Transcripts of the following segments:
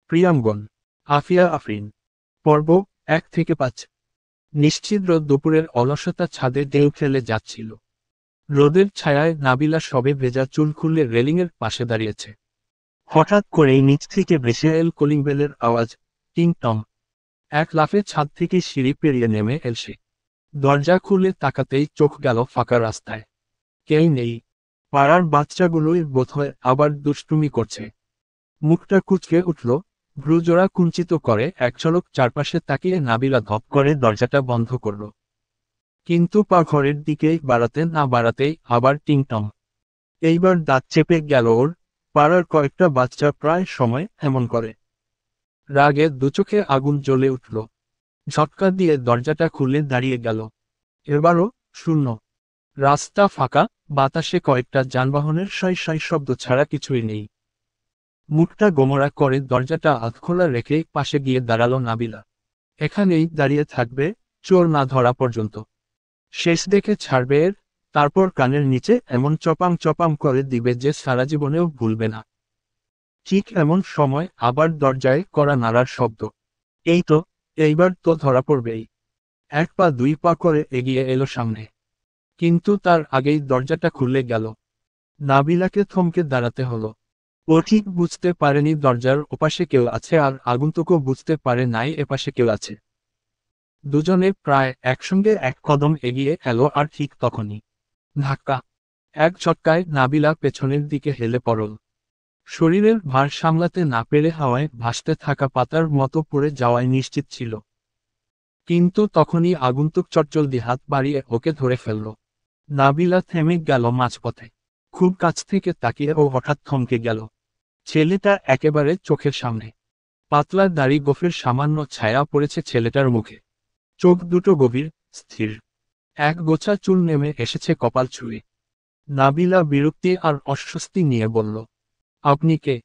প্রিয়াঙ্গন, আফিয়া আফরিন। পর্ব 1 থেকে 5। নিশ্চিদ্র দুপুরের অলসতা ছাদে ঢেউ ফেলে যাচ্ছিল। রোদের ছায়ায় নাবিলা সবে ভেজা চুল খুলে রেলিংয়ের পাশে দাঁড়িয়েছে। হঠাৎ করেই নিচ থেকে ভেসে এল কলিং বেলের আওয়াজ, টিং টং। এক লাফে ছাদ থেকে সিঁড়ি পেরিয়ে নেমে এল সে। দরজা খুলে তাকাতেই চোখ গেল ফাঁকা রাস্তায়। কেউ নেই। পাড়ার বাচ্চাগুলোই বোধহয় আবার দুষ্টুমি করছে। মুখটা কুঁচকে উঠল, ভ্রুজোড়া কুঞ্চিত করে এক ঝলক চারপাশে তাকিয়ে নাবিলা ধপ করে দরজাটা বন্ধ করল। কিন্তু পা ঘরের দিকেই বাড়াতে না বাড়াতেই আবার টিংটং। এইবার দাঁত চেপে গেল ওর। পাড়ার কয়েকটা বাচ্চা প্রায় সময় এমন করে। রাগে দুচোখে আগুন জ্বলে উঠল। ঝটকা দিয়ে দরজাটা খুলে দাঁড়িয়ে গেল। এবারও শূন্য। রাস্তা ফাঁকা, বাতাসে কয়েকটা যানবাহনের সাই সাই শব্দ ছাড়া কিছুই নেই। মুখটা গোমরা করে দরজাটা আধখোলা রেখে পাশে গিয়ে দাঁড়ালো নাবিলা। এখানেই দাঁড়িয়ে থাকবে, চোর না ধরা পর্যন্ত। শেষ দেখে ছাড়বে এর, তারপর কানের নিচে এমন চপাং চপাং করে দিবে যে সারা জীবনেও ভুলবে না। ঠিক এমন সময় আবার দরজায় কড়া নাড়ার শব্দ। এই তো, এইবার তো ধরা পড়বেই। 1 পা 2 পা করে এগিয়ে এলো সামনে। কিন্তু তার আগেই দরজাটা খুলে গেল। নাবিলাকে থমকে দাঁড়াতে হলো। ও ঠিক বুঝতে পারেনি দরজার ওপাশে কেউ আছে, আর আগন্তুকও বুঝতে পারে নাই এপাশে কেউ আছে। দুজনে প্রায় একসঙ্গে এক কদম এগিয়ে এলো, আর ঠিক তখনই ধাক্কা। এক ঝটকায় নাবিলা পেছনের দিকে হেলে পড়ল। শরীরের ভার সামলাতে না পেরে হাওয়ায় ভাসতে থাকা পাতার মতো পড়ে যাওয়ায় নিশ্চিত ছিল। কিন্তু তখনই আগন্তুক চটজলদি হাত বাড়িয়ে ওকে ধরে ফেলল। নাবিলা থেমে গেল মাঝপথে। খুব কাছ থেকে তাকিয়ে ও হঠাৎ থমকে গেল। ছেলেটা একেবারে চোখের সামনে। পাতলা দাড়ি গোফের সামান্য ছায়া পড়েছে ছেলেটার মুখে। চোখ দুটো গভীর, স্থির। এক গোছা চুল নেমে এসেছে কপাল ছুঁয়ে। নাবিলা বিরক্তি আর অস্বস্তি নিয়ে বলল, আপনি কে?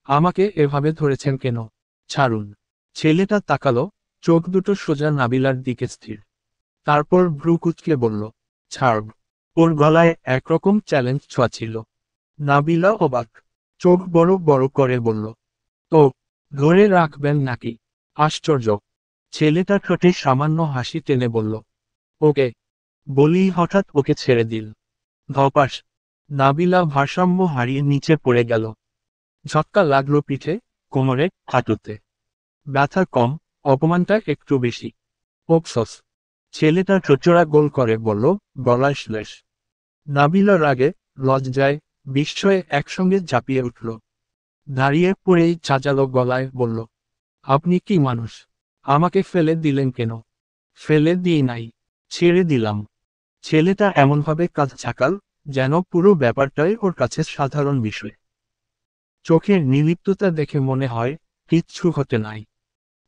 আমাকে এভাবে ধরেছেন কেন? ছাড়ুন। ছেলেটা তাকালো, চোখ দুটো সোজা নাবিলার দিকে স্থির। তারপর ভ্রু কুঁচকে বলল, ছাড়ব। ওর গলায় একরকম চ্যালেঞ্জ ছোঁয়া ছিল। নাবিলা অবাক। চোখ বড় বড় করে বলল, তো ধরে রাখবেন নাকি? আশ্চর্য। ছেলেটা ঠোঁটে সামান্য হাসি টেনে বলল, ওকে। বলেই হঠাৎ ওকে ছেড়ে দিল। ধপাস। নাবিলা ভারসাম্য হারিয়ে নিচে পড়ে গেল। ঝটকা লাগলো পিঠে, কোমরে, হাঁটুতে। ব্যথা কম, অপমানটা একটু বেশি। অফসোস। ছেলেটা চোচড়া গোল করে বলল, গলায় শ্লেষ। নাবিলা রাগে, লজ্জায়, বিস্ময়ে একসঙ্গে ঝাঁপিয়ে উঠল। দাঁড়িয়ে পড়েই চাচালো গলায় বলল, আপনি কি মানুষ? আমাকে ফেলে দিলেন কেন? ফেলে দিই নাই, ছেড়ে দিলাম। ছেলেটা এমনভাবে কাঁধ ঝাঁকাল, যেন পুরো ব্যাপারটাই ওর কাছে সাধারণ বিষয়। চোখের নির্লিপ্ততা দেখে মনে হয় কিচ্ছু হতে নাই।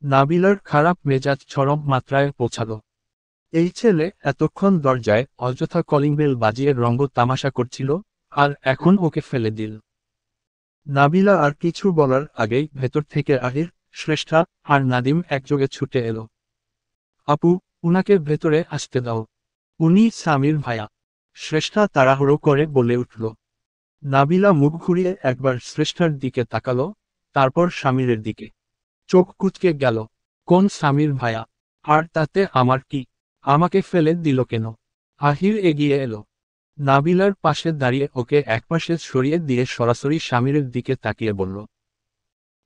নাবিলার খারাপ মেজাজ চরম মাত্রায় পৌঁছালো। এই ছেলে এতক্ষণ দরজায় অযথা কলিং বেল বাজিয়ে রঙ্গ তামাশা করছিল, আর এখন ওকে ফেলে দিল। নাবিলা আর কিছু বলার আগেই ভেতর থেকে আহির, শ্রেষ্ঠা আর নাদিম একযোগে ছুটে এলো। আপু, উনাকে ভেতরে আসতে দাও। উনি স্বামীর ভায়া। শ্রেষ্ঠা তাড়াহুড়ো করে বলে উঠল। নাবিলা মুখ ঘুরিয়ে একবার শ্রেষ্ঠার দিকে তাকালো, তারপর স্বামীরের দিকে। চোখ কুঁচকে গেল। কোন স্বামীর ভায়া? আর তাতে আমার কি? আমাকে ফেলে দিল কেন? আহির এগিয়ে এলো। নাবিলার পাশে দাঁড়িয়ে ওকে একপাশে সরিয়ে দিয়ে সরাসরি স্বামীরের দিকে তাকিয়ে বলল,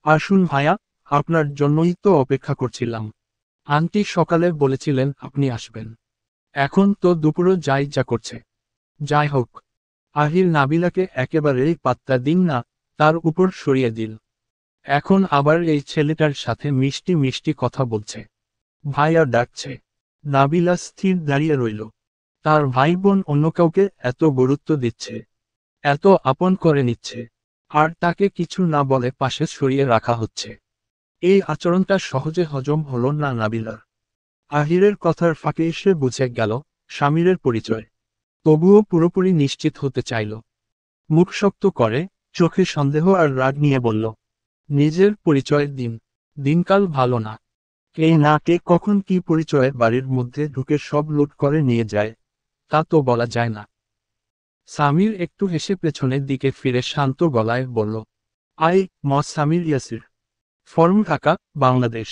আসুন ভায়া, আপনার জন্যই তো অপেক্ষা করছিলাম। আন্টি সকালে বলেছিলেন আপনি আসবেন। এখন তো দুপুরও যাই যা করছে। যাই হোক। আহির নাবিলাকে একেবারেই পাত্তা দিন না, তার উপর সরিয়ে দিল। এখন আবার এই ছেলেটার সাথে মিষ্টি মিষ্টি কথা বলছে। ভাইয়া ডাকছে। নাবিলা স্থির দাঁড়িয়ে রইল। তার ভাই বোন অন্য কাউকে এত গুরুত্ব দিচ্ছে, এত আপন করে নিচ্ছে, আর তাকে কিছু না বলে পাশে সরিয়ে রাখা হচ্ছে। এই আচরণটা সহজে হজম হলো না নাবিলার। আহিরের কথার ফাঁকে এসে বুঝে গেল স্বামীরের পরিচয়। তবুও পুরোপুরি নিশ্চিত হতে চাইল। মুখ শক্ত করে, চোখে সন্দেহ আর রাগ নিয়ে বলল, নিজের পরিচয় দিন। দিনকাল ভালো না। কে না কে কখন কি পরিচয়ে বাড়ির মধ্যে ঢুকে সব লুট করে নিয়ে যায়, তা তো বলা যায় না। সামির একটু হেসে পেছনের দিকে ফিরে শান্ত গলায় বলল, আই সামির ইয়াসির। ফর্ম ঢাকা, বাংলাদেশ।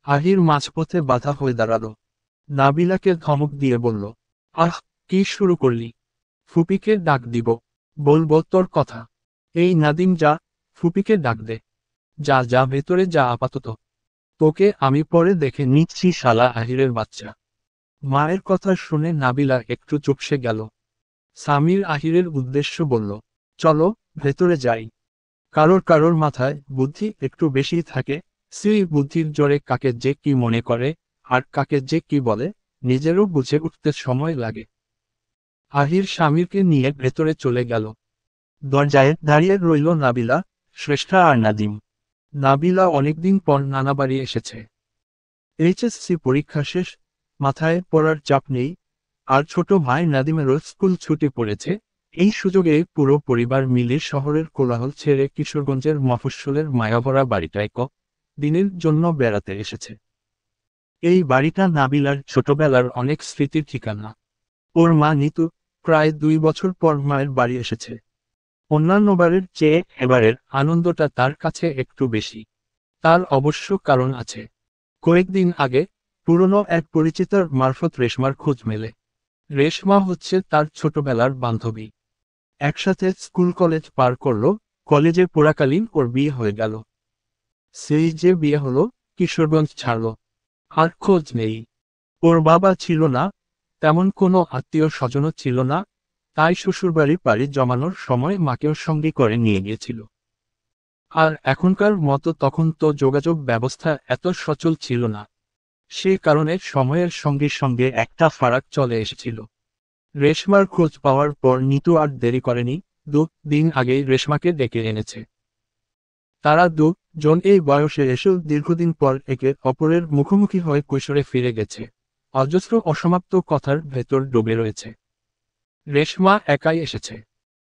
আহির মাঝপথে বাধা হয়ে দাঁড়ালো। নাবিলাকে ধমক দিয়ে বলল, আহ, কি শুরু করলি? ফুপিকে ডাক দিব। বলবো তোর কথা। এই নাদিম, যা, ফুপিকে ডাক দে। যা যা, ভেতরে যা আপাতত। তোকে আমি পরে দেখে নিচ্ছি শালা আহিরের বাচ্চা। মায়ের কথা শুনে নাবিলা একটু চুপসে গেল। সামির আহিরের উদ্দেশ্য বলল, চলো, ভেতরে যাই। কারোর কারোর মাথায় বুদ্ধি একটু বেশি থাকে, সেই বুদ্ধির জোরে কাকে যে কি মনে করে, আর কাকে যে কি বলে, নিজেরও বুঝে উঠতে সময় লাগে। আহির স্বামীরকে নিয়ে ভেতরে চলে গেল। দরজায় দাঁড়িয়ে রইল নাবিলা, শ্রেষ্ঠা আর নাদিম। নাবিলা অনেকদিন পর নানা বাড়ি এসেছে। এইচএসসি পরীক্ষা শেষ, মাথায় পড়ার চাপ নেই, আর ছোট ভাই নাদিমেরও স্কুল ছুটি পড়েছে। এই সুযোগে পুরো পরিবার মিলে শহরের কোলাহল ছেড়ে কিশোরগঞ্জের মফস্বলের মায়াভরা বাড়িটায় দিনের জন্য বেড়াতে এসেছে। এই বাড়িটা নাবিলার ছোটবেলার অনেক স্মৃতির ঠিকানা। ওর মা নিতু প্রায় 2 বছর পর মায়ের বাড়ি এসেছে। অন্যান্যবারের চেয়ে এবারের আনন্দটা তার কাছে একটু বেশি। তার অবশ্য কারণ আছে। কয়েকদিন আগে পুরনো এক পরিচিতার মারফত রেশমার খোঁজ মেলে। রেশমা হচ্ছে তার ছোটবেলার বান্ধবী। একসাথে স্কুল কলেজ পার করলো, কলেজে পড়াকালীন ওর বিয়ে হয়ে গেল। সেই যে বিয়ে হলো, কিশোরগঞ্জ ছাড়ল। আর খোঁজ নেই। ওর বাবা ছিল না, তেমন কোনো আত্মীয় স্বজনও ছিল না, তাই শ্বশুরবাড়ি পাড়ি জমানোর সময় মাকেও সঙ্গে করে নিয়ে গিয়েছিল। আর এখনকার মতো তখন তো যোগাযোগ ব্যবস্থা এত সচল ছিল না। সে কারণে সময়ের সঙ্গে সঙ্গে একটা ফারাক চলে এসেছিল। রেশমার খোঁজ পাওয়ার পর নিতু আর দেরি করেনি, 2 দিন আগেই রেশমাকে ডেকে এনেছে। তারা জন এই বয়সে এসেও দীর্ঘদিন পর একে অপরের মুখোমুখি হয়ে কৈশোরে ফিরে গেছে। অজস্র অসমাপ্ত কথার ভেতর ডুবে রয়েছে। রেশমা একাই এসেছে।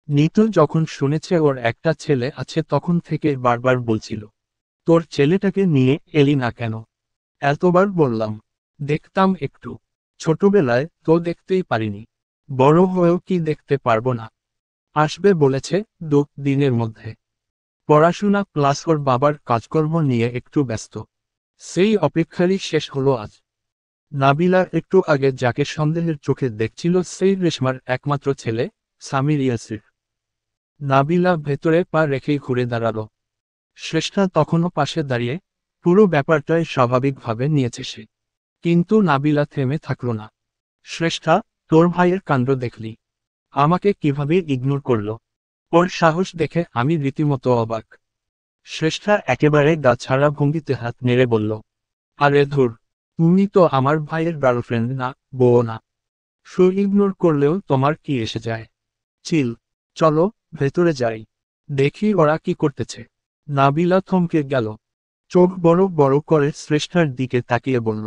নিতু যখন শুনেছে ওর একটা ছেলে আছে তখন থেকে বারবার বলছিল, তোর ছেলেটাকে নিয়ে এলি না কেন? এতবার বললাম, দেখতাম একটু। ছোটবেলায় তো দেখতেই পারিনি, বড় হয়েও কি দেখতে পারবো না? আসবে বলেছে 2 দিনের মধ্যে। পড়াশোনা প্লাস ওর বাবার কাজকর্ম নিয়ে একটু ব্যস্ত। সেই অপেক্ষারই শেষ হলো আজ। নাবিলা একটু আগে যাকে সন্দেহের চোখে দেখছিল সেই রেশমার একমাত্র ছেলে, সামির ইয়াসির। নাবিলা ভেতরে পা রেখেই ঘুরে দাঁড়ালো। শ্রেষ্ঠা তখনও পাশে দাঁড়িয়ে, পুরো ব্যাপারটাই স্বাভাবিকভাবে নিয়েছে সে। কিন্তু নাবিলা থেমে থাকল না। শ্রেষ্ঠা, তোর ভাইয়ের কাণ্ড দেখলি? আমাকে কিভাবে ইগনোর করলো? ওর সাহস দেখে আমি রীতিমতো অবাক। শ্রেষ্ঠা একেবারে গাছাড়া ভঙ্গিতে হাত নেড়ে বলল, আরে ধুর, তুমি তো আমার ভাইয়ের গার্লফ্রেন্ড না, বউ না। সো ইগনোর করলেও তোমার কি এসে যায়? চিল, চলো, ভেতরে যাই। দেখি ওরা কি করতেছে। নাবিলা থমকে গেল। চোখ বড় বড় করে শ্রেষ্ঠার দিকে তাকিয়ে বলল,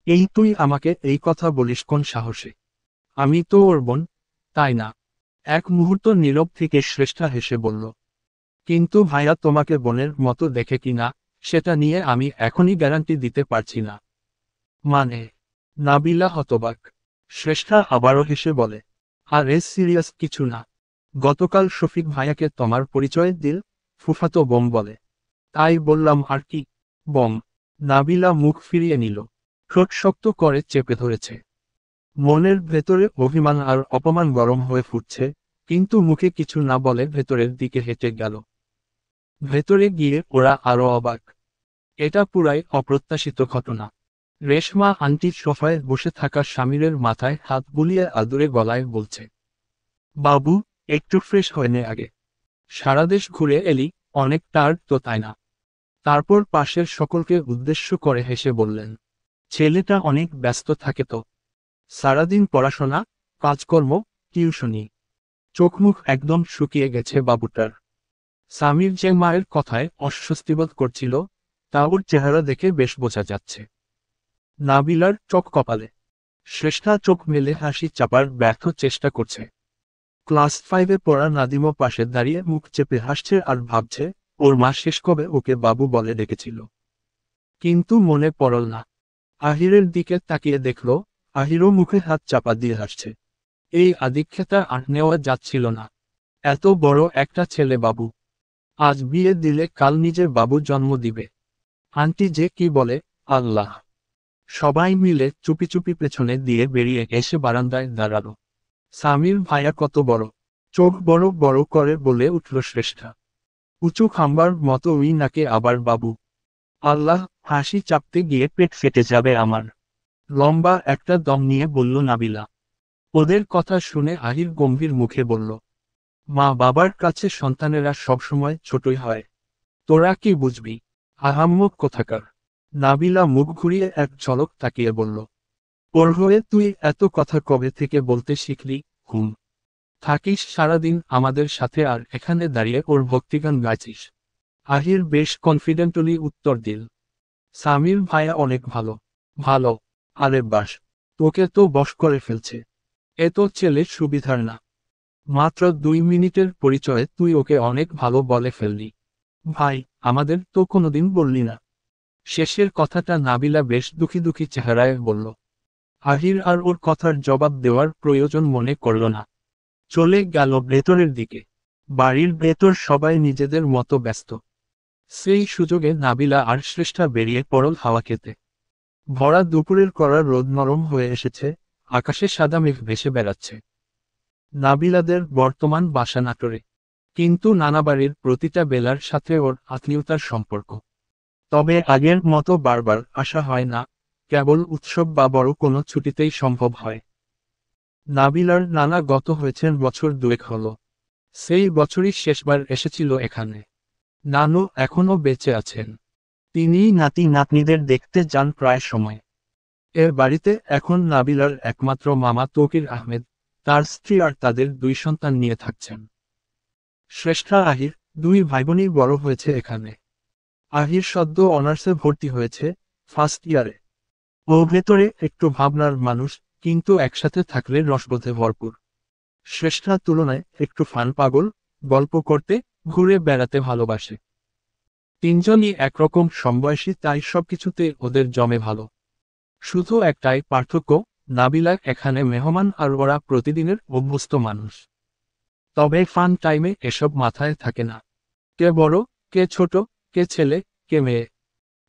এই তুই আমাকে এই কথা বলিস কোন সাহসে? আমি তো ওর বোন, তাই না? এক মুহূর্ত নীরব থেকে শ্রেষ্ঠা হেসে বলল, কিন্তু ভাইয়া তোমাকে বোনের মতো দেখে কি না, সেটা নিয়ে আমি এখনই গ্যারান্টি দিতে পারছি না। মানে? নাবিলা হতবাক। শ্রেষ্ঠা আবারও হেসে বলে, আরে সিরিয়াস কিছু না। গতকাল শফিক ভাইয়াকে তোমার পরিচয় দিল, ফুফাতো বোম বলে। তাই বললাম আর কি। বম? নাবিলা মুখ ফিরিয়ে নিল। ঠোঁট শক্ত করে চেপে ধরেছে। মনের ভেতরে অভিমান আর অপমান গরম হয়ে ফুটছে, কিন্তু মুখে কিছু না বলে ভেতরের দিকে হেঁটে গেল। ভেতরে গিয়ে ওরা আরো অবাক। এটা পুরাই অপ্রত্যাশিত ঘটনা। রেশমা আন্টির সোফায় বসে থাকা স্বামীরের মাথায় হাত বুলিয়ে আদুরে গলায় বলছে, বাবু, একটু ফ্রেশ হয়ে নে আগে। সারা দেশ ঘুরে এলি, অনেক টায়ার্ড তো তাই না? তারপর পাশের সকলকে উদ্দেশ্য করে হেসে বললেন, ছেলেটা অনেক ব্যস্ত থাকে তো। সারাদিন পড়াশোনা, কাজকর্ম, টিউশনি। চোখমুখ একদম শুকিয়ে গেছে বাবুটার। সামির যে মায়ের কথায় অস্বস্তিবোধ করছিল, তা ওর চেহারা দেখে বেশ বোঝা যাচ্ছে। নাবিলার চোখ কপালে। শ্রেষ্ঠা চোখ মেলে হাসি চাপার ব্যর্থ চেষ্টা করছে। ক্লাস 5-এ পড়া নাদিমও পাশে দাঁড়িয়ে মুখ চেপে হাসছে আর ভাবছে, ওর মা শেষ কবে ওকে বাবু বলে ডেকেছিল। কিন্তু মনে পড়ল না। আহিরের দিকে তাকিয়ে দেখল, আহিরও মুখে হাত চাপা দিয়ে হাসছে। এই আদিক্ষেতা আর নেওয়া যাচ্ছিল না। এত বড় একটা ছেলে বাবু। আজ বিয়ে দিলে কাল নিজের বাবু জন্ম দিবে। আন্টি যে কি বলে, আল্লাহ! সবাই মিলে চুপি চুপি পেছনে দিয়ে বেরিয়ে এসে বারান্দায় দাঁড়ালো। সামির ভাইয়া কত বড়! চোখ বড় বড় করে বলে উঠল শ্রেষ্ঠা। উঁচু খাম্বার মতো উই নাকে আবার বাবু! আল্লাহ! হাসি চাপতে গিয়ে পেট ফেটে যাবে আমার। লম্বা একটা দম নিয়ে বলল নাবিলা। ওদের কথা শুনে আহির গম্ভীর মুখে বলল, মা বাবার কাছে সন্তানেরা সবসময় ছোটই হয়। তোরা কি বুঝবি? আহাম্মক কোথাকার! নাবিলা মুখ ঘুরিয়ে এক ঝলক তাকিয়ে বলল, ওর হয়ে তুই এত কথা কবে থেকে বলতে শিখলি? হুম। থাকিস সারাদিন আমাদের সাথে আর এখানে দাঁড়িয়ে ওর ভক্তিগান গাইছিস। আহির বেশ কনফিডেন্টলি উত্তর দিল, সামির ভাইয়া অনেক ভালো। ভালো? আরে বাস! তোকে তো বশ করে ফেলছে। এ তো ছেলে সুবিধার না। মাত্র 2 মিনিটের পরিচয়ে তুই ওকে অনেক ভালো বলে ফেললি। ভাই, আমাদের তো কোনোদিন বললি না। শেষের কথাটা নাবিলা বেশ দুঃখী দুঃখী চেহারায় বলল। আহির আর ওর কথার জবাব দেওয়ার প্রয়োজন মনে করল না। চলে গেল ভেতরের দিকে। বাড়ির ভেতর সবাই নিজেদের মতো ব্যস্ত। সেই সুযোগে নাবিলা আর শ্রেষ্ঠা বেরিয়ে পড়ল হাওয়া খেতে। ভরা দুপুরের কড়া রোদ নরম হয়ে এসেছে, আকাশে সাদা মেঘ ভেসে বেড়াচ্ছে। নাবিলাদের বর্তমান বাসা নাটোরে, কিন্তু নানাবাড়ির প্রতিটা বেলার সাথে ওর আত্মীয়তার সম্পর্ক। তবে আগের মতো বারবার আসা হয় না, কেবল উৎসব বা বড় কোনো ছুটিতেই সম্ভব হয়। নাবিলার নানা গত হয়েছেন বছর 2 হলো। সেই বছরই শেষবার এসেছিল এখানে। নানু এখনো বেঁচে আছেন। তিনিই নাতি নাতনিদের দেখতে যান প্রায় সময়। এ বাড়িতে এখন নাবিলার একমাত্র মামা তৌকির আহমেদ, তার স্ত্রী আর তাদের 2 সন্তান নিয়ে থাকছেন। শ্রেষ্ঠা আহির, 2 ভাইবোনই বড় হয়েছে এখানে। আহির সদ্য অনার্সে ভর্তি হয়েছে, ফার্স্ট ইয়ারে। ও ভেতরে একটু ভাবনার মানুষ, কিন্তু একসাথে থাকলে রসবোধে ভরপুর। শ্রেষ্ঠার তুলনায় একটু ফান পাগল, গল্প করতে, ঘুরে বেড়াতে ভালোবাসে। তিনজনই একরকম সমবয়সী, তাই সবকিছুতে ওদের জমে ভালো। শুধু একটাই পার্থক্য, নাবিলা এখানে মেহমান আর ওরা প্রতিদিনের অভ্যস্ত মানুষ। তবে ফান টাইমে এসব মাথায় থাকে না। কে বড়, কে ছোট, কে ছেলে, কে মেয়ে,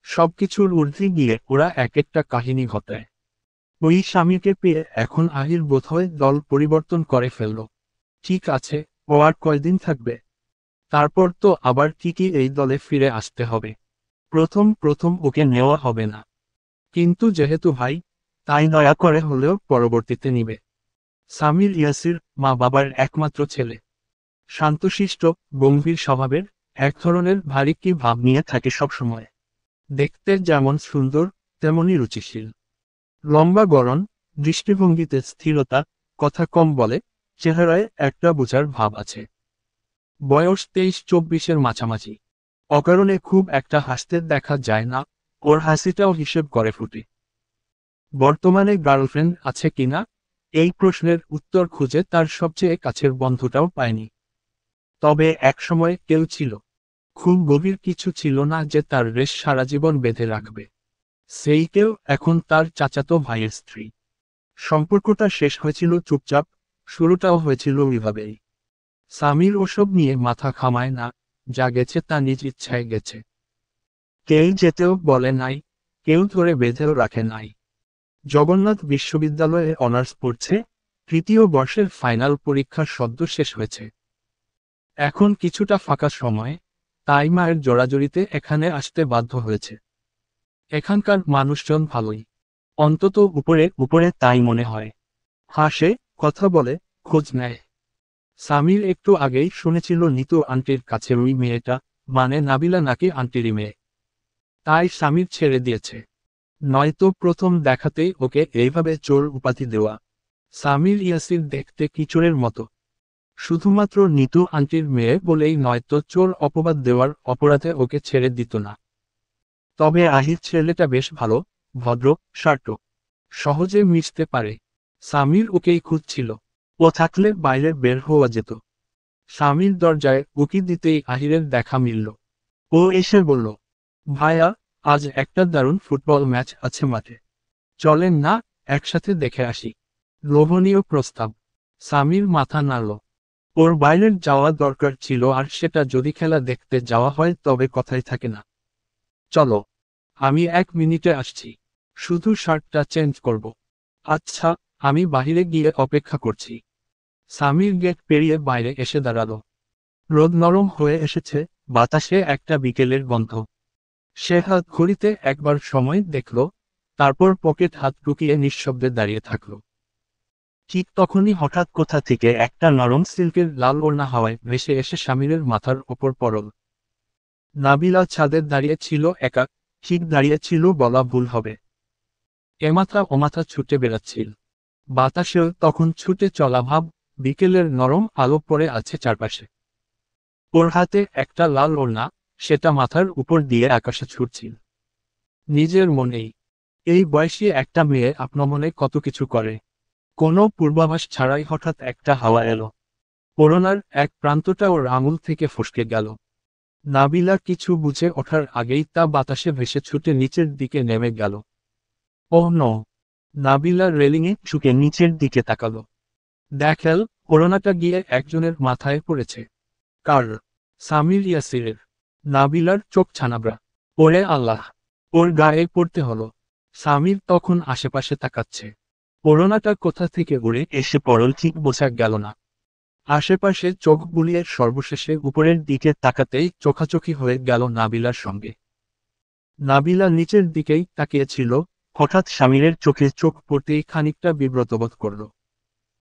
সবকিছুর ঊর্ধ্বে গিয়ে ওরা এক একটা কাহিনী ঘটায়। ওই স্বামীকে পেয়ে এখন আহির বোধহয় দল পরিবর্তন করে ফেলল। ঠিক আছে, ও আর কয়দিন থাকবে? তারপর তো আবার ঠিকই এই দলে ফিরে আসতে হবে। প্রথম প্রথম ওকে নেওয়া হবে না, কিন্তু যেহেতু ভাই, তাই দয়া করে হলেও পরবর্তীতে নিবে। সামির ইয়াসির মা বাবার একমাত্র ছেলে। শান্তশিষ্ট, গম্ভীর স্বভাবের, এক ধরনের ভারী কি ভাব নিয়ে থাকে সবসময়। দেখতে যেমন সুন্দর, তেমনি রুচিশীল। লম্বা গড়ন, দৃষ্টিভঙ্গিতে স্থিরতা, কথা কম বলে, চেহারায় একটা বোঝার ভাব আছে। বয়স 23-24-এর মাঝামাঝি। অকারণে খুব একটা হাসতে দেখা যায় না, ওর হাসিটাও হিসেব করে ফুটে। বর্তমানে গার্লফ্রেন্ড আছে কিনা, এই প্রশ্নের উত্তর খুঁজে তার সবচেয়ে কাছের বন্ধুটাও পায়নি। তবে একসময় কেউ ছিল। খুব গভীর কিছু ছিল না যে তার রেশ সারা জীবন বেঁধে রাখবে। সেই কেউ এখন তার চাচাতো ভাইয়ের স্ত্রী। সম্পর্কটা শেষ হয়েছিল চুপচাপ, শুরুটাও হয়েছিল ওইভাবেই। সামির ওসব নিয়ে মাথা ঘামায় না, যা গেছে তা নিজ ইচ্ছায় গেছে। কেউ যেতেও বলে নাই, কেউ ধরে বেঁধেও রাখে নাই। জগন্নাথ বিশ্ববিদ্যালয়ে অনার্স পড়ছে, 3য় বর্ষের ফাইনাল পরীক্ষা সদ্য শেষ হয়েছে। এখন কিছুটা ফাঁকা সময়, তাই মায়ের জোরাজুরিতে এখানে আসতে বাধ্য হয়েছে। এখানকার মানুষজন ভালোই, অন্তত উপরে উপরে তাই মনে হয়। হাসে, কথা বলে, খোঁজ নেয়। সামির একটু আগেই শুনেছিল নিতু আন্টির কাছে ওই মেয়েটা, মানে নাবিলা নাকি আন্টিরই মেয়ে। তাই সামির ছেড়ে দিয়েছে। নয়তো প্রথম দেখাতেই ওকে এইভাবে চোর উপাধি দেওয়া। সামির ইয়াসির দেখতে কিচোরের মতো। শুধুমাত্র নিতু আন্টির মেয়ে বলেই নয়তো চোর অপবাদ দেওয়ার অপরাধে ওকে ছেড়ে দিত না। তবে আহির ছেলেটা বেশ ভালো, ভদ্র, শার্ট, সহজে মিশতে পারে। সামির ওকেই খুঁজছিল। ও থাকলে বাইরে বের হওয়া যেত। স্বামীর দরজায় উকি দিতেই আহিরের দেখা মিলল। ও এসে বলল, ভাইয়া, আজ একটা দারুণ ফুটবল ম্যাচ আছে মাঠে। চলেন না, একসাথে দেখে আসি। লোভনীয় প্রস্তাব। সামির মাথা নাড়ল। ওর বাইরের যাওয়া দরকার ছিল, আর সেটা যদি খেলা দেখতে যাওয়া হয় তবে কথাই থাকে না। চলো। আমি 1 মিনিটে আসছি। শুধু শার্টটা চেঞ্জ করব। আচ্ছা, আমি বাহিরে গিয়ে অপেক্ষা করছি। সামির গেট পেরিয়ে বাইরে এসে দাঁড়ালো। রোদ নরম হয়ে এসেছে, বাতাসে একটা বিকেলের গন্ধ। সে হাত ঘড়িতে একবার সময় দেখল, তারপর পকেট হাত ঢুকিয়ে নিঃশব্দে দাঁড়িয়ে থাকল। ঠিক তখনই হঠাৎ কোথা থেকে একটা নরম সিল্কের লাল ওড়না হাওয়ায় ভেসে এসে সামিরের মাথার ওপর পড়ল। নাবিলা ছাদে দাঁড়িয়ে ছিল একা, ঠিক দাঁড়িয়ে ছিল বলা ভুল হবে। এমাথা ওমাথা ছুটে বেড়াচ্ছিল। বাতাসেও তখন ছুটে চলা ভাব, বিকেলের নরম আলো পড়ে আছে চারপাশে। ওর হাতে একটা লাল ওড়না, সেটা মাথার উপর দিয়ে আকাশে ছুটছিল। নিজের মনেই, এই বয়সী একটা মেয়ে আপনমনে কত কিছু করে। কোনো পূর্বাভাস ছাড়াই হঠাৎ একটা হাওয়া এলো। ওড়নার এক প্রান্তটা ওর আঙুল থেকে ফসকে গেল। নাবিলা কিছু বুঝে ওঠার আগেই তা বাতাসে ভেসে ছুটে নিচের দিকে নেমে গেল। Oh no! নাবিলা রেলিংয়ে ঝুঁকে নিচের দিকে তাকালো। দেখেল, ওড়নাটা গিয়ে একজনের মাথায় পড়েছে। কার? সামির ইয়াসিরের। নাবিলার চোখ ছানাবড়া। ওরে আল্লাহ! ওর গায়ে পড়তে হলো। সামির তখন আশেপাশে তাকাচ্ছে। ওড়নাটা কোথা থেকে উড়ে এসে পড়ল ঠিক বোঝা গেল না। আশেপাশে চোখ বুলিয়ে সর্বশেষে উপরের দিকে তাকাতেই চোখাচোখি হয়ে গেল নাবিলার সঙ্গে। নাবিলা নিচের দিকেই তাকিয়েছিল, হঠাৎ সামিরের চোখে চোখ পড়তেই খানিকটা বিব্রত বোধ করল।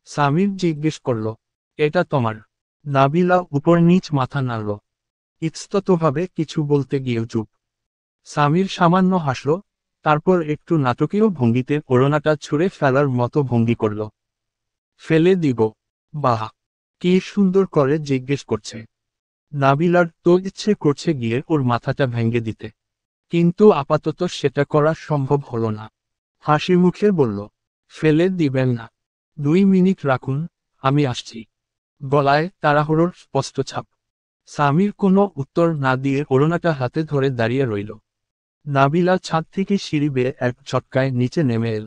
সামির জিজ্ঞেস করল, এটা তোমার? নাবিলা উপর নিচ মাথা নাড়ল। ইতস্ততভাবে কিছু বলতে গিয়েও চুপ। সামির সামান্য হাসল, তারপর একটু নাটকীয় ভঙ্গিতে ওড়নাটা ছুঁড়ে ফেলার মতো ভঙ্গি করল। ফেলে দিব? বাহ! কি সুন্দর করে জিজ্ঞেস করছে। নাবিলার তো ইচ্ছে করছে গিয়ে ওর মাথাটা ভেঙে দিতে, কিন্তু আপাতত সেটা করা সম্ভব হলো না। হাসি মুখে বলল, ফেলে দিবেন না? 2 মিনিট রাখুন, আমি আসছি। গলায় তাড়াহুড়োর স্পষ্ট ছাপ। সামির কোনো উত্তর না দিয়ে ওড়নাটা হাতে ধরে দাঁড়িয়ে রইল। নাবিলা ছাদ থেকে সিঁড়ি বেয়ে এক ঝটকায় নিচে নেমে এল।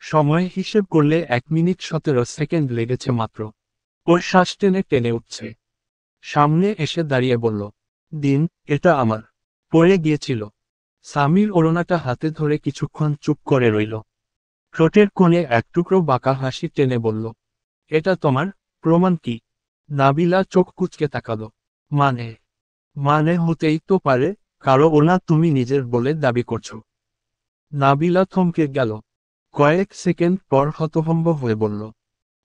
সময় হিসেব করলে 1 মিনিট 17 সেকেন্ড লেগেছে মাত্র। ওর শ্বাস টেনে টেনে উঠছে। সামনে এসে দাঁড়িয়ে বলল, দিন, এটা আমার। পড়ে গিয়েছিল। সামির ওড়নাটা হাতে ধরে কিছুক্ষণ চুপ করে রইল। ঠোঁটের কোণে এক টুকরো বাঁকা হাসি টেনে বলল, এটা তোমার? প্রমাণ কি? নাবিলা চোখ কুঁচকে তাকালো। মানে? মানে হতেই তো পারে, কারো ওড়না তুমি নিজের বলে দাবি করছো। নাবিলা থমকে গেল। কয়েক সেকেন্ড পর হতভম্ব হয়ে বলল,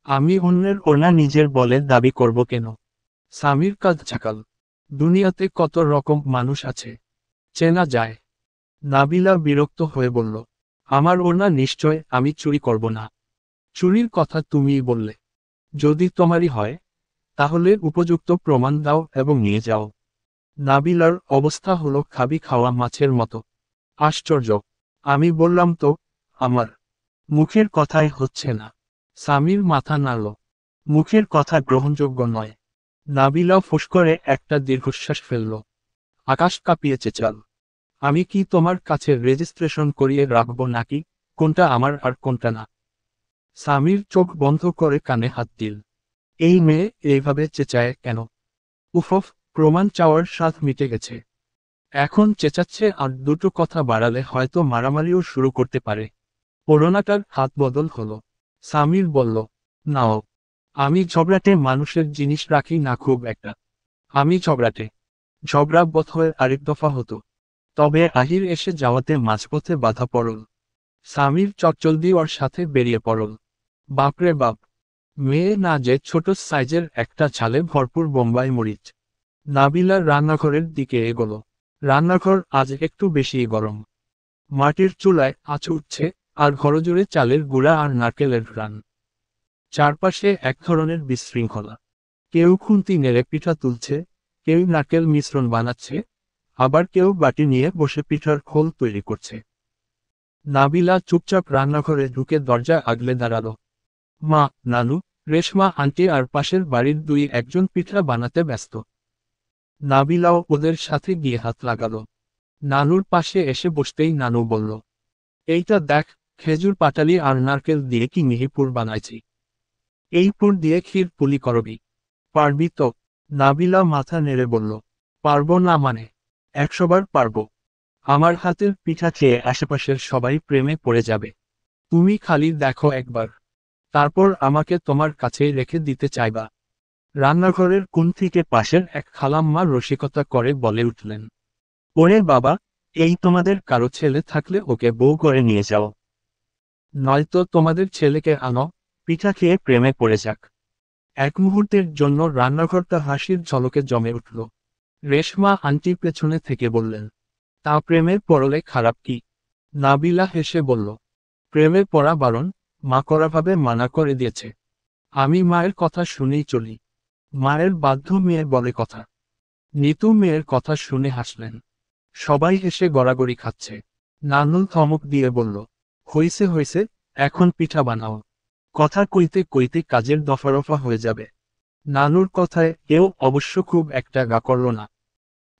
আমি অন্যের ওড়না নিজের বলে দাবি করব কেন? সামির কাঁধ ঝাঁকাল। দুনিয়াতে কত রকম মানুষ আছে, চেনা যায়। নাবিলা বিরক্ত হয়ে বলল, আমার ওড়না নিশ্চয় আমি চুরি করব না। চুরির কথা তুমিই বললে। যদি তোমারই হয়, তাহলে উপযুক্ত প্রমাণ দাও এবং নিয়ে যাও। নাবিলার অবস্থা হলো খাবি খাওয়া মাছের মতো। আশ্চর্য! আমি বললাম তো, আমার। মুখের কথাই হচ্ছে না। সামির মাথা নাড়ল। মুখের কথা গ্রহণযোগ্য নয়। নাবিলা ফোঁস করে একটা দীর্ঘশ্বাস ফেলল। আকাশ কাঁপিয়ে চেঁচাল, আমি কি তোমার কাছে রেজিস্ট্রেশন করিয়ে রাখবো নাকি, কোনটা আমার আর কোনটা না? সামির চোখ বন্ধ করে কানে হাত দিল। এই মেয়ে এইভাবে চেঁচায় কেন? উফফ, প্রমাণ চাওয়ার স্বাদ মিটে গেছে। এখন চেঁচাচ্ছে আর দুটো কথা বাড়ালে হয়তো মারামারিও শুরু করতে পারে। ওড়নাটার হাত বদল হলো। সামির বলল, নাও। আমি ঝগড়াটে মানুষের জিনিস রাখি না খুব একটা। আমি ঝগড়াটে। ঝগড়া বোধ হয়ে আরেক দফা হতো। তবে আহির এসে যাওয়াতে মাঝপথে বাধা পড়ল। সামির চটজলদি ওর সাথে বেরিয়ে পড়ল। বাপরে বাপ! মেয়ে না যে ছোট সাইজের একটা ঝালে ভরপুর বোম্বাই মরিচ। নাবিলা রান্নাঘরের দিকে এগোলো। রান্নাঘর আজ একটু বেশিই গরম। মাটির চুলায় আঁচ উঠছে, আর ঘরজুড়ে চালের গুঁড়া আর নারকেলের ঘ্রাণ। চারপাশে এক ধরনের বিশৃঙ্খলা। কেউ খুন্তি নেড়ে পিঠা তুলছে, কেউ নারকেল মিশ্রণ বানাচ্ছে, আবার কেউ বাটি নিয়ে বসে পিঠার খোল তৈরি করছে। নাবিলা চুপচাপ রান্নাঘরে ঢুকে দরজা আগলে দাঁড়ালো। মা, নানু, রেশমা আন্টি আর পাশের বাড়ির 2-1জন পিঠা বানাতে ব্যস্ত। নাবিলাও ওদের সাথে গিয়ে হাত লাগালো। নানুর পাশে এসে বসতেই নানু বলল, এইটা দেখ, খেজুর পাটালি আর নারকেল দিয়ে কি মিহিপুর বানাইছি। এই পুর দিয়ে ক্ষীর পুলি করবি। পারবি তো? নাবিলা মাথা নেড়ে বলল, পারবো না মানে? 100 বার পারবো। আমার হাতের পিঠা খেয়ে আশেপাশের সবাই প্রেমে পড়ে যাবে। তুমি খালি দেখো একবার, তারপর আমাকে তোমার কাছেই রেখে দিতে চাইবা। রান্নাঘরের কোণ থেকে পাশের এক খালাম্মা রসিকতা করে বলে উঠলেন, ওরে বাবা, এই তোমাদের কারো ছেলে থাকলে ওকে বউ করে নিয়ে যাও, নয়তো তোমাদের ছেলেকে আনো, পিঠা খেয়ে প্রেমে পড়ে যাক। এক মুহূর্তের জন্য রান্নাঘরটা হাসির ঝলকে জমে উঠল। রেশমা আন্টি পেছনে থেকে বললেন, তা প্রেমে পড়লে খারাপ কি? নাবিলা হেসে বলল, প্রেমে পড়া বারণ, মা কড়াভাবে মানা করে দিয়েছে। আমি মায়ের কথা শুনেই চলি। মায়ের বাধ্য মেয়ে বলে কথা। নিতু মেয়ের কথা শুনে হাসলেন। সবাই হেসে গড়াগড়ি খাচ্ছে। নানুল ধমক দিয়ে বলল, হইছে হইছে, এখন পিঠা বানাও। কথা কইতে কইতে কাজের দফারফা হয়ে যাবে। নানুর কথায় কেউ অবশ্য খুব একটা গা করল না।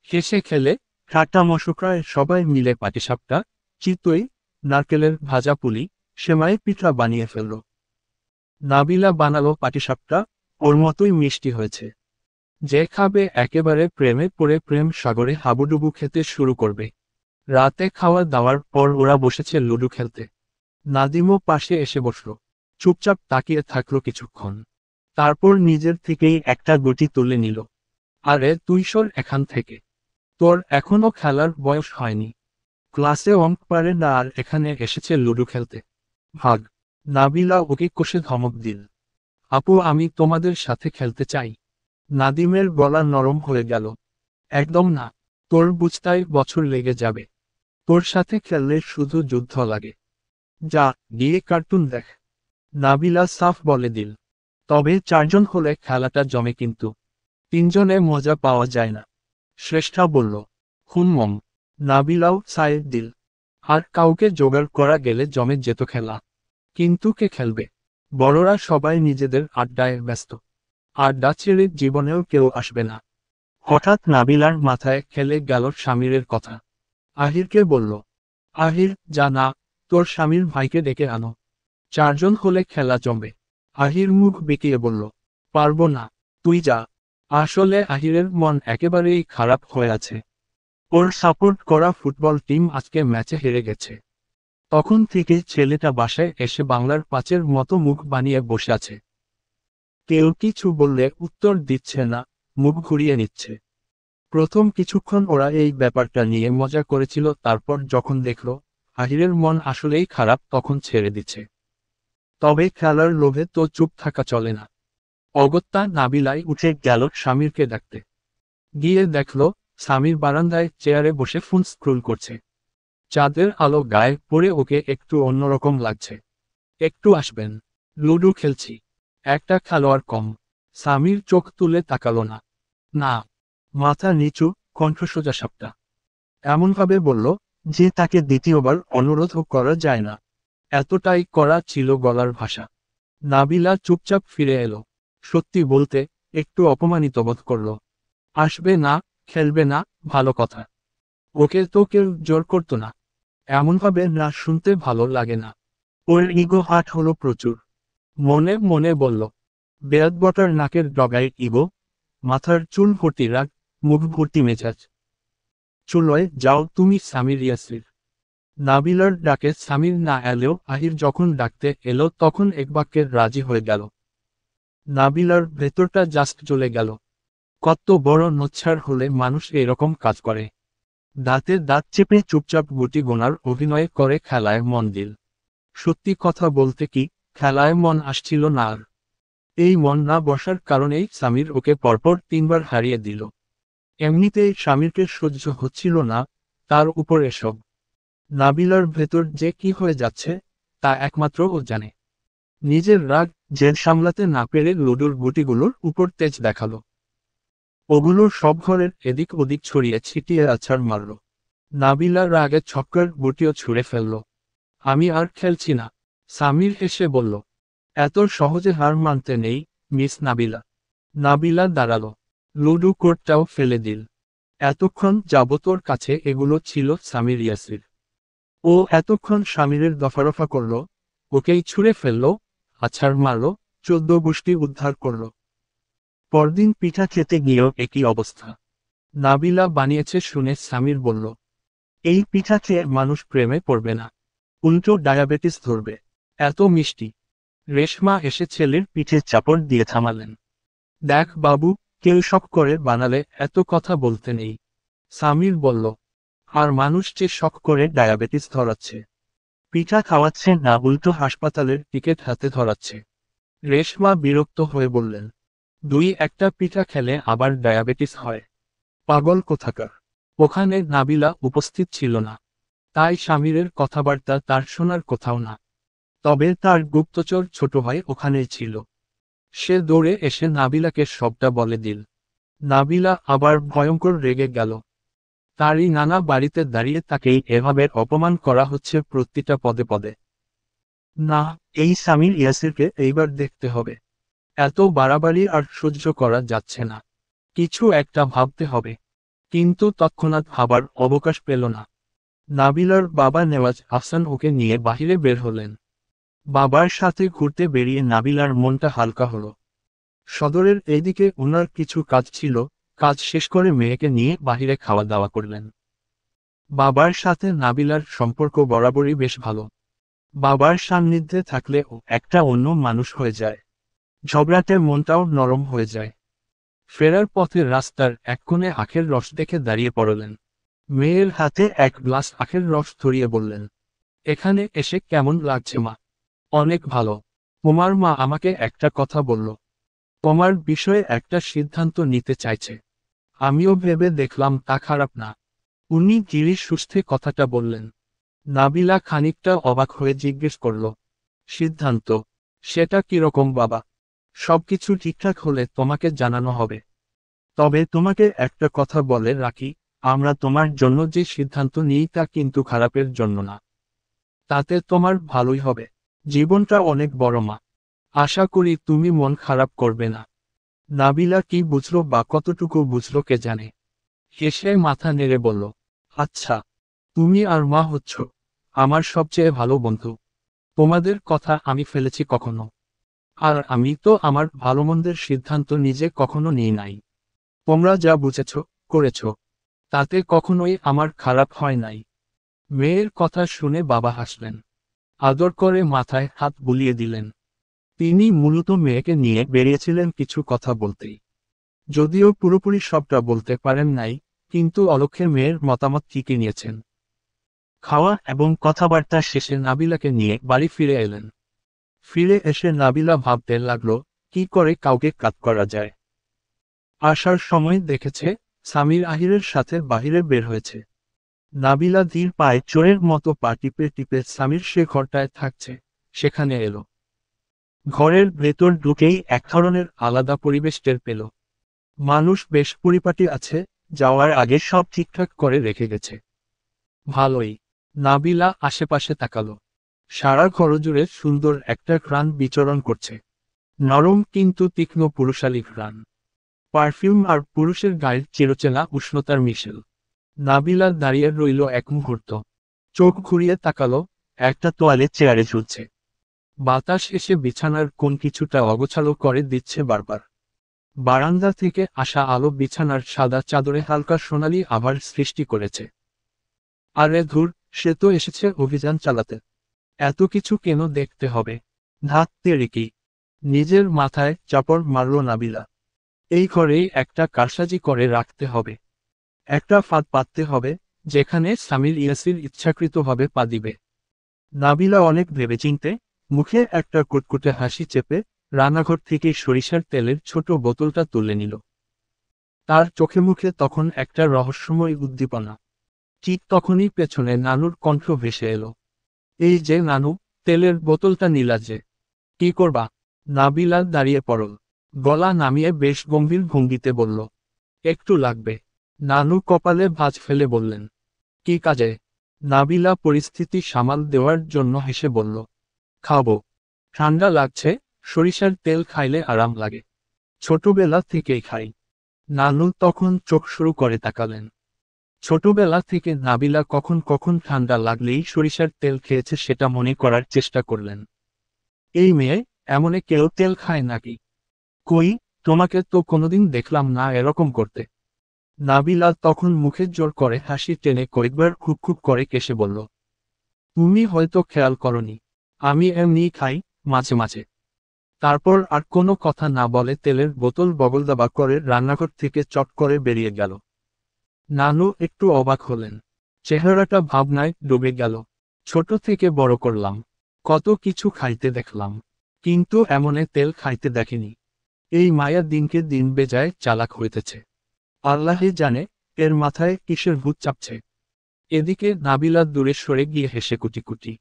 হেসে খেলে ঠাট্টা মশকরায় সবাই মিলে পাটিসাপটা, চিতই, নারকেলের ভাজা পুলি, সেমাই পিঠা বানিয়ে ফেলল। নাবিলা বানালো পাটিসাপটা, ওর মতোই মিষ্টি হয়েছে। যে খাবে একেবারে প্রেমে পড়ে প্রেম সাগরে হাবুডুবু খেতে শুরু করবে। রাতে খাওয়া দাওয়ার পর ওরা বসেছে লুডো খেলতে। নাদিমও পাশে এসে বসল। চুপচাপ তাকিয়ে থাকলো কিছুক্ষণ। তারপর নিজের থেকেই একটা গুটি তুলে নিল। আরে তুই সর এখান থেকে, তোর এখনো খেলার বয়স হয়নি। ক্লাসে অঙ্ক পারে না আর এখানে এসেছে লুডো খেলতে। ভাগ। নাবিলা ওকে কষে ধমক দিল। আপু আমি তোমাদের সাথে খেলতে চাই। নাদিমের গলা নরম হয়ে গেল। একদম না, তোর বুঝতাই বছর লেগে যাবে। তোর সাথে খেললে শুধু যুদ্ধ লাগে। যা, গিয়ে কার্টুন দেখ। নাবিলা সাফ বলে দিল। তবে চারজন হলে খেলাটা জমে কিন্তু তিনজনে মজা পাওয়া যায় না। শ্রেষ্ঠা বলল, হুনমম। নাবিলাও সায়ের দিল। আর কাউকে জোগাড় করা গেলে জমে যেত খেলা। কিন্তু কে খেলবে? বড়রা সবাই নিজেদের আড্ডায় ব্যস্ত। আড্ডা ছেড়ে জীবনেও কেউ আসবে না। হঠাৎ নাবিলার মাথায় খেলে গেল স্বামীরের কথা। আহিরকে বলল, আহির যা না, তোর স্বামীর ভাইকে ডেকে আনো। চারজন হলে খেলা জমবে। আহির মুখ বেঁকিয়ে বলল, পারবো না, তুই যা। আসলে আহিরের মন একেবারেই খারাপ হয়ে আছে। ওর সাপোর্ট করা ফুটবল টিম আজকে ম্যাচে হেরে গেছে। তখন থেকে ছেলেটা বাসায় এসে বাংলার পাঁচের মতো মুখ বানিয়ে বসে আছে। কেউ কিছু বললে উত্তর দিচ্ছে না, মুখ ঘুরিয়ে নিচ্ছে। প্রথম কিছুক্ষণ ওরা এই ব্যাপারটা নিয়ে মজা করেছিল, তারপর যখন দেখল আহিরের মন আসলেই খারাপ তখন ছেড়ে দিচ্ছে। তবে খেলার লোভে তো চুপ থাকা চলে না। অগত্যা নাবিলাই উঠে গেল স্বামীরকে ডাকতে। গিয়ে দেখল স্বামীর বারান্দায় চেয়ারে বসে ফোন স্ক্রোল করছে। চাঁদের আলো গায়ে পড়ে ওকে একটু অন্যরকম লাগছে। একটু আসবেন, লুডো খেলছি। একটা খেলোয়াড় কম। স্বামীর চোখ তুলে তাকালো না। না। মাথা নিচু, কণ্ঠ সোজা সাপটা। এমনভাবে বলল যে তাকে দ্বিতীয়বার অনুরোধও করা যায় না। এতটাই কড়া ছিল গলার ভাষা। নাবিলা চুপচাপ ফিরে এলো। সত্যি বলতে একটু অপমানিত বোধ করল। আসবে না, খেলবে না, ভালো কথা। ওকে তো কেউ জোর করতো না। এমনভাবে না শুনতে ভালো লাগে না। ওর ইগো হাট হলো প্রচুর। মনে মনে বলল, বেয়াত বটার নাকের ডগায় ইগো, মাথার চুল ভর্তি রাগ, মুখ ভর্তি মেজাজ। চুলয় যাও তুমি সামির ইয়াসির। নাবিলার ডাকে সামির না এলেও আহির যখন ডাকতে এলো তখন এক বাক্যে রাজি হয়ে গেল। নাবিলার ভেতরটা জাস্ট জ্বলে গেল। কত বড় নোচ্ছার হলে মানুষ এরকম কাজ করে। দাঁতে দাঁত চেপে চুপচাপ গুটি গোনার অভিনয় করে খেলায় মন দিল। সত্যি কথা বলতে কি, খেলায় মন আসছিল না আর। এই মন না বসার কারণেই সামির ওকে পরপর 3বার হারিয়ে দিল। এমনিতেই স্বামীরকে সহ্য হচ্ছিল না, তার উপর এসব। নাবিলার ভেতর যে কি হয়ে যাচ্ছে তা একমাত্র ও জানে। নিজের রাগ জেদ সামলাতে না পেরে লুডোর গুটিগুলোর উপর তেজ দেখালো। ওগুলোর সব ঘরের এদিক ওদিক ছড়িয়ে ছিটিয়ে আছাড় মারল। নাবিলা রাগে ছক্কার গুটিও ছুঁড়ে ফেলল। আমি আর খেলছি না, সামির হেসে বলল। এত সহজে হার মানতে নেই, মিস নাবিলা। নাবিলা দাঁড়ালো। লুডো কোর্টটাও ফেলে দিল। এতক্ষণ যাবত ওর কাছে এগুলো ছিল সামির ইয়াসির। ও এতক্ষণ স্বামীরের দফারফা করল, ওকেই ছুঁড়ে ফেলল, আছাড় মারল, 14 গোষ্ঠী উদ্ধার করল। পরদিন পিঠা খেতে গিয়েও একই অবস্থা। নাবিলা বানিয়েছে শুনে সামির বলল, এই পিঠা খেয়ে মানুষ প্রেমে পড়বে না, উল্টো ডায়াবেটিস ধরবে। এত মিষ্টি। রেশমা এসে ছেলের পিঠে চাপড় দিয়ে থামালেন। দেখ বাবু, কেউ শখ করে বানালে এত কথা বলতে নেই। সামির বলল, আর মানুষ যে শখ করে ডায়াবেটিস ধরাচ্ছে। পিঠা খাওয়াচ্ছে না, উল্টো হাসপাতালের টিকিট হাতে ধরাচ্ছে। রেশমা বিরক্ত হয়ে বললেন, দুই একটা পিঠা খেলে আবার ডায়াবেটিস হয়? পাগল কোথাকার। ওখানে নাবিলা উপস্থিত ছিল না, তাই স্বামীরের কথাবার্তা তার শোনার কোথাও না। তবে তার গুপ্তচর ছোট ভাই ওখানেই ছিল। সে দৌড়ে এসে নাবিলাকে সবটা বলে দিল। নাবিলা আবার ভয়ঙ্কর রেগে গেল। তারই নানা বাড়িতে দাঁড়িয়ে তাকেই এভাবে অপমান করা হচ্ছে প্রতিটা পদে পদে। না, এই সামির ইয়াসিরকে এইবার দেখতে হবে। এত বাড়াবাড়ি আর সহ্য করা যাচ্ছে না। কিছু একটা ভাবতে হবে। কিন্তু তৎক্ষণাৎ ভাবার অবকাশ পেল না। নাবিলার বাবা নেওয়াজ আহসান ওকে নিয়ে বাহিরে বের হলেন। বাবার সাথে ঘুরতে বেরিয়ে নাবিলার মনটা হালকা হলো। সদরের এইদিকে ওনার কিছু কাজ ছিল, কাজ শেষ করে মেয়েকে নিয়ে বাহিরে খাওয়া দাওয়া করলেন। বাবার সাথে নাবিলার সম্পর্ক বরাবরই বেশ ভালো। বাবার সান্নিধ্যে থাকলে ও একটা অন্য মানুষ হয়ে যায়। ঝগড়াতে মনটাও নরম হয়ে যায়। ফেরার পথে রাস্তার এক কোণে আখের রস দেখে দাঁড়িয়ে পড়লেন। মেয়ের হাতে এক গ্লাস আখের রস ধরিয়ে বললেন, এখানে এসে কেমন লাগছে মা? অনেক ভালো। তোমার মা আমাকে একটা কথা বলল, তোমার বিষয়ে একটা সিদ্ধান্ত নিতে চাইছে। আমিও ভেবে দেখলাম তা খারাপ না। উনি ধীরে সুস্থে কথাটা বললেন। নাবিলা খানিকটা অবাক হয়ে জিজ্ঞেস করল, সিদ্ধান্ত? সেটা কিরকম বাবা? সবকিছু ঠিকঠাক হলে তোমাকে জানানো হবে। তবে তোমাকে একটা কথা বলে রাখি, আমরা তোমার জন্য যে সিদ্ধান্ত নিই তা কিন্তু খারাপের জন্য না। তাতে তোমার ভালোই হবে। জীবনটা অনেক বড় মা। আশা করি তুমি মন খারাপ করবে না। নাবিলা কি বুঝলো বা কতটুকু বুঝলো কে জানে। হেসে মাথা নেড়ে বলল, আচ্ছা, তুমি আর মা হচ্ছ আমার সবচেয়ে ভালো বন্ধু। তোমাদের কথা আমি ফেলেছি কখনো? আর আমি তো আমার ভালোমন্দের সিদ্ধান্ত নিজে কখনো নিই নাই। তোমরা যা বুঝেছ, করেছ, তাতে কখনোই আমার খারাপ হয় নাই। মেয়ের কথা শুনে বাবা হাসলেন। আদর করে মাথায় হাত বুলিয়ে দিলেন। তিনি মূলত মেয়েকে নিয়ে বেরিয়েছিলেন কিছু কথা বলতেই। যদিও পুরোপুরি সবটা বলতে পারেন নাই, কিন্তু অলক্ষ্যে মেয়ের মতামত ঠিকই নিয়েছেন। খাওয়া এবং কথাবার্তা শেষে নাবিলাকে নিয়ে বাড়ি ফিরে এলেন। ফিরে এসে নাবিলা ভাবতে লাগলো, কি করে কাউকে কাত করা যায়। আসার সময় দেখেছে সামির আহিরের সাথে বাহিরে বের হয়েছে। নাবিলা ধীর পায়ে চোরের মতো পা টিপে টিপে সামির সে ঘরটায় থাকছে সেখানে এলো। ঘরের ভেতর ঢুকেই এক ধরনের আলাদা পরিবেশ টের পেল। মানুষ বেশ পরিপাটি আছে, যাওয়ার আগে সব ঠিকঠাক করে রেখে গেছে। ভালোই। নাবিলা আশেপাশে তাকালো। সারা ঘর জুড়ে সুন্দর একটা ঘ্রাণ বিচরণ করছে। নরম কিন্তু তীক্ষ্ণ পুরুষালী ঘ্রাণ। পারফিউম আর পুরুষের গায়ের চিরচেনা উষ্ণতার মিশেল। নাবিলা দাঁড়িয়ে রইল এক মুহূর্ত। চোখ ঘুরিয়ে তাকালো, একটা তোয়ালে চেয়ারে ঝুলছে। বাতাস এসে বিছানার কোণ কিছুটা অগোছালো করে দিচ্ছে বারবার। বারান্দা থেকে আসা আলো বিছানার সাদা চাদরে হালকা সোনালি আভার সৃষ্টি করেছে। আরে ধুর, সে তো এসেছে অভিযান চালাতে। এত কিছু কেন দেখতে হবে? ধাত্তে রেখি। নিজের মাথায় চাপড় মারল নাবিলা। এই ঘরেই একটা কারসাজি করে রাখতে হবে। একটা ফাঁদ পাততে হবে, যেখানে সামির ইয়াসির ইচ্ছাকৃতভাবে পা দিবে। নাবিলা অনেক ভেবেচিন্তে, মুখে একটা কুটকুটে হাসি চেপে, রান্নাঘর থেকে সরিষার তেলের ছোট বোতলটা তুলে নিল। তার চোখে মুখে তখন একটা রহস্যময় উদ্দীপনা। ঠিক তখনই পেছনে নানুর কণ্ঠ ভেসে এলো, এই যে নানু, তেলের বোতলটা নিলা যে, কি করবা? নাবিলা দাঁড়িয়ে পড়ল। গলা নামিয়ে বেশ গম্ভীর ভঙ্গিতে বলল, একটু লাগবে। নানু কপালে ভাঁজ ফেলে বললেন, কি কাজে? নাবিলা পরিস্থিতি সামাল দেওয়ার জন্য হেসে বলল, খাবো। ঠান্ডা লাগছে, সরিষার তেল খাইলে আরাম লাগে। ছোটবেলা থেকেই খাই। নানু তখন চোখ শুরু করে তাকালেন। ছোটবেলা থেকে নাবিলা কখন কখন ঠান্ডা লাগলেই সরিষার তেল খেয়েছে সেটা মনে করার চেষ্টা করলেন। এই মেয়ে, এমনে কেউ তেল খায় নাকি? কই, তোমাকে তো কোনোদিন দেখলাম না এরকম করতে। নাবিলা তখন মুখে জোর করে হাসি টেনে কয়েকবার খুব খুব করে কেসে বলল, তুমি হয়তো খেয়াল করনি, আমি এমনি খাই, মাঝে মাঝে। তারপর আর কোনো কথা না বলে তেলের বোতল বগলদাবা করে রান্নাঘর থেকে চট করে বেরিয়ে গেল। নানু একটু অবাক হলেন। চেহারাটা ভাবনায় ডুবে গেল। ছোট থেকে বড় করলাম, কত কিছু খাইতে দেখলাম, কিন্তু এমনে তেল খাইতে দেখিনি। এই মায়া দিনকে দিন বেজায় চালাক হইতেছে। আল্লাহই জানে এর মাথায় কিসের ভূত চাপছে। এদিকে নাবিলা দূরে সরে গিয়ে হেসে কুটি কুটি।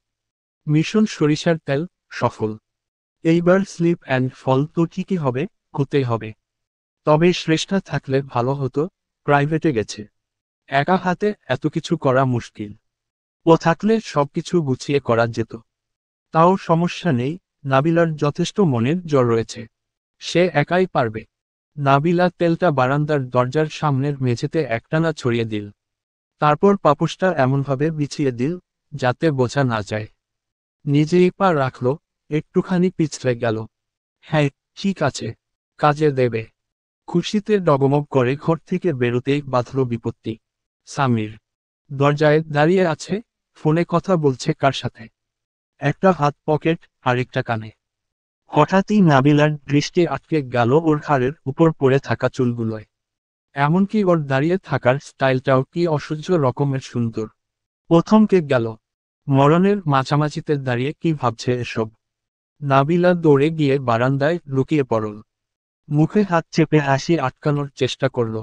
মিশন সরিষার তেল সফল। এইবার স্লিপ অ্যান্ড ফল তো ঠিকই হবে, হতেই হবে। তবে শ্রেষ্ঠা থাকলে ভালো হতো, প্রাইভেটে গেছে। একা হাতে এত কিছু করা মুশকিল। ও থাকলে সবকিছু গুছিয়ে করা যেত। তাও সমস্যা নেই, নাবিলার যথেষ্ট মনের জোর রয়েছে। সে একাই পারবে। নাবিলা তেলটা বারান্দার দরজার সামনের মেঝেতে একটানা ছড়িয়ে দিল। তারপর পাপোশটা এমনভাবে বিছিয়ে দিল যাতে বোঝা না যায়। নিজেই পা রাখল, একটুখানি পিছলে গেল। হ্যাঁ, ঠিক আছে, কাজে দেবে। খুশিতে ডগমগ করে ঘর থেকে বেরোতেই বাঁধল বিপত্তি। সামির দরজায় দাঁড়িয়ে আছে, ফোনে কথা বলছে কার সাথে। একটা হাত পকেট, আরেকটা কানে। হঠাৎই নাবিলার দৃষ্টি আটকে গেল ওর ঘাড়ের উপর পড়ে থাকা চুলগুলোয়। এমনকি ওর দাঁড়িয়ে থাকার স্টাইলটাও কি অসহ্য রকমের সুন্দর। প্রথমকে গেল, মরণের মাঝামাঝিতে দাঁড়িয়ে কি ভাবছে এসব। নাবিলা দৌড়ে গিয়ে বারান্দায় লুকিয়ে পড়ল। মুখে হাত চেপে হাসি আটকানোর চেষ্টা করল।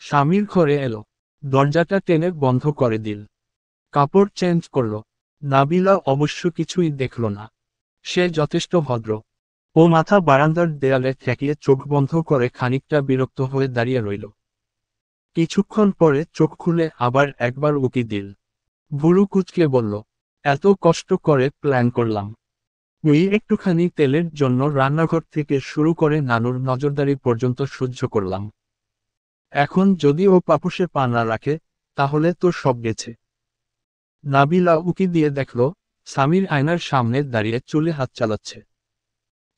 স্বামীর ঘরে এলো, দরজাটা টেনে বন্ধ করে দিল। কাপড় চেঞ্জ করল। নাবিলা অবশ্য কিছুই দেখল না। সে যথেষ্ট ভদ্র। ও মাথা বারান্দার দেয়ালে ঠেকিয়ে চোখ বন্ধ করে খানিকটা বিরক্ত হয়ে দাঁড়িয়ে রইল। কিছুক্ষণ পরে চোখ খুলে আবার একবার উকি দিল। ভুরু কুঁচকে বলল, এত কষ্ট করে প্ল্যান করলাম, ওই একটুখানি তেলের জন্য রান্নাঘর থেকে শুরু করে নানুর নজরদারি পর্যন্ত সহ্য করলাম। এখন যদি ও পাপুসে পা না রাখে, তাহলে তো সব গেছে। নাবিলা উকি দিয়ে দেখল স্বামীর আয়নার সামনে দাঁড়িয়ে চুলে হাত চালাচ্ছে।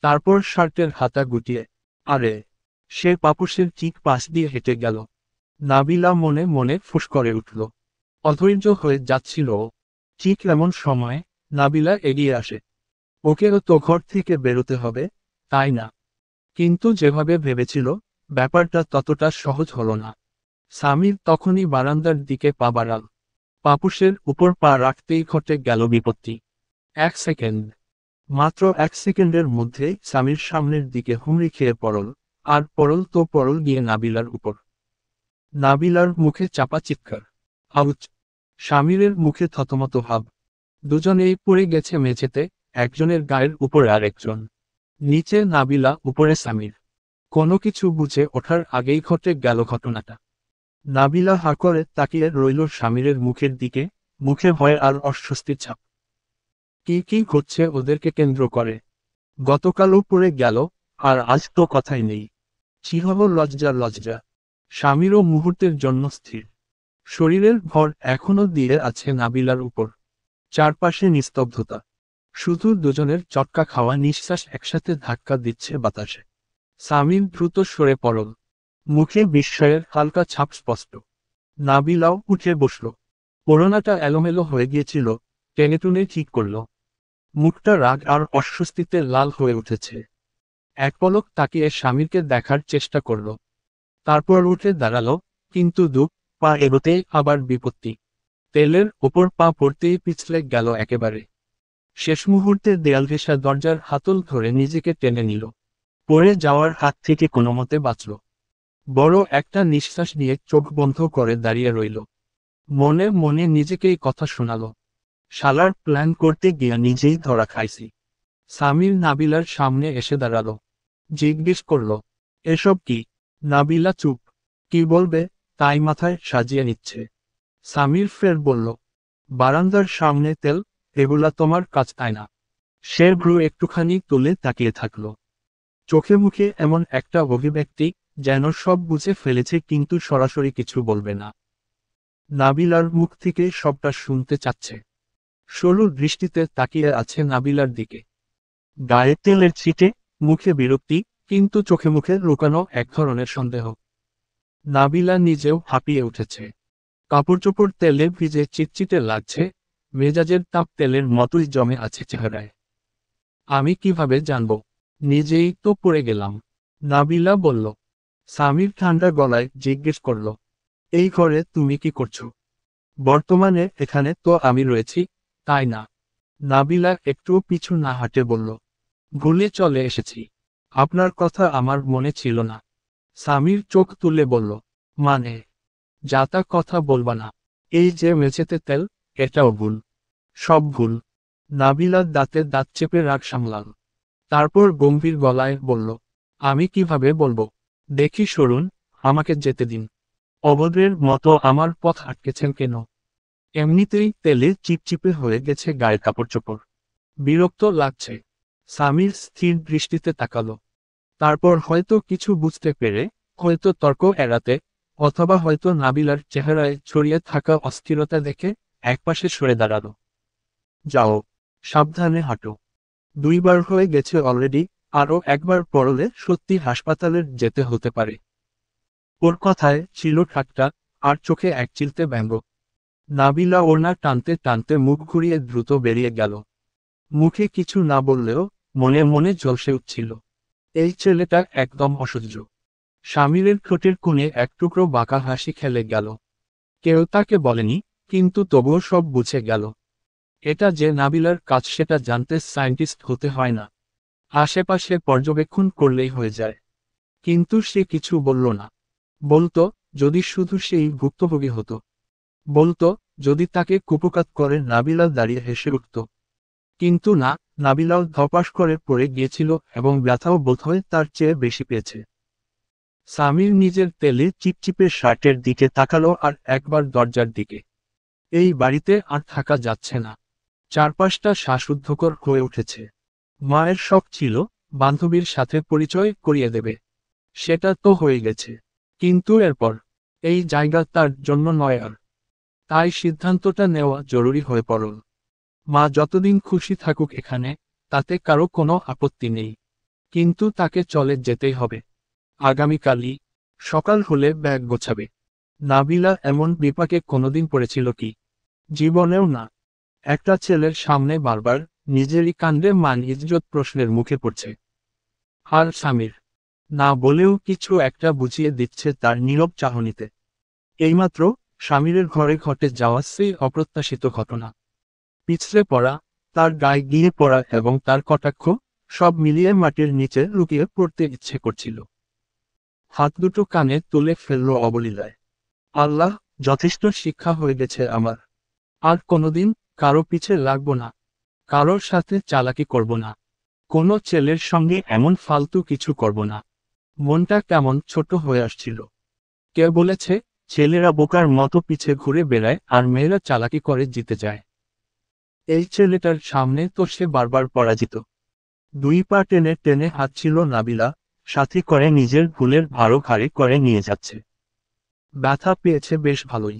তারপর শার্টের হাতা গুটিয়ে, আরে, সে পাপুসের ঠিক পাশ দিয়ে হেঁটে গেল। নাবিলা মনে মনে ফুঁস করে উঠল। অধৈর্য হয়ে যাচ্ছিল ও। ঠিক এমন সময় নাবিলা এগিয়ে আসে। ওকেও তো ঘর থেকে বেরোতে হবে, তাই না? কিন্তু যেভাবে ভেবেছিল, ব্যাপারটা ততটা সহজ হলো না। সামির তখনই বারান্দার দিকে পা বাড়াল। পাপুসের উপর পা রাখতেই ঘটে গেল বিপত্তি। 1 সেকেন্ড। মাত্র 1 সেকেন্ডের মধ্যেই সামির সামনের দিকে হুমড়ি খেয়ে পড়ল, আর পড়ল তো পড়ল গিয়ে নাবিলার উপর। নাবিলার মুখে চাপা চিৎকার। আউচ! স্বামীরের মুখে থতমত ভাব। দুজনেই পড়ে গেছে মেঝেতে, একজনের গায়ের উপর আর একজন। নিচে নাবিলা, উপরে সামির। কোনো কিছু বুঝে ওঠার আগেই ঘটে গেল ঘটনাটা। নাবিলা হা করে তাকিয়ে রইল স্বামীরের মুখের দিকে, মুখে ভয় আর অস্বস্তির ছাপ। কি কি ঘটছে ওদেরকে কেন্দ্র করে? গতকালও পড়ে গেল, আর আজ তো কথাই নেই। চিহ্ন লজ্জা লজ্জা। স্বামীরও মুহূর্তের জন্য স্থির। শরীরের ভর এখনো দিয়ে আছে নাবিলার উপর। চারপাশে নিস্তব্ধতা। শুধু দুজনের চটকা খাওয়া নিঃশ্বাস একসাথে ধাক্কা দিচ্ছে বাতাসে। সামির দ্রুত সরে পড়ল। মুখে বিস্ময়ের হালকা ছাপ স্পষ্ট। নাবিলাও উঠে বসল। ওড়নাটা এলোমেলো হয়ে গিয়েছিল, টেনেটুনে ঠিক করল। মুখটা রাগ আর অস্বস্তিতে লাল হয়ে উঠেছে। এক পলক তাকিয়ে স্বামীরকে দেখার চেষ্টা করল। তারপর উঠে দাঁড়ালো, কিন্তু পা এগোতেই আবার বিপত্তি। তেলের ওপর পা পড়তেই পিছলে গেল একেবারে। শেষ মুহূর্তে দেয়াল ঘেঁষা দরজার হাতল ধরে নিজেকে টেনে নিল। পড়ে যাওয়ার হাত থেকে কোনোমতে বাঁচল। বড় একটা নিঃশ্বাস নিয়ে চোখ বন্ধ করে দাঁড়িয়ে রইল। মনে মনে নিজেকেই কথা শোনাল, শালার প্ল্যান করতে গিয়ে নিজেই ধরা খাইছি। সামির নাবিলার সামনে এসে দাঁড়ালো। জিজ্ঞেস করল, এসব কি? নাবিলা চুপ। কি বলবে তাই মাথায় সাজিয়ে নিচ্ছে। সামির ফের বলল, বারান্দার সামনে তেল, এগুলা তোমার কাজ তাই না? সে ভ্রু একটুখানি তুলে তাকিয়ে থাকল। চোখে মুখে এমন একটা অভিব্যক্তি, যেন সব বুঝে ফেলেছে কিন্তু সরাসরি কিছু বলবে না। নাবিলার মুখ থেকে সবটা শুনতে চাচ্ছে। সরু দৃষ্টিতে তাকিয়ে আছে নাবিলার দিকে। গায়ে তেলের ছিটে, মুখে বিরক্তি, কিন্তু চোখে মুখে লুকানো এক ধরনের সন্দেহ। নাবিলা নিজেও হাঁপিয়ে উঠেছে। কাপড়চোপড় তেলে ভিজে চিটচিটে লাগছে, মেজাজের তাপ তেলের মতোই জমে আছে চেহারায়। আমি কিভাবে জানব? নিজেই তো পড়ে গেলাম। নাবিলা বলল। সামির ঠান্ডা গলায় জিজ্ঞেস করল, এই ঘরে তুমি কি করছো? বর্তমানে এখানে তো আমি রয়েছি, তাই না? নাবিলা একটুও পিছু না হাঁটে বলল, ভুলে চলে এসেছি। আপনার কথা আমার মনে ছিল না। সামির চোখ তুলে বলল, মানে? যাতা কথা বলবা না। এই যে মেঝেতে তেল, এটাও ভুল। সব ভুল। নাবিলার দাঁতে দাঁত চেপে রাগ সামলাল। তারপর গম্ভীর গলায় বলল, আমি কিভাবে বলবো? দেখি সরুন, আমাকে যেতে দিন। অভদ্রের মতো আমার পথ আটকেছেন কেন? এমনিতেই তেলে চিপচিপে হয়ে গেছে গায়ের কাপড়চোপড়। বিরক্ত লাগছে। সামির স্থির দৃষ্টিতে তাকালো। তারপর হয়তো কিছু বুঝতে পেরে, হয়তো তর্ক এড়াতে, অথবা হয়তো নাবিলার চেহারায় ছড়িয়ে থাকা অস্থিরতা দেখে একপাশে সরে দাঁড়ালো। যাও, সাবধানে হাঁটো। 2বার হয়ে গেছে অলরেডি, আরও একবার পড়লে সত্যি হাসপাতালের যেতে হতে পারে। ওর কথায় ছিল ঠাট্টা, আর চোখে এক চিলতে ব্যঙ্গ। নাবিলা ওড়না টানতে টানতে মুখ ঘুরিয়ে দ্রুত বেরিয়ে গেল। মুখে কিছু না বললেও মনে মনে ঝলসে উঠছিল, এই ছেলেটা একদম অসহ্য। স্বামীরের ঠোঁটের কোণে এক টুকরো বাঁকা হাসি খেলে গেল। কেউ তাকে বলেনি, কিন্তু তবুও সব বুঝে গেল। এটা যে নাবিলার কাজ সেটা জানতে সায়েন্টিস্ট হতে হয় না। আশেপাশে পর্যবেক্ষণ করলেই হয়ে যায়। কিন্তু সে কিছু বলল না। বলতো, যদি শুধু সেই ভুক্তভোগী হতো। বলতো, যদি তাকে কুপকাত করে নাবিলা দাঁড়িয়ে হেসে উঠত। কিন্তু না, নাবিলাও ধপাস করে পড়ে গিয়েছিল এবং ব্যথাও বোধহয় তার চেয়ে বেশি পেয়েছে। সামির নিজের তেলে চিপচিপে শার্টের দিকে তাকালো আর একবার দরজার দিকে। এই বাড়িতে আর থাকা যাচ্ছে না। চারপাশটা শ্বাসরুদ্ধকর হয়ে উঠেছে। মায়ের শখ ছিল বান্ধবীর সাথে পরিচয় করিয়ে দেবে। সেটা তো হয়ে গেছে। কিন্তু এরপর এই জায়গা তার জন্য নয় আর। তাই সিদ্ধান্তটা নেওয়া জরুরি হয়ে পড়ল। মা যতদিন খুশি থাকুক এখানে, তাতে কারো কোনো আপত্তি নেই। কিন্তু তাকে চলে যেতেই হবে। আগামীকালই সকাল হলে ব্যাগ গোছাবে। নাবিলা এমন বিপাকে কোনোদিন পড়েছিল কি? জীবনেও না। একটা ছেলের সামনে বারবার নিজেরই কাণ্ডে মান ইজ্জত প্রশ্নের মুখে পড়ছে। আর স্বামীর না বলেও কিছু একটা বুঝিয়ে দিচ্ছে তার নীরব চাহনিতে। এইমাত্র স্বামীরের ঘরে ঘটে যাওয়া সেই অপ্রত্যাশিত ঘটনা। পিছলে পড়া, তার গায়ে গিয়ে পড়া এবং তার কটাক্ষ, সব মিলিয়ে মাটির নিচে লুকিয়ে পড়তে ইচ্ছে করছিল। হাত দুটো কানে তুলে ফেলল অবলীলায়। আল্লাহ, যথেষ্ট শিক্ষা হয়ে গেছে আমার। আর কোনোদিন কারো পিছে লাগবো না। কারোর সাথে চালাকি করব না। কোনো ছেলের সঙ্গে এমন ফালতু কিছু করব না। মনটা কেমন ছোট হয়ে আসছিল। কে বলেছে ছেলেরা বোকার মতো পিছে ঘুরে বেড়ায় আর মেয়েরা চালাকি করে জিতে যায়? এই ছেলেটার সামনে তো সে বারবার পরাজিত। 2 পা টেনে টেনে হাঁটছিল নাবিলা, সাথী করে নিজের ভুলের ভারও ঘাড়ে করে নিয়ে যাচ্ছে। ব্যথা পেয়েছে বেশ ভালোই।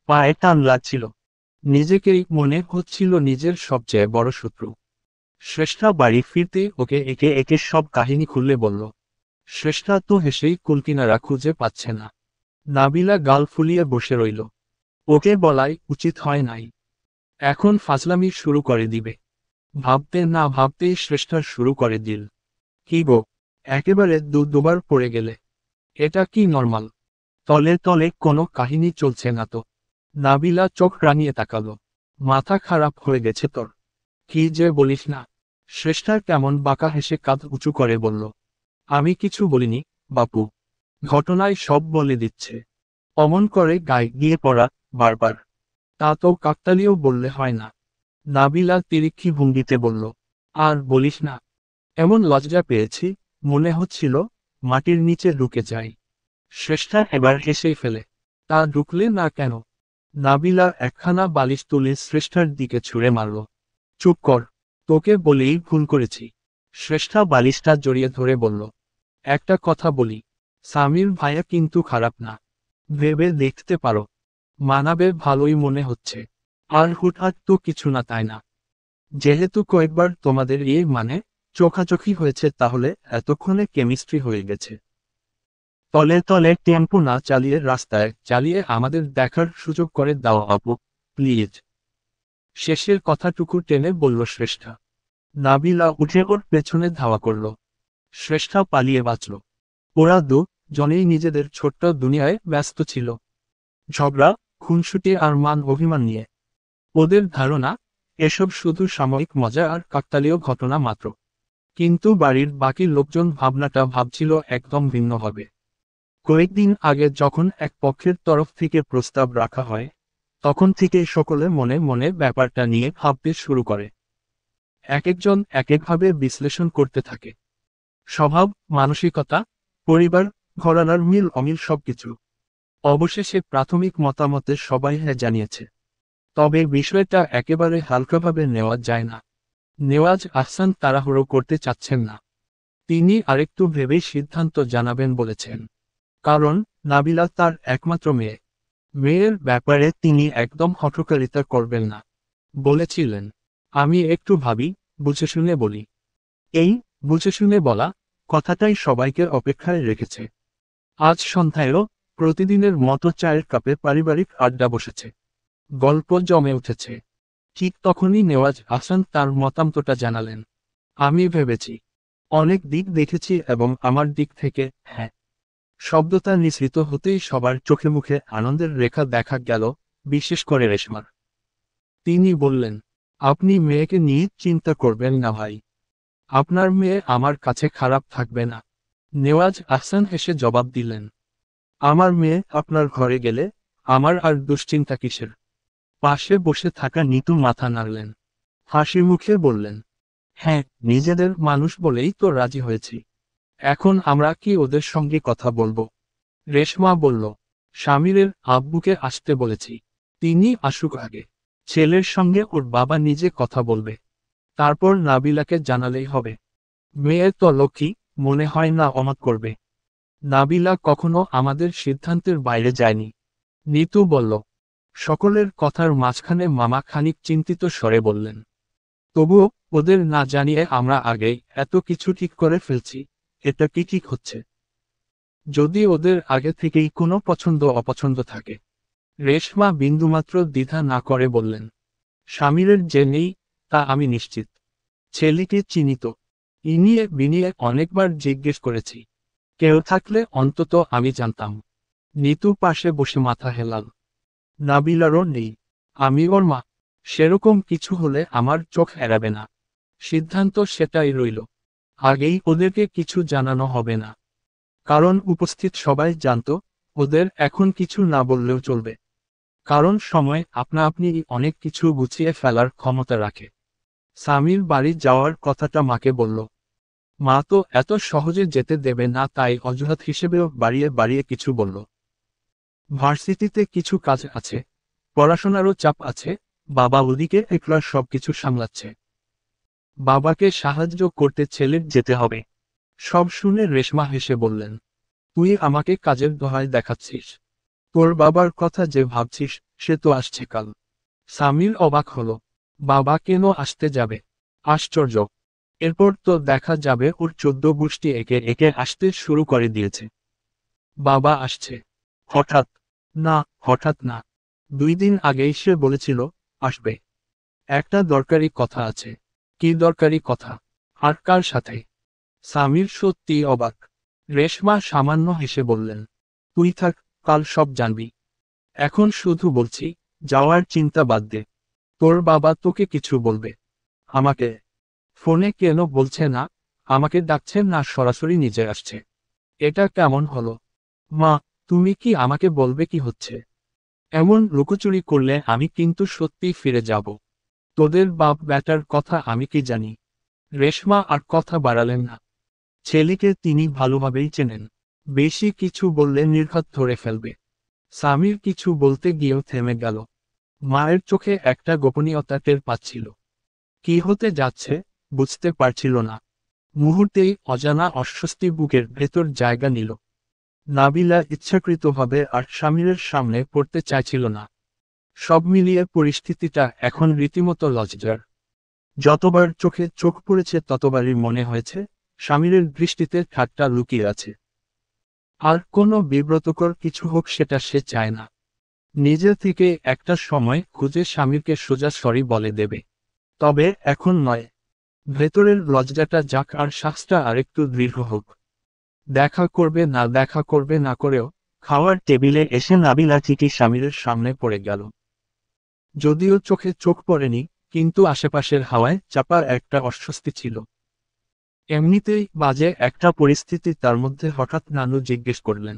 পায়ে টান লাগছিল। নিজেকেই মনে হচ্ছিল নিজের সবচেয়ে বড় শত্রু। শ্রেষ্ঠা বাড়ি ফিরতে ওকে একে একে সব কাহিনী খুললে বলল। শ্রেষ্ঠা তো হেসেই কুলকিনারা খুঁজে পাচ্ছে না। নাবিলা গাল ফুলিয়ে বসে রইল। ওকে বলাই উচিত হয় নাই। এখন ফাজলামি শুরু করে দিবে। ভাবতে না ভাবতেই শ্রেষ্ঠা শুরু করে দিল। কি গো, একেবারে দুবার পড়ে গেলে? এটা কি নর্মাল? তলে তলে কোনো কাহিনী চলছে না তো? নাবিলা চোখ রাঙিয়ে তাকালো। মাথা খারাপ হয়ে গেছে তোর? কি যে বলিস না। শ্রেষ্ঠার কেমন বাঁকা হেসে কাঁধ উঁচু করে বলল। আমি কিছু বলিনি, বাপু। ঘটনায় সব বলে দিচ্ছে। অমন করে গায়ে গিয়ে পড়া, বারবার। তা তো কাকতালীয় বললে হয় না। নাবিলা তিরিক্ষি ভঙ্গিতে বলল। আর বলিস না। এমন লজ্জা পেয়েছি, মনে হচ্ছিল মাটির নিচে ঢুকে যাই। শ্রেষ্ঠা এবার হেসেই ফেলে। তা ঢুকলে না কেন? নাবিলা একখানা বালিশ তুলে শ্রেষ্ঠার দিকে ছুঁড়ে মারল। চুপ কর। তোকে বলেই ভুল করেছি। শ্রেষ্ঠা বালিশটা জড়িয়ে ধরে বলল। একটা কথা বলি, সামির ভাইয়া কিন্তু খারাপ না। ভেবে দেখতে পারো। মানাবে ভালোই মনে হচ্ছে। আর হুটহাট তো কিছু না, তাই না? যেহেতু কয়েকবার তোমাদের এই চোখাচোখি হয়েছে, তাহলে এতক্ষণে কেমিস্ট্রি হয়ে গেছে। তলে তলে টেম্পো না চালিয়ে রাস্তায় চালিয়ে আমাদের দেখার সুযোগ করে দাও আপু, প্লিজ। শেষের কথাটুকু টেনে বলল শ্রেষ্ঠা। নাবিলা উঠে ওর পেছনে ধাওয়া করল। শ্রেষ্ঠা পালিয়ে বাঁচল। ওরা জনেই নিজেদের ছোট্ট দুনিয়ায় ব্যস্ত ছিল, ঝগড়া, খুনসুটি আর মান অভিমান নিয়ে। ওদের ধারণা এসব শুধু সাময়িক মজা আর কাকতালীয় ঘটনা মাত্র। কিন্তু বাড়ির বাকি লোকজন ভাবনাটা ভাবছিল একদম ভিন্ন হবে। কয়েকদিন আগে যখন এক পক্ষের তরফ থেকে প্রস্তাব রাখা হয়, তখন থেকে সকলে মনে মনে ব্যাপারটা নিয়ে ভাবতে শুরু করে। এক একজন এক একভাবে বিশ্লেষণ করতে থাকে। স্বভাব, মানসিকতা, পরিবার, ঘরানার মিল অমিল সবকিছু। অবশেষে প্রাথমিক মতামতে সবাই হ্যাঁ জানিয়েছে। তবে বিষয়টা একেবারে হালকাভাবে নেওয়া যায় না। নেওয়াজ আহসান তাড়াহুড়ো করতে চাচ্ছেন না। তিনি আরেকটু ভেবেই সিদ্ধান্ত জানাবেন বলেছেন। কারণ নাবিলা তার একমাত্র মেয়ে। মেয়ের ব্যাপারে তিনি একদম হঠকারিতা করবেন না। বলেছিলেন, আমি একটু ভাবি, বুঝে শুনে বলি। এই বুঝে শুনে বলা কথাটাই সবাইকে অপেক্ষায় রেখেছে। আজ সন্ধ্যায়ও প্রতিদিনের মতো চায়ের কাপে পারিবারিক আড্ডা বসেছে। গল্প জমে উঠেছে। ঠিক তখনই নেওয়াজ আহসান তার মতামতটা জানালেন। আমি ভেবেছি, অনেক দিক দেখেছি এবং আমার দিক থেকে হ্যাঁ শব্দটা নিঃসৃত হতেই সবার চোখে মুখে আনন্দের রেখা দেখা গেল, বিশেষ করে রেশমার। তিনি বললেন, আপনি মেয়েকে নিয়ে চিন্তা করবেন না ভাই। আপনার মেয়ে আমার কাছে খারাপ থাকবে না। নেওয়াজ আহসান হেসে জবাব দিলেন, আমার মেয়ে আপনার ঘরে গেলে আমার আর দুশ্চিন্তা কিসের। পাশে বসে থাকা নিতু মাথা নাড়লেন। হাসি মুখে বললেন, হ্যাঁ, নিজেদের মানুষ বলেই তো রাজি হয়েছি। এখন আমরা কি ওদের সঙ্গে কথা বলবো? রেশমা বলল, স্বামীরের আব্বুকে আসতে বলেছি। তিনি আসুক আগে। ছেলের সঙ্গে ওর বাবা নিজে কথা বলবে। তারপর নাবিলাকে জানালেই হবে। মেয়ে তো লক্ষ্মী, মনে হয় না অমত করবে। নাবিলা কখনো আমাদের সিদ্ধান্তের বাইরে যায়নি। নিতু বলল। সকলের কথার মাঝখানে মামা খানিক চিন্তিত স্বরে বললেন, তবুও ওদের না জানিয়ে আমরা আগেই এত কিছু ঠিক করে ফেলছি, এটা কি ঠিক হচ্ছে? যদি ওদের আগে থেকেই কোনো পছন্দ অপছন্দ থাকে। রেশমা বিন্দুমাত্র দ্বিধা না করে বললেন, স্বামীরের যে নেই তা আমি নিশ্চিত। ছেলেকে চিনিত, ইনিয়ে বিনিয়ে অনেকবার জিজ্ঞেস করেছি। কেউ থাকলে অন্তত আমি জানতাম। নিতু পাশে বসে মাথা হেলাল। নাবিলারও নেই। আমি ওর মা। সেরকম কিছু হলে আমার চোখ এড়াবে না। সিদ্ধান্ত সেটাই রইল। আগেই ওদেরকে কিছু জানানো হবে না। কারণ উপস্থিত সবাই জানত, ওদের এখন কিছু না বললেও চলবে। কারণ সময় আপনা আপনি অনেক কিছু গুছিয়ে ফেলার ক্ষমতা রাখে। স্বামীর বাড়ি যাওয়ার কথাটা মাকে বলল। মা তো এত সহজে যেতে দেবে না, তাই অজুহাত হিসেবেও বাড়িয়ে বাড়িয়ে কিছু বলল। ভার্সিটিতে কিছু কাজ আছে, পড়াশোনারও চাপ আছে, বাবা ওদিকে একলা সবকিছু সামলাচ্ছে। বাবাকে সাহায্য করতে ছেলের যেতে হবে। সব শুনে রেশমা হেসে বললেন, তুই আমাকে কাজের দোহাই দেখাচ্ছিস? তোর বাবার কথা যে ভাবছিস সে তো আসছে কাল। সামির অবাক হলো। বাবা কেন আসতে যাবে? আশ্চর্য। এরপর তো দেখা যাবে ওর 14 গোষ্ঠী একে একে আসতে শুরু করে দিয়েছে। বাবা আসছে? হঠাৎ? না, হঠাৎ না। 2 দিন আগেই সে বলেছিল আসবে। একটা দরকারি কথা আছে। কি দরকারি কথা? আর কার সাথে? সামির সত্যি অবাক। রেশমা সামান্য হেসে বললেন, তুই থাক, কাল সব জানবি। এখন শুধু বলছি, যাওয়ার চিন্তা বাদ দে। তোর বাবা তোকে কিছু বলবে? আমাকে? ফোনে কেন বলছে না? আমাকে ডাকছে না, সরাসরি নিজে আসছে। এটা কেমন হলো? মা, তুমি কি আমাকে বলবে কি হচ্ছে? এমন লুকোচুরি করলে আমি কিন্তু সত্যিই ফিরে যাব। তোদের বাপ ব্যাটার কথা আমি কি জানি? রেশমা আর কথা বাড়ালেন না। ছেলেকে তিনি ভালোভাবেই চেনেন। বেশি কিছু বললে নির্ঘাত ধরে ফেলবে। সামির কিছু বলতে গিয়েও থেমে গেল। মায়ের চোখে একটা গোপনীয়তা টের পাচ্ছিল। কি হতে যাচ্ছে বুঝতে পারছিল না। মুহূর্তেই অজানা অস্বস্তি বুকের ভেতর জায়গা নিল। নাবিলা ইচ্ছাকৃতভাবে আর সামিরের সামনে পড়তে চাইছিল না। সব মিলিয়ে পরিস্থিতিটা এখন রীতিমতো লজ্জার। যতবার চোখে চোখ পড়েছে ততবারই মনে হয়েছে, সামিরের দৃষ্টিতে ঠাট্টা লুকিয়ে আছে। আর কোনো বিব্রতকর কিছু হোক সেটা সে চায় না। নিজে থেকে একটা সময় খুঁজে স্বামীকে সোজা সরি বলে দেবে। তবে এখন নয়। ভেতরের লজ্জাটা যাক আর শ্বাসটা আরেকটু দৃঢ় হোক। দেখা করবে না করেও খাওয়ার টেবিলে এসে নাবিলা ঠিকই স্বামীর সামনে পড়ে গেল। যদিও চোখে চোখ পড়েনি, কিন্তু আশেপাশের হাওয়ায় চাপা একটা অস্বস্তি ছিল। এমনিতেই বাজে একটা পরিস্থিতি, তার মধ্যে হঠাৎ নানু জিজ্ঞেস করলেন,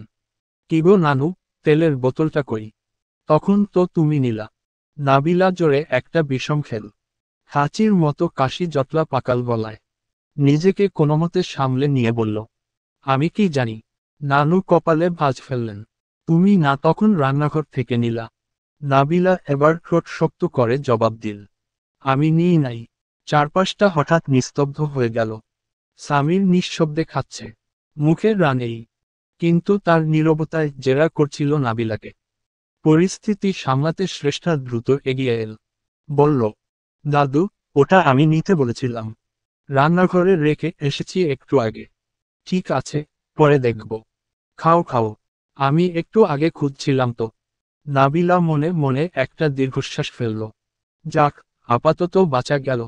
কি গো নানু, তেলের বোতলটা কই? তখন তো তুমি নিলা। নাবিলা জোরে একটা বিষম খেল। হাঁচির মতো কাশি জটলা পাকাল গলায়। নিজেকে কোনোমতে সামলে নিয়ে বলল, আমি কি জানি। নানু কপালে ভাঁজ ফেললেন। তুমি না তখন রান্নাঘর থেকে নিলা। নাবিলা এবার ঠোঁট শক্ত করে জবাব দিল, আমি নিই নাই। চারপাশটা হঠাৎ নিস্তব্ধ হয়ে গেল। স্বামীর নিঃশব্দে খাচ্ছে, মুখের রানেই, কিন্তু তার নীরবতায় জেরা করছিল নাবিলাকে। পরিস্থিতি সামলাতে শ্রেষ্ঠা দ্রুত এগিয়ে এল। বলল, দাদু, ওটা আমি নিতে বলেছিলাম। রান্নাঘরে রেখে এসেছি একটু আগে। ঠিক আছে, পরে দেখব। খাও খাও। আমি একটু আগে খুঁজছিলাম তো। নাবিলা মনে মনে একটা দীর্ঘশ্বাস ফেলল। যাক, আপাতত বাঁচা গেল।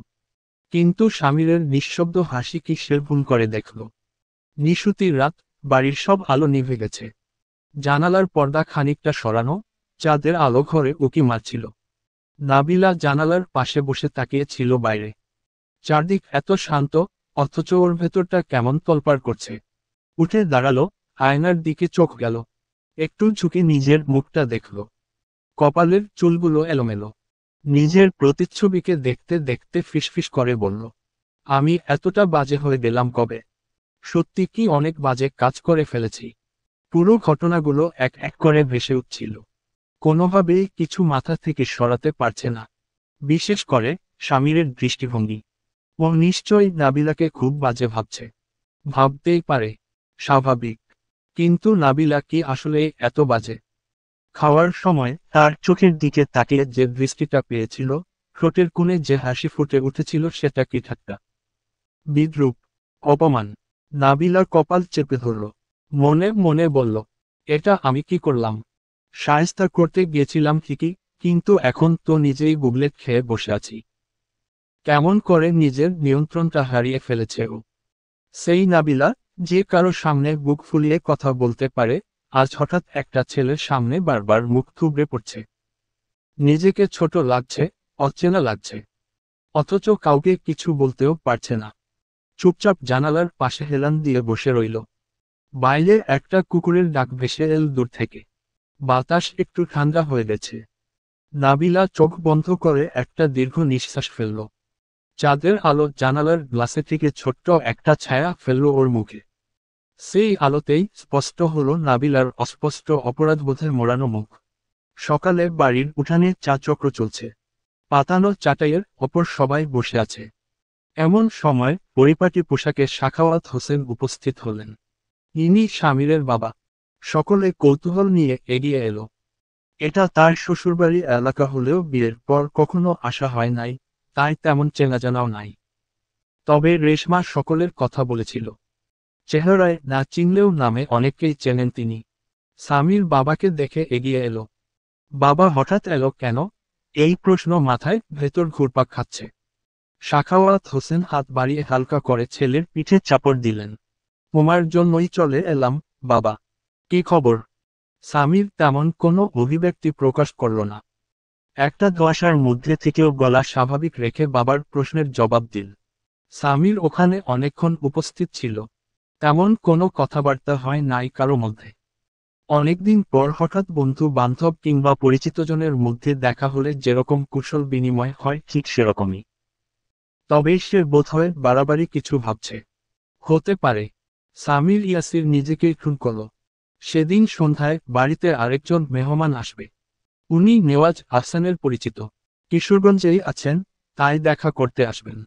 কিন্তু স্বামীরের নিঃশব্দ হাসি কি সে ভুল করে দেখল? নিশুতির রাত, বাড়ির সব আলো নিভে গেছে। জানালার পর্দা খানিকটা সরানো, চাঁদের আলো ঘরে উকি মারছিল। নাবিলা জানালার পাশে বসে তাকিয়েছিল বাইরে। চারদিক এত শান্ত, অথচ ওর ভেতরটা কেমন তোলপাড় করছে। উঠে দাঁড়ালো, আয়নার দিকে চোখ গেল। একটু ঝুঁকে নিজের মুখটা দেখল। কপালের চুলগুলো এলোমেলো। নিজের প্রতিচ্ছবিকে দেখতে দেখতে ফিসফিস করে বলল, আমি এতটা বাজে হয়ে গেলাম কবে? সত্যি কি অনেক বাজে কাজ করে ফেলেছি। পুরো ঘটনাগুলো এক এক করে ভেসে উঠছিল। কোনোভাবেই কিছু মাথা থেকে সরাতে পারছে না। বিশেষ করে স্বামীরের দৃষ্টিভঙ্গি। ও নিশ্চয়ই নাবিলাকে খুব বাজে ভাবছে। ভাবতেই পারে, স্বাভাবিক। কিন্তু নাবিলা কি আসলে এত বাজে? খাওয়ার সময় তার চোখের দিকে তাকিয়ে যে দৃষ্টিটা পেয়েছিল, ঠোঁটের কোণে যে হাসি ফুটে উঠেছিল, সেটা কি ঠাট্টা, বিদ্রূপ, অপমান? নাবিলা কপাল চেপে ধরল। মনে মনে বলল, এটা আমি কি করলাম? শায়েস্তা করতে গিয়েছিলাম ঠিকই, কিন্তু এখন তো নিজেই বুবলেট খেয়ে বসে আছি। কেমন করে নিজের নিয়ন্ত্রণটা হারিয়ে ফেলেছে ও। সেই নাবিলা, যে কারো সামনে বুক ফুলিয়ে কথা বলতে পারে, আজ হঠাৎ একটা ছেলের সামনে বারবার মুখ থুবড়ে পড়ছে। নিজেকে ছোট লাগছে, অচেনা লাগছে। অথচ কাউকে কিছু বলতেও পারছে না। চুপচাপ জানালার পাশে হেলান দিয়ে বসে রইল। বাইরে একটা কুকুরের ডাক ভেসে এল দূর থেকে। বাতাস একটু ঠান্ডা হয়ে গেছে। নাবিলা চোখ বন্ধ করে একটা দীর্ঘ নিঃশ্বাস ফেলল। চাঁদের আলো জানালার গ্লাসে থেকে ছোট্ট একটা ছায়া ফেলল ওর মুখে। সেই আলোতেই স্পষ্ট হলো নাবিলার অস্পষ্ট অপরাধবোধে মোড়ানো মুখ। সকালে বাড়ির উঠানে চা চক্র চলছে। পাতানো চাটাইয়ের ওপর সবাই বসে আছে। এমন সময় পরিপাটি পোশাকে সাখাওয়াত হোসেন উপস্থিত হলেন। ইনি স্বামীরের বাবা। সকলে কৌতূহল নিয়ে এগিয়ে এলো। এটা তার শ্বশুরবাড়ি এলাকা হলেও বিয়ের পর কখনো আসা হয় নাই, তাই তেমন চেনাজানাও নাই। তবে রেশমা সকলের কথা বলেছিল। চেহারায় না চিনলেও নামে অনেককেই চেনেন তিনি। স্বামীর বাবাকে দেখে এগিয়ে এলো। বাবা হঠাৎ এলো কেন? এই প্রশ্ন মাথায় ভেতর ঘুরপাক খাচ্ছে। সাখাওয়াত হোসেন হাত বাড়িয়ে হালকা করে ছেলের পিঠে চাপড় দিলেন। তোমার জন্যই চলে এলাম, বাবা। কি খবর? স্বামীর তেমন কোনো অভিব্যক্তি প্রকাশ করল না। একটা ধোঁয়াশার মধ্যে থেকেও গলা স্বাভাবিক রেখে বাবার প্রশ্নের জবাব দিল। স্বামীর ওখানে অনেকক্ষণ উপস্থিত ছিল। তেমন কোনো কথাবার্তা হয় নাই কারো মধ্যে। অনেকদিন পর হঠাৎ বন্ধু বান্ধব কিংবা পরিচিতজনের মধ্যে দেখা হলে যেরকম কুশল বিনিময় হয়, ঠিক সেরকমই। তবে সে বোধহয় বাড়াবাড়ি কিছু ভাবছে। হতে পারে। সামির ইয়াসির নিজেকেই খুন করল। সেদিন সন্ধ্যায় বাড়িতে আরেকজন মেহমান আসবে। উনি নেওয়াজ আহসানের পরিচিত। কিশোরগঞ্জেই আছেন, তাই দেখা করতে আসবেন।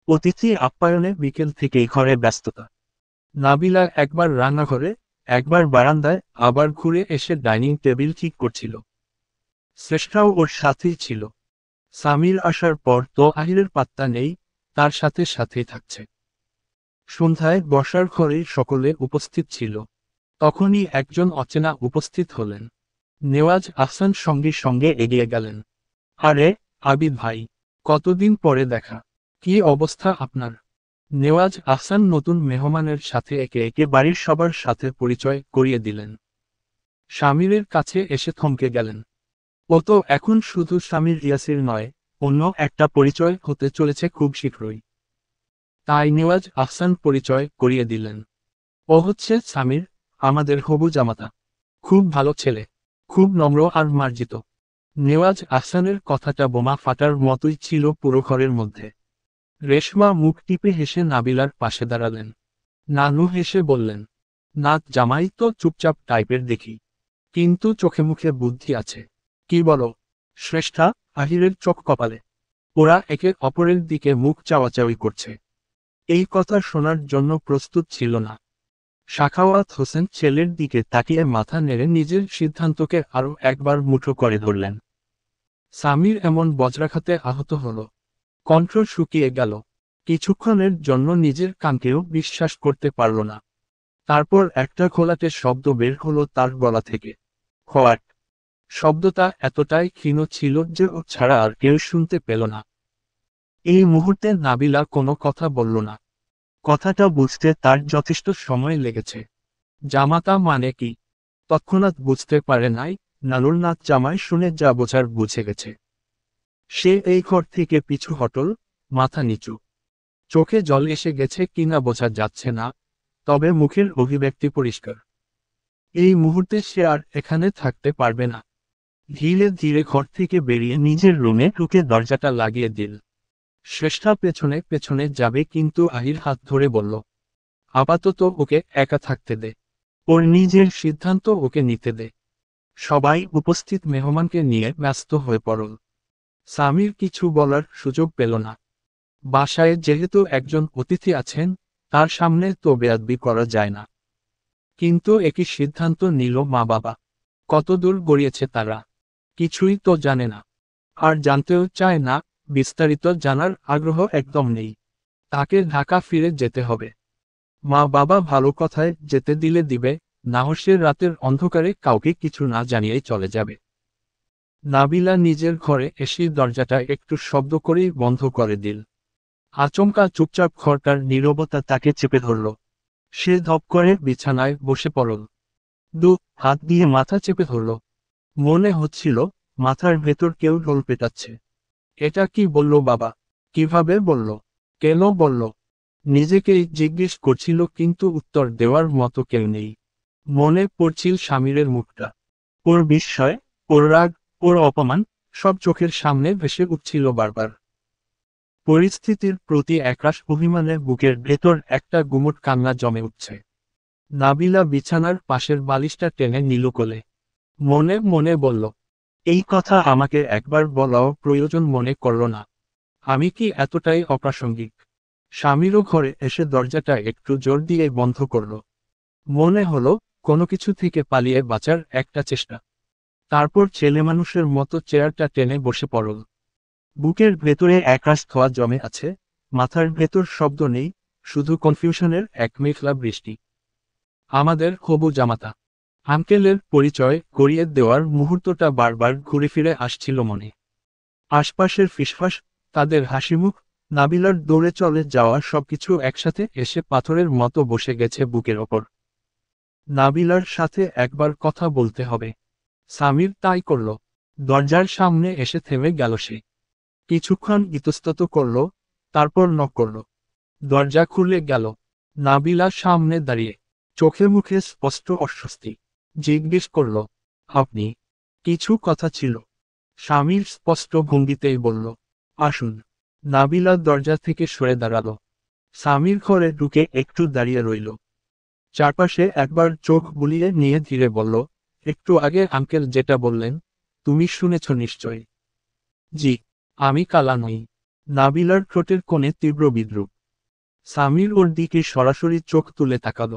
অতিথি আপ্যায়নে বিকেল থেকেই ঘরে ব্যস্ততা। নাবিলা একবার রান্নাঘরে, একবার বারান্দায়, আবার ঘুরে এসে ডাইনিং টেবিল ঠিক করছিল। শ্রেষ্ঠাও ওর সাথেই ছিল। সামির আসার পর তো আহিরের পাত্তা নেই, তার সাথে সাথেই থাকছে। সন্ধ্যায় বসার ঘরেই সকলে উপস্থিত ছিল। তখনই একজন অচেনা উপস্থিত হলেন। নেওয়াজ আহসান সঙ্গে সঙ্গে এগিয়ে গেলেন। আরে আবিদ ভাই, কতদিন পরে দেখা, কি অবস্থা আপনার? নেওয়াজ আহসান নতুন মেহমানের সাথে একে একে বাড়ির সবার সাথে পরিচয় করিয়ে দিলেন। স্বামীরের কাছে এসে থমকে গেলেন। ও তো এখন শুধু স্বামীর ইয়াসির নয়, অন্য একটা পরিচয় হতে চলেছে খুব শীঘ্রই। তাই নেওয়াজ আহসান পরিচয় করিয়ে দিলেন। ও হচ্ছে স্বামীর, আমাদের হবু জামাতা। খুব ভালো ছেলে, খুব নম্র আর মার্জিত। নেওয়াজ আহসানের কথাটা বোমা ফাটার মতোই ছিল পুরো ঘরের মধ্যে। রেশমা মুখ টিপে হেসে নাবিলার পাশে দাঁড়ালেন। নানু হেসে বললেন, নাত জামাই তো চুপচাপ টাইপের দেখি, কিন্তু চোখে মুখে বুদ্ধি আছে। কি বলো শ্রেষ্ঠা? আহিরের চোখ কপালে। ওরা একে অপরের দিকে মুখ চাওয়াচাওয়ি করছে। এই কথা শোনার জন্য প্রস্তুত ছিল না। সাখাওয়াত হোসেন ছেলের দিকে তাকিয়ে মাথা নেড়ে নিজের সিদ্ধান্তকে আরও একবার মুঠো করে ধরলেন। সামির এমন বজ্রাঘাতে আহত হল, কণ্ঠ শুকিয়ে গেল। কিছুক্ষণের জন্য নিজের কানকেও বিশ্বাস করতে পারল না। তারপর একটা ঘোলাটে শব্দ বের হলো তার গলা থেকে। হোয়াট? শব্দটা এতটাই ক্ষীণ ছিল যে ও ছাড়া আর কেউ শুনতে পেল না। এই মুহূর্তে নাবিলা কোনো কথা বলল না। কথাটা বুঝতে তার যথেষ্ট সময় লেগেছে। জামাতা মানে কি? তৎক্ষণাৎ বুঝতে পারে নাই। নানুর নাচ জামাই শুনে যা বোঝার বুঝে গেছে। সে এই ঘর থেকে পিছু হটল, মাথা নিচু। চোখে জল এসে গেছে কিনা বোঝা যাচ্ছে না, তবে মুখের অভিব্যক্তি পরিষ্কার। এই মুহূর্তে সে আর এখানে থাকতে পারবে না। ধীরে ধীরে ঘর থেকে বেরিয়ে নিজের রুমে ঢুকে দরজাটা লাগিয়ে দিল। শ্রেষ্ঠা পেছনে পেছনে যাবে কিন্তু আহির হাত ধরে বলল, আপাতত ওকে একা থাকতে দে, ওর নিজের সিদ্ধান্ত ওকে নিতে দে। সবাই উপস্থিত মেহমানকে নিয়ে ব্যস্ত হয়ে পড়ল। সামির কিছু বলার সুযোগ পেল না। বাসায় যেহেতু একজন অতিথি আছেন, তার সামনে তো বেয়াদবি করা যায় না। কিন্তু একই সিদ্ধান্ত নিল মা বাবা। কতদূর গড়িয়েছে তারা কিছুই তো জানে না, আর জানতেও চায় না। বিস্তারিত জানার আগ্রহ একদম নেই। তাকে ঢাকা ফিরে যেতে হবে। মা বাবা ভালো কথায় যেতে দিলে দিবে, না হলে রাতের অন্ধকারে কাউকে কিছু না জানিয়েই চলে যাবে। নাবিলা নিজের ঘরে এসে দরজাটা একটু শব্দ করেই বন্ধ করে দিল। আচমকা চুপচাপ ঘরটার নীরবতা তাকে চেপে ধরল। সে ধপ করে বিছানায় বসে পড়ল। দু হাত দিয়ে মাথা চেপে ধরল। মনে হচ্ছিল মাথার ভেতর কেউ ঢোল পেটাচ্ছে। এটা কি বলল বাবা? কিভাবে বলল? কেন বলল? নিজেকেই জিজ্ঞেস করছিল কিন্তু উত্তর দেওয়ার মতো কেউ নেই। মনে পড়ছিল স্বামীরের মুখটা। ওর বিস্ময়, ওর রাগ, ওর অপমান, সব চোখের সামনে ভেসে উঠছিল বারবার। পরিস্থিতির প্রতি একরাশ অভিমানে বুকের ভেতর একটা গুমট কান্না জমে উঠছে। নাবিলা বিছানার পাশের বালিশটা টেনে নিল কোলে। মনে মনে বলল, এই কথা আমাকে একবার বলাও প্রয়োজন মনে করল না। আমি কি এতটাই অপ্রাসঙ্গিক? স্বামীরও ঘরে এসে দরজাটা একটু জোর দিয়ে বন্ধ করল। মনে হলো কোনো কিছু থেকে পালিয়ে বাঁচার একটা চেষ্টা। তারপর ছেলেমানুষের মতো চেয়ারটা টেনে বসে পড়ল। বুকের ভেতরে একরাশ ধোঁয়া জমে আছে, মাথার ভেতর শব্দ নেই, শুধু কনফিউশনের এক মেঘলা বৃষ্টি। আমাদের হবু জামাতা আঙ্কেলের পরিচয় করিয়ে দেওয়ার মুহূর্তটা বারবার ঘুরে ফিরে আসছিল মনে। আশপাশের ফিসফাস, তাদের হাসিমুখ, নাবিলার দৌড়ে চলে যাওয়া সবকিছু একসাথে এসে পাথরের মতো বসে গেছে বুকের ওপর। নাবিলার সাথে একবার কথা বলতে হবে। সামির তাই করল। দরজার সামনে এসে থেমে গেল সে। কিছুক্ষণ ইতস্তত করল, তারপর নক করল। দরজা খুলে গেল। নাবিলা সামনে দাঁড়িয়ে, চোখে মুখে স্পষ্ট অস্বস্তি। জিজ্ঞেস করল, আপনি? কিছু কথা ছিল। স্বামীর স্পষ্ট ভঙ্গিতেই বলল, আসুন। নাবিলা দরজা থেকে সরে দাঁড়াল। স্বামীর ঘরে ঢুকে একটু দাঁড়িয়ে রইল। চারপাশে একবার চোখ বুলিয়ে নিয়ে ধীরে বলল, একটু আগে আঙ্কেল যেটা বললেন, তুমি শুনেছ নিশ্চয়? জি। আমি কালা নই। নাবিলার ঠোঁটের কোণে তীব্র বিদ্রুপ। সামির ওর দিকে সরাসরি চোখ তুলে তাকাল।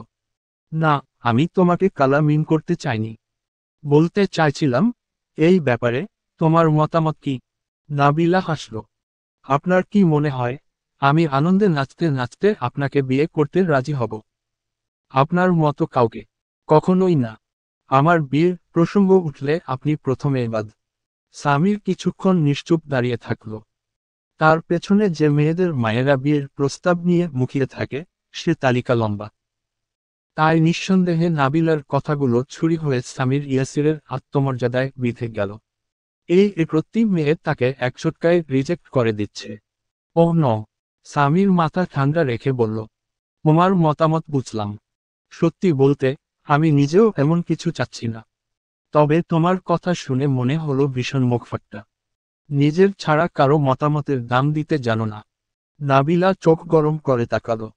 না, আমি তোমাকে কালা মিন করতে চাইনি। বলতে চাইছিলাম, এই ব্যাপারে তোমার মতামত কি? নাবিলা হাসল। আপনার কি মনে হয় আমি আনন্দে নাচতে নাচতে আপনাকে বিয়ে করতে রাজি হব? আপনার মতো কাউকে? কখনোই না। আমার বিয়ের প্রসঙ্গ উঠলে আপনি প্রথমে বাদ। সামির কিছুক্ষণ নিশ্চুপ দাঁড়িয়ে থাকল। তার পেছনে যে মেয়েদের মায়েরা বিয়ের প্রস্তাব নিয়ে মুখিয়ে থাকে, সে তালিকা লম্বা। তাই নিঃসন্দেহে নাবিলার কথাগুলো ছুরি হয়ে সামির ইয়াসিরের আত্মমর্যাদায় বিঁধে গেল। এই প্রতি মেয়ে তাকে এক চটকায় রিজেক্ট করে দিচ্ছে। ওহ ন! সামির মাথা ঠান্ডা রেখে বলল, তোমার মতামত বুঝলাম। সত্যি বলতে, আমি নিজেও এমন কিছু চাচ্ছি না। তবে তোমার কথা শুনে মনে হলো ভীষণ মুখফাট্টা। নিজের ছাড়া কারো মতামতের দাম দিতে জানো না। নাবিলা চোখ গরম করে তাকালো।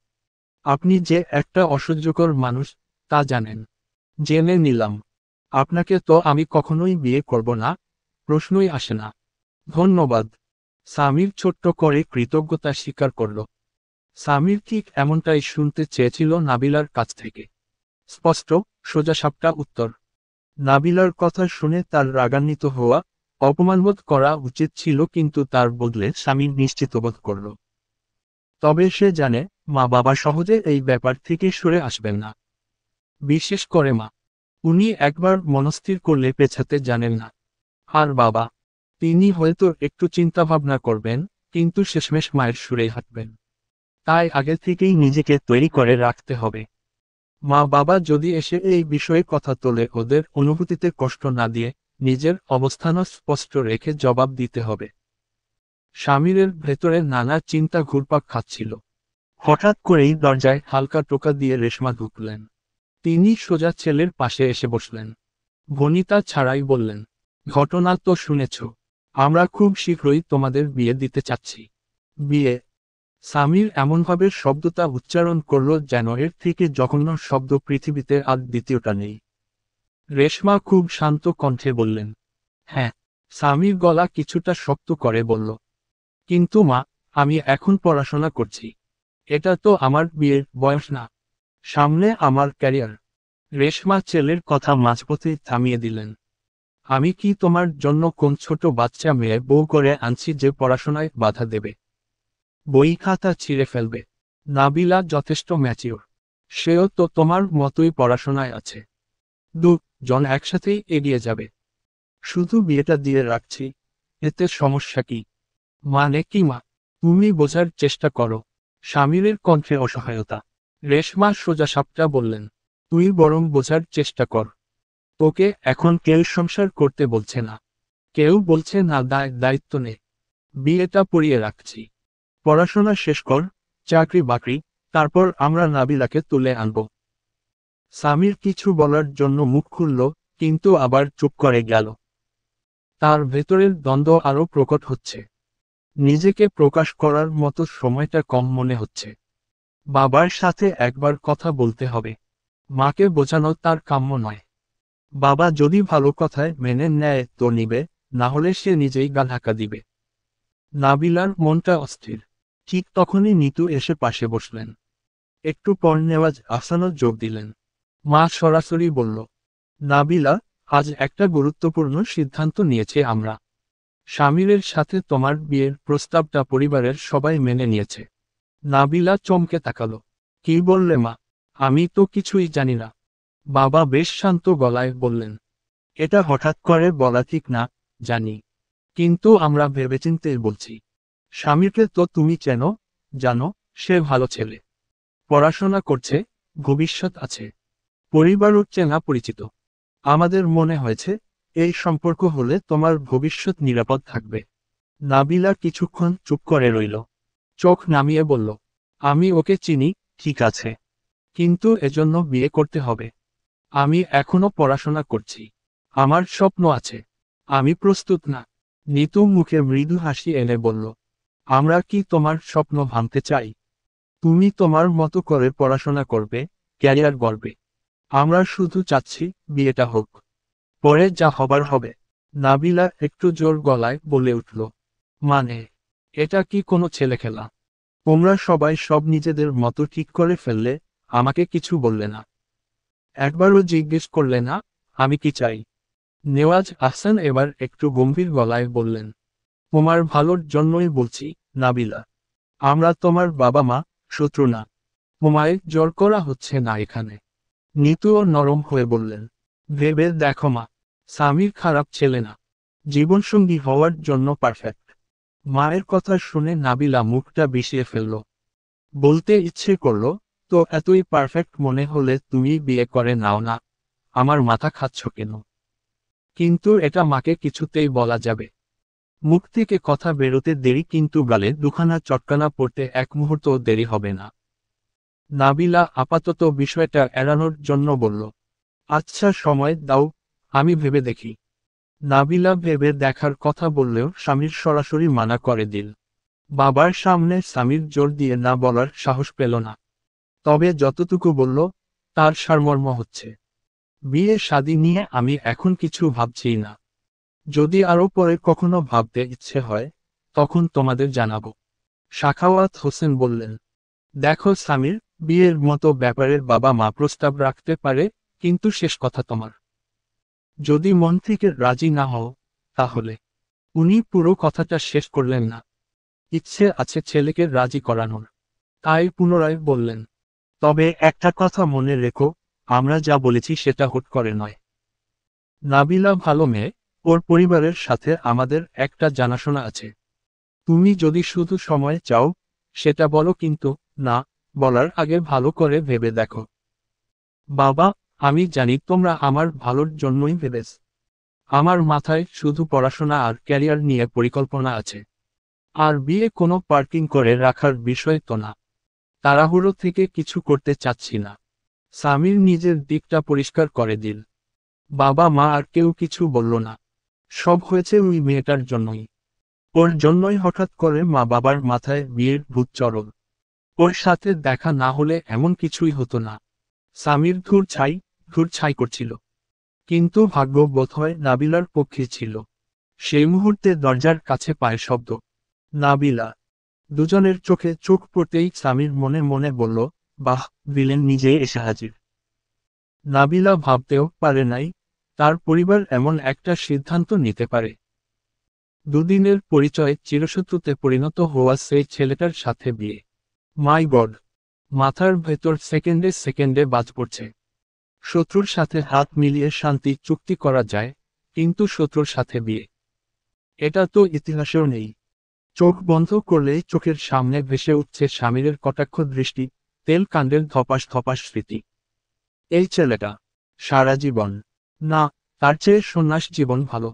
আপনি যে একটা অসহ্যকর মানুষ, তা জানেন। জেনে নিলাম। আপনাকে তো আমি কখনোই বিয়ে করব না, প্রশ্নই আসে না। ধন্যবাদ। সামির ছোট্ট করে কৃতজ্ঞতা স্বীকার করল। সামির ঠিক এমনটাই শুনতে চেয়েছিল নাবিলার কাছ থেকে। স্পষ্ট, সোজাসাপটা উত্তর। নাবিলার কথা শুনে তার রাগান্বিত হওয়া, অপমানবোধ করা উচিত ছিল, কিন্তু তার বদলে সামির নিশ্চিত বোধ করল। তবে সে জানে, মা বাবা সহজে এই ব্যাপার থেকে সরে আসবেন না। বিশেষ করে মা। উনি একবার মনস্থির করলে পেছাতে জানেন না। আর বাবা, তিনি হয়তো একটু চিন্তাভাবনা করবেন, কিন্তু শেষমেশ মায়ের সুরেই হাঁটবেন। তাই আগে থেকেই নিজেকে তৈরি করে রাখতে হবে। মা বাবা যদি এসে এই বিষয়ে কথা তোলে, ওদের অনুভূতিতে কষ্ট না দিয়ে নিজের অবস্থানও স্পষ্ট রেখে জবাব দিতে হবে। স্বামীরের ভেতরে নানা চিন্তা ঘুরপাক খাচ্ছিল। হঠাৎ করেই দরজায় হালকা টোকা দিয়ে রেশমা ঢুকলেন। তিনি সোজা ছেলের পাশে এসে বসলেন। ভনিতা ছাড়াই বললেন, ঘটনা তো শুনেছ। আমরা খুব শীঘ্রই তোমাদের বিয়ে দিতে চাচ্ছি। বিয়ে? সামির এমনভাবে শব্দটা উচ্চারণ করল যেন এর থেকে জঘন্য শব্দ পৃথিবীতে আর দ্বিতীয়টা নেই। রেশমা খুব শান্ত কণ্ঠে বললেন, হ্যাঁ। সামির গলা কিছুটা শক্ত করে বলল, কিন্তু মা, আমি এখন পড়াশোনা করছি। এটা তো আমার বিয়ের বয়স না। সামনে আমার ক্যারিয়ার। রেশমা ছেলের কথা মাঝপথে থামিয়ে দিলেন। আমি কি তোমার জন্য কোন ছোট বাচ্চা মেয়ে বউ করে আনছি যে পড়াশোনায় বাধা দেবে, বই খাতা ছিঁড়ে ফেলবে? নাবিলা যথেষ্ট ম্যাচিওর। সেও তো তোমার মতোই পড়াশোনায় আছে। জন একসাথেই এগিয়ে যাবে। শুধু বিয়েটা দিয়ে রাখছি, এতে সমস্যা কি? মানে কি মা? তুমি বোঝার চেষ্টা করো। স্বামীর কণ্ঠে অসহায়তা। রেশমা সোজাসাপটা বললেন, তুই বরং বোঝার চেষ্টা কর। তোকে এখন কেউ সংসার করতে বলছে না। কেউ বলছে না দায়িত্ব নে। বিয়েটা পড়িয়ে রাখছি। পড়াশোনা শেষ কর, চাকরি বাকরি, তারপর আমরা নাবিলাকে তুলে আনব। সামির কিছু বলার জন্য মুখ খুলল, কিন্তু আবার চুপ করে গেল। তার ভেতরের দ্বন্দ্ব আরো প্রকট হচ্ছে। নিজেকে প্রকাশ করার মতো সময়টা কম মনে হচ্ছে। বাবার সাথে একবার কথা বলতে হবে। মাকে বোঝানো তার কাম্য নয়। বাবা যদি ভালো কথায় মেনে নেয় তো নিবে, না হলে সে নিজেই গা ঢাকা দিবে। নাবিলার মনটা অস্থির। ঠিক তখনই নিতু এসে পাশে বসলেন। একটু পর নেওয়াজ আহসানও যোগ দিলেন। মা সরাসরি বলল, নাবিলা, আজ একটা গুরুত্বপূর্ণ সিদ্ধান্ত নিয়েছে আমরা। স্বামীরের সাথে তোমার বিয়ের প্রস্তাবটা পরিবারের সবাই মেনে নিয়েছে। নাবিলা চমকে তাকালো। কি বললে মা? আমি তো কিছুই জানি না। বাবা বেশ শান্ত গলায় বললেন, এটা হঠাৎ করে বলা ঠিক না, জানি। কিন্তু আমরা ভেবেচিন্তে বলছি। স্বামীকে তো তুমি চেনো, জানো, সে ভালো ছেলে। পড়াশোনা করছে, ভবিষ্যৎ আছে। পরিবারও চেনা পরিচিত। আমাদের মনে হয়েছে, এই সম্পর্ক হলে তোমার ভবিষ্যৎ নিরাপদ থাকবে। নাবিলা কিছুক্ষণ চুপ করে রইল। চোখ নামিয়ে বলল, আমি ওকে চিনি, ঠিক আছে। কিন্তু এজন্য বিয়ে করতে হবে? আমি এখনো পড়াশোনা করছি। আমার স্বপ্ন আছে। আমি প্রস্তুত না। নিতু মুখে মৃদু হাসি এনে বলল, আমরা কি তোমার স্বপ্ন ভাঙতে চাই? তুমি তোমার মতো করে পড়াশোনা করবে, ক্যারিয়ার গড়বে। আমরা শুধু চাচ্ছি, বিয়েটা হোক। পরে যা হবার হবে। নাবিলা একটু জোর গলায় বলে উঠল, মানে, এটা কি কোনো ছেলে খেলা? তোমরা সবাই সব নিজেদের মতো ঠিক করে ফেললে, আমাকে কিছু বললে না। একবারও জিজ্ঞেস করলে না, আমি কি চাই। নেওয়াজ আহসান এবার একটু গম্ভীর গলায় বললেন, তোমার ভালোর জন্যই বলছি, নাবিলা। আমরা তোমার বাবা মা, শত্রু না। তোমায় জোর করা হচ্ছে না এখানে। নিতুও নরম হয়ে বললেন, ভেবে দেখো মা, সামির খারাপ ছেলে না, জীবনসঙ্গী হওয়ার জন্য পারফেক্ট। মায়ের কথা শুনে নাবিলা মুখটা বিষিয়ে ফেলল। বলতে ইচ্ছে করল, তো এতই পারফেক্ট মনে হলে তুমি বিয়ে করে নাও না, আমার মাথা খাচ্ছ কেন? কিন্তু এটা মাকে কিছুতেই বলা যাবে। মুখ থেকে কথা বেরোতে দেরি, কিন্তু গালে দুখানা চটকানা পড়তে এক মুহূর্ত দেরি হবে না। নাবিলা আপাতত বিষয়টা এড়ানোর জন্য বলল, আচ্ছা সময় দাও, আমি ভেবে দেখি। নাবিলা ভেবে দেখার কথা বললেও স্বামীর সরাসরি মানা করে দিল। বাবার সামনে স্বামীর জোর দিয়ে না বলার সাহস পেল না। তবে যতটুকু বলল, তার সারমর্ম হচ্ছে, বিয়ে শাদী নিয়ে আমি এখন কিছু ভাবছি না। যদি আরও পরে কখনো ভাবতে ইচ্ছে হয়, তখন তোমাদের জানাবো। সাখাওয়াত হোসেন বললেন, দেখো সামির, বিয়ের মতো ব্যাপারে বাবা মা প্রস্তাব রাখতে পারে, কিন্তু শেষ কথা তোমার। যদি মন থেকে রাজি না হও, তাহলে। উনি পুরো কথাটা শেষ করলেন না। ইচ্ছে আছে ছেলেকে রাজি করানোর, তাই পুনরায় বললেন, তবে একটা কথা মনে রেখো, আমরা যা বলেছি সেটা হুট করে নয়। নাবিলা ভালো মেয়ে, ওর পরিবারের সাথে আমাদের একটা জানাশোনা আছে। তুমি যদি শুধু সময় চাও, সেটা বলো, কিন্তু না বলার আগে ভালো করে ভেবে দেখো। বাবা, আমি জানি তোমরা আমার ভালোর জন্যই ভেবেছ। আমার মাথায় শুধু পড়াশোনা আর ক্যারিয়ার নিয়ে পরিকল্পনা আছে। আর বিয়ে কোনো পার্কিং করে রাখার বিষয় তো না। তাড়াহুড়ো থেকে কিছু করতে চাচ্ছি না। সামির নিজের দিকটা পরিষ্কার করে দিল। বাবা মা আর কেউ কিছু বলল না। সব হয়েছে ওই মেয়েটার জন্যই। ওর জন্যই হঠাৎ করে মা বাবার মাথায় বিয়ের ভূত চড়ল। ওর সাথে দেখা না হলে এমন কিছুই হতো না। সামির ঘুর ছাই করছিল। কিন্তু ভাগ্য বোধহয় নাবিলার পক্ষে ছিল। সেই মুহূর্তে দরজার কাছে পায়ের শব্দ। নাবিলা। দুজনের চোখে চোখ পড়তেই সামির মনে মনে বলল, বাহ, ভিলেন নিজে এসে হাজির। নাবিলা ভাবতেও পারে নাই, তার পরিবার এমন একটা সিদ্ধান্ত নিতে পারে। দুদিনের পরিচয়ে চিরশত্রুতে পরিণত হওয়া সেই ছেলেটার সাথে বিয়ে। মাই গড! মাথার ভেতর সেকেন্ডে সেকেন্ডে বাজ পড়ছে। শত্রুর সাথে হাত মিলিয়ে শান্তি চুক্তি করা যায়, কিন্তু শত্রুর সাথে বিয়ে, এটা তো ইতিহাসেও নেই। চোখ বন্ধ করলেই চোখের সামনে ভেসে উঠছে স্বামীরের কটাক্ষ দৃষ্টি, তেল কাণ্ডের ধপাস ধপাস স্মৃতি। এই ছেলেটা সারা জীবন, না, তার চেয়ে সন্ন্যাস জীবন ভালো।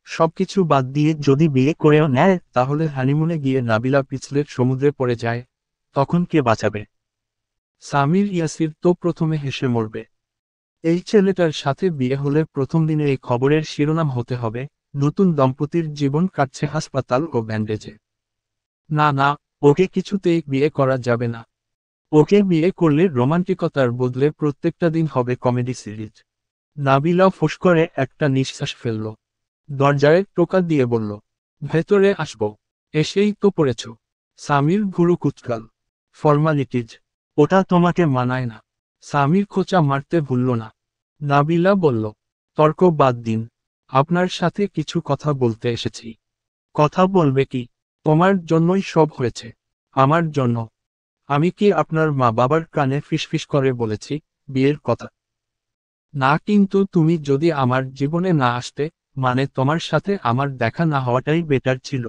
সবকিছু বাদ দিয়ে যদি বিয়ে করেও নেয়, তাহলে হানিমুনে গিয়ে নাবিলা পিছলের সমুদ্রে পড়ে যায়, তখন কে বাঁচাবে? সামির ইয়াসির তো প্রথমে হেসে মরবে। এই ছেলেটার সাথে বিয়ে হলে প্রথম দিনে এই খবরের শিরোনাম হতে হবে, নতুন দম্পতির জীবন কাটছে হাসপাতাল ও ব্যান্ডেজে। না না, ওকে কিছুতেই বিয়ে করা যাবে না। ওকে বিয়ে করলে রোমান্টিকতার বদলে প্রত্যেকটা দিন হবে কমেডি সিরিজ। নাবিলা ফোঁস করে একটা নিঃশ্বাস ফেলল। দরজায় টোকা দিয়ে বলল, ভেতরে আসবো? এসেই তো পড়েছ। সামির ভুরু কুচকাল। ফর্মালিটিজ, ওটা তোমাকে মানায় না। সামির খোঁচা মারতে ভুলল না। নাবিলা বলল, তর্ক বাদ দিন, আপনার সাথে কিছু কথা বলতে এসেছি। কথা বলবে কি? তোমার জন্যই সব হয়েছে। আমার জন্য? আমি কি আপনার মা বাবার কানে ফিসফিস করে বলেছি বিয়ের কথা? না, কিন্তু তুমি যদি আমার জীবনে না আসতে, মানে তোমার সাথে আমার দেখা না হওয়াটাই বেটার ছিল।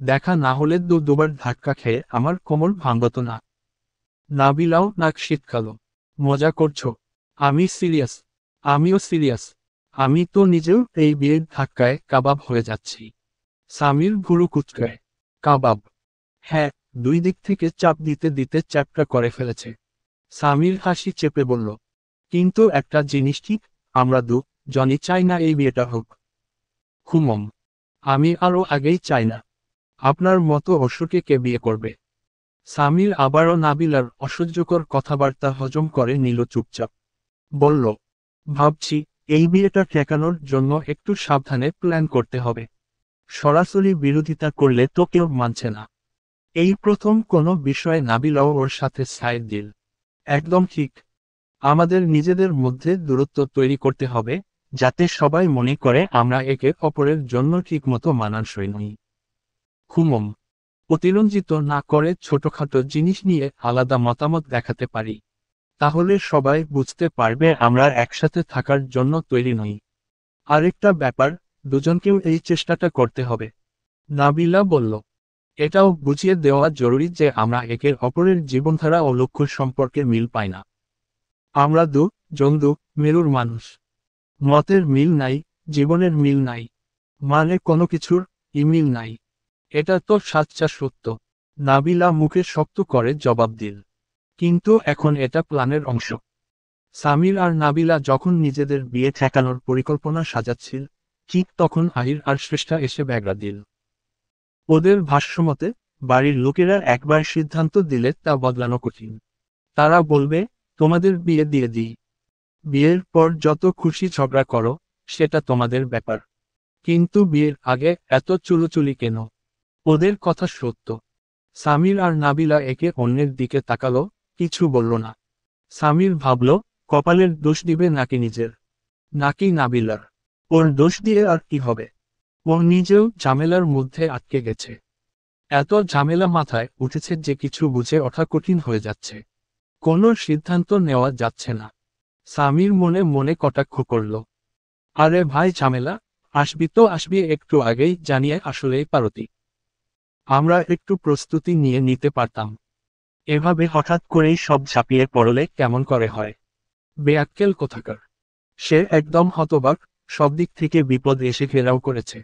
দেখা না হলে দুবার ধাক্কা খেয়ে আমার কোমর ভাঙত না। নাবিলাও নাক শীতকাল। মজা করছো? আমি সিরিয়াস। আমিও সিরিয়াস। আমি তো নিজেও এই বিয়ের ধাক্কায় কাবাব হয়ে যাচ্ছি। সামির ভুরু কুচকায়। কাবাব? হ্যাঁ, দুই দিক থেকে চাপ দিতে দিতে চ্যাপটা করে ফেলেছে। সামির হাসি চেপে বলল, কিন্তু একটা জিনিস ঠিক, আমরা জনই চাই না এই বিয়েটা হোক। হুমম। আমি আরও আগেই চাই না। আপনার মতো অসুরকে কে বিয়ে করবে? সামির আবারও নাবিলার অসহ্যকর কথাবার্তা হজম করে নিল চুপচাপ। বলল, ভাবছি, এই বিয়েটা ঠেকানোর জন্য একটু সাবধানে প্ল্যান করতে হবে। সরাসরি বিরোধিতা করলে তো কেউ মানছে না। এই প্রথম কোনো বিষয়ে নাবিলাও ওর সাথে সাইড দিল। একদম ঠিক। আমাদের নিজেদের মধ্যে দূরত্ব তৈরি করতে হবে, যাতে সবাই মনে করে আমরা একে অপরের জন্য ঠিকমতো মানানসই নই। হুমম। অতিরঞ্জিত না করে ছোটখাটো জিনিস নিয়ে আলাদা মতামত দেখাতে পারি। তাহলে সবাই বুঝতে পারবে আমরা একসাথে থাকার জন্য তৈরি নই। আরেকটা ব্যাপার, দুজনকেও এই চেষ্টাটা করতে হবে। নাবিলা বলল, এটাও বুঝিয়ে দেওয়া জরুরি যে আমরা একের অপরের জীবনধারা ও লক্ষ্য সম্পর্কে মিল পাই না। আমরা মেরুর মানুষ। মতের মিল নাই, জীবনের মিল নাই, মানে কোনো কিছুর মিল নাই। এটা তো সাচ্চা সত্য। নাবিলা মুখে শক্ত করে জবাব দিল, কিন্তু এখন এটা প্ল্যানের অংশ। সামির আর নাবিলা যখন নিজেদের বিয়ে ঠেকানোর পরিকল্পনা সাজাচ্ছিল, ঠিক তখন আহির আর শ্রেষ্ঠা এসে ব্যাগরা দিল। ওদের ভাষ্যমতে, বাড়ির লোকেরা একবার সিদ্ধান্ত দিলে তা বদলানো কঠিন। তারা বলবে, তোমাদের বিয়ে দিয়ে দিই, বিয়ের পর যত খুশি ঝগড়া করো, সেটা তোমাদের ব্যাপার। কিন্তু বিয়ের আগে এত চুলোচুলি কেন? ওদের কথা সত্য। সামির আর নাবিলা একে অন্যের দিকে তাকালো, কিছু বলল না। সামির ভাবল, কপালের দোষ দিবে নাকি নিজের, নাকি নাবিলার। ওর দোষ দিয়ে আর কি হবে? ও নিজেও ঝামেলার মধ্যে আটকে গেছে। এত ঝামেলা মাথায় উঠেছে যে কিছু বুঝে ওঠা কঠিন হয়ে যাচ্ছে। কোনো সিদ্ধান্ত নেওয়া যাচ্ছে না। সামির মনে মনে কটাক্ষ করল, আরে ভাই, ঝামেলা আসবি তো আসবি, একটু আগেই জানিয়ে আসলেই পারতি। আমরা একটু প্রস্তুতি নিয়ে নিতে পারতাম। এভাবে হঠাৎ করেই সব ঝাঁপিয়ে পড়লে কেমন করে হয়? বেয়াক্কেল কোথাকার। সে একদম হতবাক, সব দিক থেকে বিপদ এসে ঘেরাও করেছে।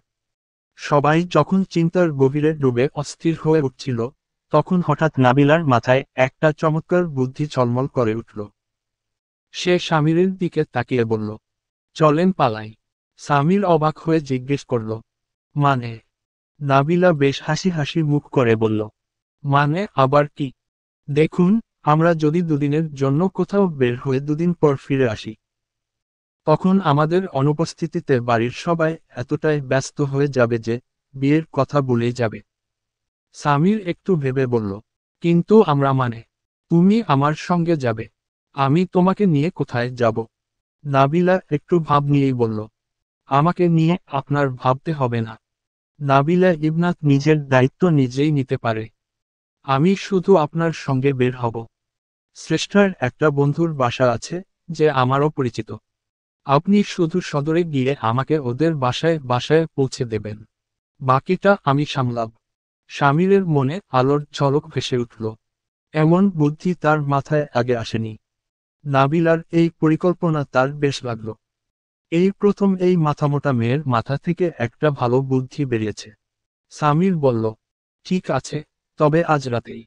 সবাই যখন চিন্তার গভীরে ডুবে অস্থির হয়ে উঠছিল, তখন হঠাৎ নাবিলার মাথায় একটা চমৎকার বুদ্ধি ঝলমল করে উঠল। সে সামিরের দিকে তাকিয়ে বলল, চলেন পালাই। সামির অবাক হয়ে জিজ্ঞেস করল, মানে? নাবিলা বেশ হাসি হাসি মুখ করে বলল, মানে আবার কি? দেখুন, আমরা যদি দুদিনের জন্য কোথাও বের হয়ে দুদিন পর ফিরে আসি, তখন আমাদের অনুপস্থিতিতে বাড়ির সবাই এতটাই ব্যস্ত হয়ে যাবে যে বিয়ের কথা ভুলেই যাবে। সামির একটু ভেবে বলল, কিন্তু আমরা মানে? তুমি আমার সঙ্গে যাবে, আমি তোমাকে নিয়ে কোথায় যাব? নাবিলা একটু ভাব নিয়েই বলল, আমাকে নিয়ে আপনার ভাবতে হবে না। নাবিলা ইবনাত নিজের দায়িত্ব নিজেই নিতে পারে। আমি শুধু আপনার সঙ্গে বের হব। শ্রেষ্ঠার একটা বন্ধুর বাসা আছে, যে আমারও পরিচিত। আপনি শুধু সদরে গিয়ে আমাকে ওদের বাসায় বাসায় পৌঁছে দেবেন। বাকিটা আমি সামলাব। স্বামীরের মনে আলোর ঝলক ভেসে উঠল। এমন বুদ্ধি তার মাথায় আগে আসেনি। নাবিলার এই পরিকল্পনা তার বেশ লাগল। এই প্রথম এই মাথামোটা মেয়ের মাথা থেকে একটা ভালো বুদ্ধি বেরিয়েছে। সামির বলল, ঠিক আছে, তবে আজ রাতেই।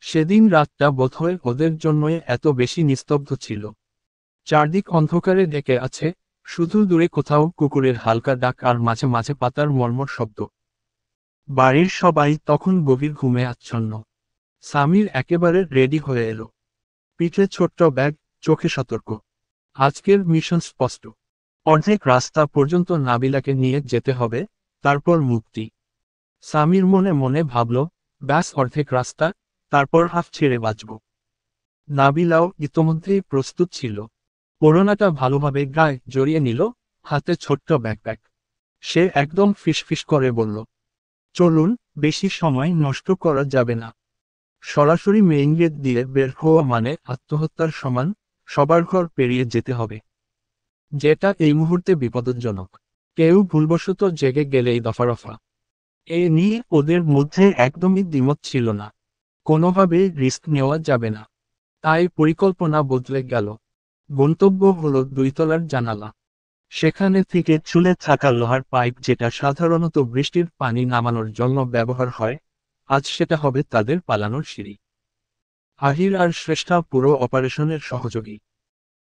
সেদিন রাতটা বোধহয় ওদের জন্যই এত বেশি নিস্তব্ধ ছিল। চারদিক অন্ধকারে ডেকে আছে, শুধু দূরে কোথাও কুকুরের হালকা ডাক আর মাঝে মাঝে পাতার মর্মর শব্দ। বাড়ির সবাই তখন গভীর ঘুমে আচ্ছন্ন। সামির একেবারে রেডি হয়ে এলো। পিঠে ছোট্ট ব্যাগ, চোখে সতর্ক। আজকের মিশন স্পষ্ট। অর্ধেক রাস্তা পর্যন্ত নাবিলাকে নিয়ে যেতে হবে, তারপর মুক্তি। সামির মনে মনে ভাবল, ব্যাস অর্ধেক রাস্তা, তারপর হাফ ছেড়ে বাঁচব। নাবিলাও ইতোমধ্যেই প্রস্তুত ছিল। ওড়নাটা ভালোভাবে গায়ে জড়িয়ে নিল, হাতে ছোট্ট ব্যাকপ্যাক। সে একদম ফিসফিস করে বলল, চলুন, বেশি সময় নষ্ট করা যাবে না। সরাসরি মেইন গেট দিয়ে বের হওয়া মানে আত্মহত্যার সমান, সবার ঘর পেরিয়ে যেতে হবে। যেটা এই মুহূর্তে বিপদজনক। কেউ ভুলবশত জেগে গেলেই দফারফা। এ নিয়ে ওদের মধ্যে একদমই দ্বিমত ছিল না। কোনোভাবেই রিস্ক নেওয়া যাবে না। তাই পরিকল্পনা বদলে গেল। গন্তব্য হলো 2 তলার জানালা। সেখানে থেকে ঝুলে থাকা লোহার পাইপ, যেটা সাধারণত বৃষ্টির পানি নামানোর জন্য ব্যবহার হয়, আজ সেটা হবে তাদের পালানোর সিঁড়ি। আহির আর শ্রেষ্ঠা পুরো অপারেশনের সহযোগী।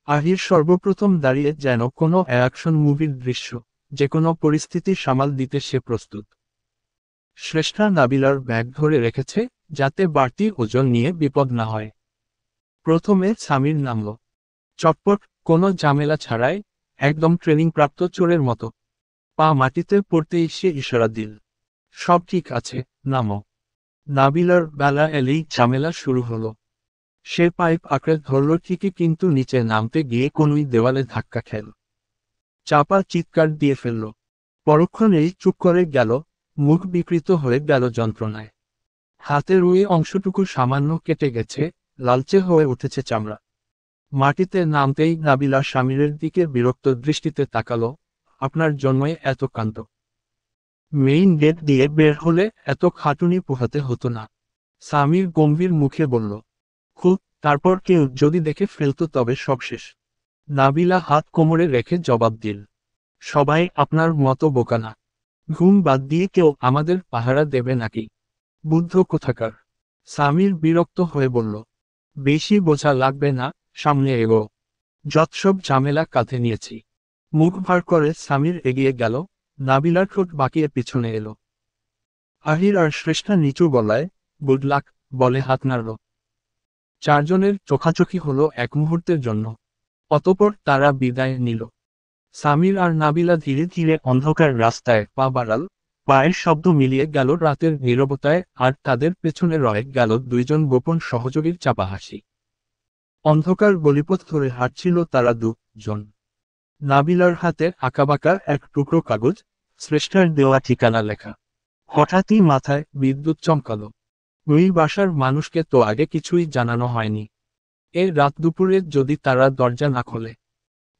আহির সর্বপ্রথম দাঁড়িয়ে যেন কোনো অ্যাকশন মুভির দৃশ্য, যে কোনো পরিস্থিতি সামাল দিতে সে প্রস্তুত। শ্রেষ্ঠা নাবিলার ব্যাগ ধরে রেখেছে, যাতে বাড়তি ওজন নিয়ে বিপদ না হয়। প্রথমে সামির নামল। চটপট, কোনো ঝামেলা ছাড়াই, একদম ট্রেনিংপ্রাপ্ত চোরের মতো। পা মাটিতে পড়তেই সে ইশারা দিল, সব ঠিক আছে, নামো। নাবিলার বেলা এলেই ঝামেলা শুরু হলো। সে পাইপ আঁকড়ে ধরল ঠিকই, কিন্তু নিচে নামতে গিয়ে কোনোই দেওয়ালে ধাক্কা খেল। চাপা চিৎকার দিয়ে ফেলল। পরক্ষণেই চুপ করে গেল, মুখ বিকৃত হয়ে গেল যন্ত্রণায়। হাতের ওই অংশটুকু সামান্য কেটে গেছে, লালচে হয়ে উঠেছে চামড়া। মাটিতে নামতেই নাবিলা স্বামীরের দিকে বিরক্ত দৃষ্টিতে তাকালো। আপনার জন্যই এত কাণ্ড। মেইন গেট দিয়ে বের হলে এত খাটুনি পোহাতে হতো না। স্বামীর গম্ভীর মুখে বলল। খুব, তারপর কেউ যদি দেখে ফেলতো তবে সব শেষ। নাবিলা হাত কোমরে রেখে জবাব দিল। সবাই আপনার মতো বোকা না। ঘুম বাদ দিয়ে কেউ আমাদের পাহারা দেবে নাকি? বুদ্ধ কোথাকার। স্বামীর বিরক্ত হয়ে বলল। বেশি বোঝা লাগবে না, সামনে এগো। যত সব ঝামেলা কাঁধে নিয়েছি। মুখ ভার করে স্বামীর এগিয়ে গেল। নাবিলার ঠোঁট বাঁকিয়ে পিছনে এলো। আহির আর শ্রেষ্ঠা নিচু গলায় গুড লাক বলে হাত নাড়ল। চারজনের চোখাচোখি হলো এক মুহূর্তের জন্য। অতঃপর তারা বিদায় নিল। সামির আর নাবিলা ধীরে ধীরে অন্ধকার রাস্তায় পা বাড়াল। পায়ের শব্দ মিলিয়ে গেল রাতের নীরবতায়, আর তাদের পেছনে রয়ে গেল দুইজন গোপন সহযোগীর চাপা হাসি। অন্ধকার গলিপথ ধরে হাঁটছিল তারা দুজন। নাবিলার হাতে আঁকাবাঁকা এক টুকরো কাগজ, শ্রেষ্ঠার দেওয়া ঠিকানা লেখা। হঠাৎই মাথায় বিদ্যুৎ চমকালো। ওই বাসার মানুষকে তো আগে কিছুই জানানো হয়নি। এই রাত দুপুরে যদি তারা দরজা না খোলে,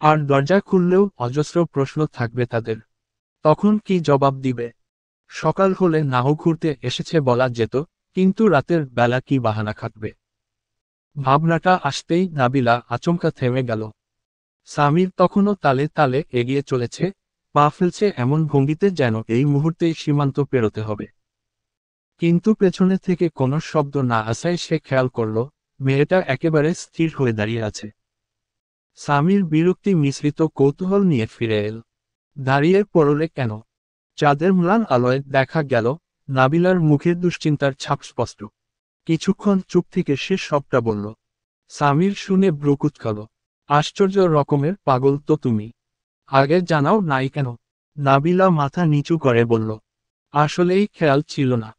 আর দরজা খুললেও অজস্র প্রশ্ন থাকবে তাদের, তখন কি জবাব দিবে? সকাল হলে নাও ঘুরতে এসেছে বলা যেত, কিন্তু রাতের বেলা কি বাহানা খাটবে? ভাবনাটা আসতেই নাবিলা আচমকা থেমে গেল। সামির তখনও তালে তালে এগিয়ে চলেছে, পা ফেলছে এমন ভঙ্গিতে যেন এই মুহূর্তেই সীমান্ত পেরোতে হবে। কিন্তু পেছনে থেকে কোনো শব্দ না আসায় সে খেয়াল করল, মেয়েটা একেবারে স্থির হয়ে দাঁড়িয়ে আছে। সামির বিরক্তি মিশ্রিত কৌতূহল নিয়ে ফিরে এল। দাঁড়িয়ে পড়লে কেন? চাঁদের ম্লান আলোয় দেখা গেল নাবিলার মুখে দুশ্চিন্তার ছাপ স্পষ্ট। কিছুক্ষণ চুপ থেকে সে সবটা বলল। সামির শুনে ভ্রু কুঁচকাল। আশ্চর্য রকমের পাগল তো তুমি। আগে জানাও নাই কেন? নাবিলা মাথা নিচু করে বলল। আসলেই খেয়াল ছিল না।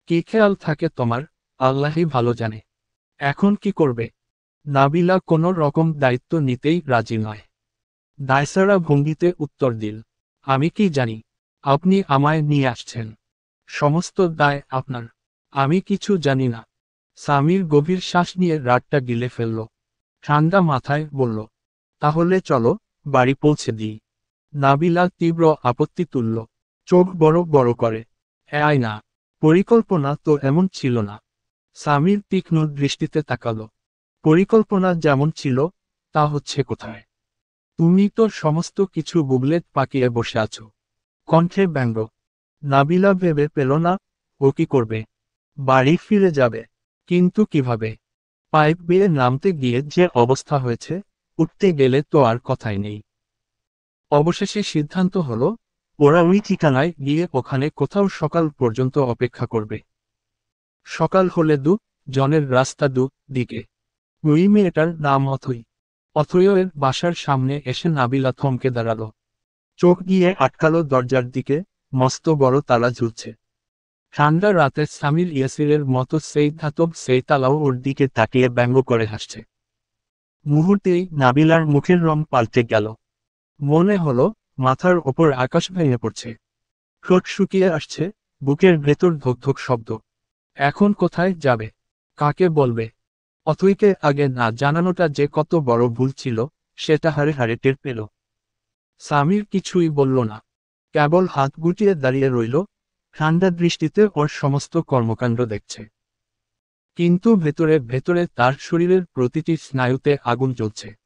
কি খেয়াল থাকে তোমার, আল্লাহই ভালো জানে। এখন কি করবে? নাবিলা কোনো রকম দায়িত্ব নিতেই রাজি নয়। দায়সারা ভঙ্গিতে উত্তর দিল। আমি কি জানি? আপনি আমায় নিয়ে আসছেন। সমস্ত দায় আপনার। আমি কিছু জানি না। সামির গভীর শ্বাস নিয়ে রাতটা গিলে ফেলল। ঠান্ডা মাথায় বলল। তাহলে চলো, বাড়ি পৌঁছে দিই। নাবিলা তীব্র আপত্তি তুলল। চোখ বড় বড় করে। আয় না। পরিকল্পনা তো এমন ছিল না। সামির তীক্ষ্ণ দৃষ্টিতে তাকালো। পরিকল্পনা যেমন ছিল, তা হচ্ছে কোথায়? তুমি তো সমস্ত কিছু বুবলেট পাকিয়ে বসে আছো। কণ্ঠে ব্যঙ্গ। নাবিলা ভেবে পেল না, ও কি করবে? বাড়ি ফিরে যাবে। কিন্তু কিভাবে? পাইপ বেয়ে নামতে গিয়ে যে অবস্থা হয়েছে, উঠতে গেলে তো আর কথাই নেই। অবশেষে সিদ্ধান্ত হলো, ওরা ওই ঠিকানায় গিয়ে ওখানে কোথাও সকাল পর্যন্ত অপেক্ষা করবে। সকাল হলে জনের রাস্তা দিকে। ওই মেয়েটার নাম অথই। অথয়ের বাসার সামনে এসে নাবিলা থমকে দাঁড়ালো। চোখ গিয়ে আটকালো দরজার দিকে, মস্ত বড় তালা ঝুলছে। ঠান্ডা রাতে সামির ইয়াসিরের মতো সেই ধাতব সেই তালাও ওর দিকে তাকিয়ে ব্যঙ্গ করে হাসছে। মুহূর্তেই নাবিলার মুখের রং পাল্টে গেল। মনে হলো মাথার ওপর আকাশ ভেঙে পড়ছে। ঠোঁট শুকিয়ে আসছে, বুকের ভেতর ধক শব্দ। এখন কোথায় যাবে? কাকে বলবে? অথইকে আগে না জানানোটা যে কত বড় ভুল ছিল, সেটা হারে হারে টের পেল। সামির কিছুই বলল না। কেবল হাত গুটিয়ে দাঁড়িয়ে রইল, ঠান্ডা দৃষ্টিতে ওর সমস্ত কর্মকাণ্ড দেখছে। কিন্তু ভেতরে ভেতরে তার শরীরের প্রতিটি স্নায়ুতে আগুন জ্বলছে।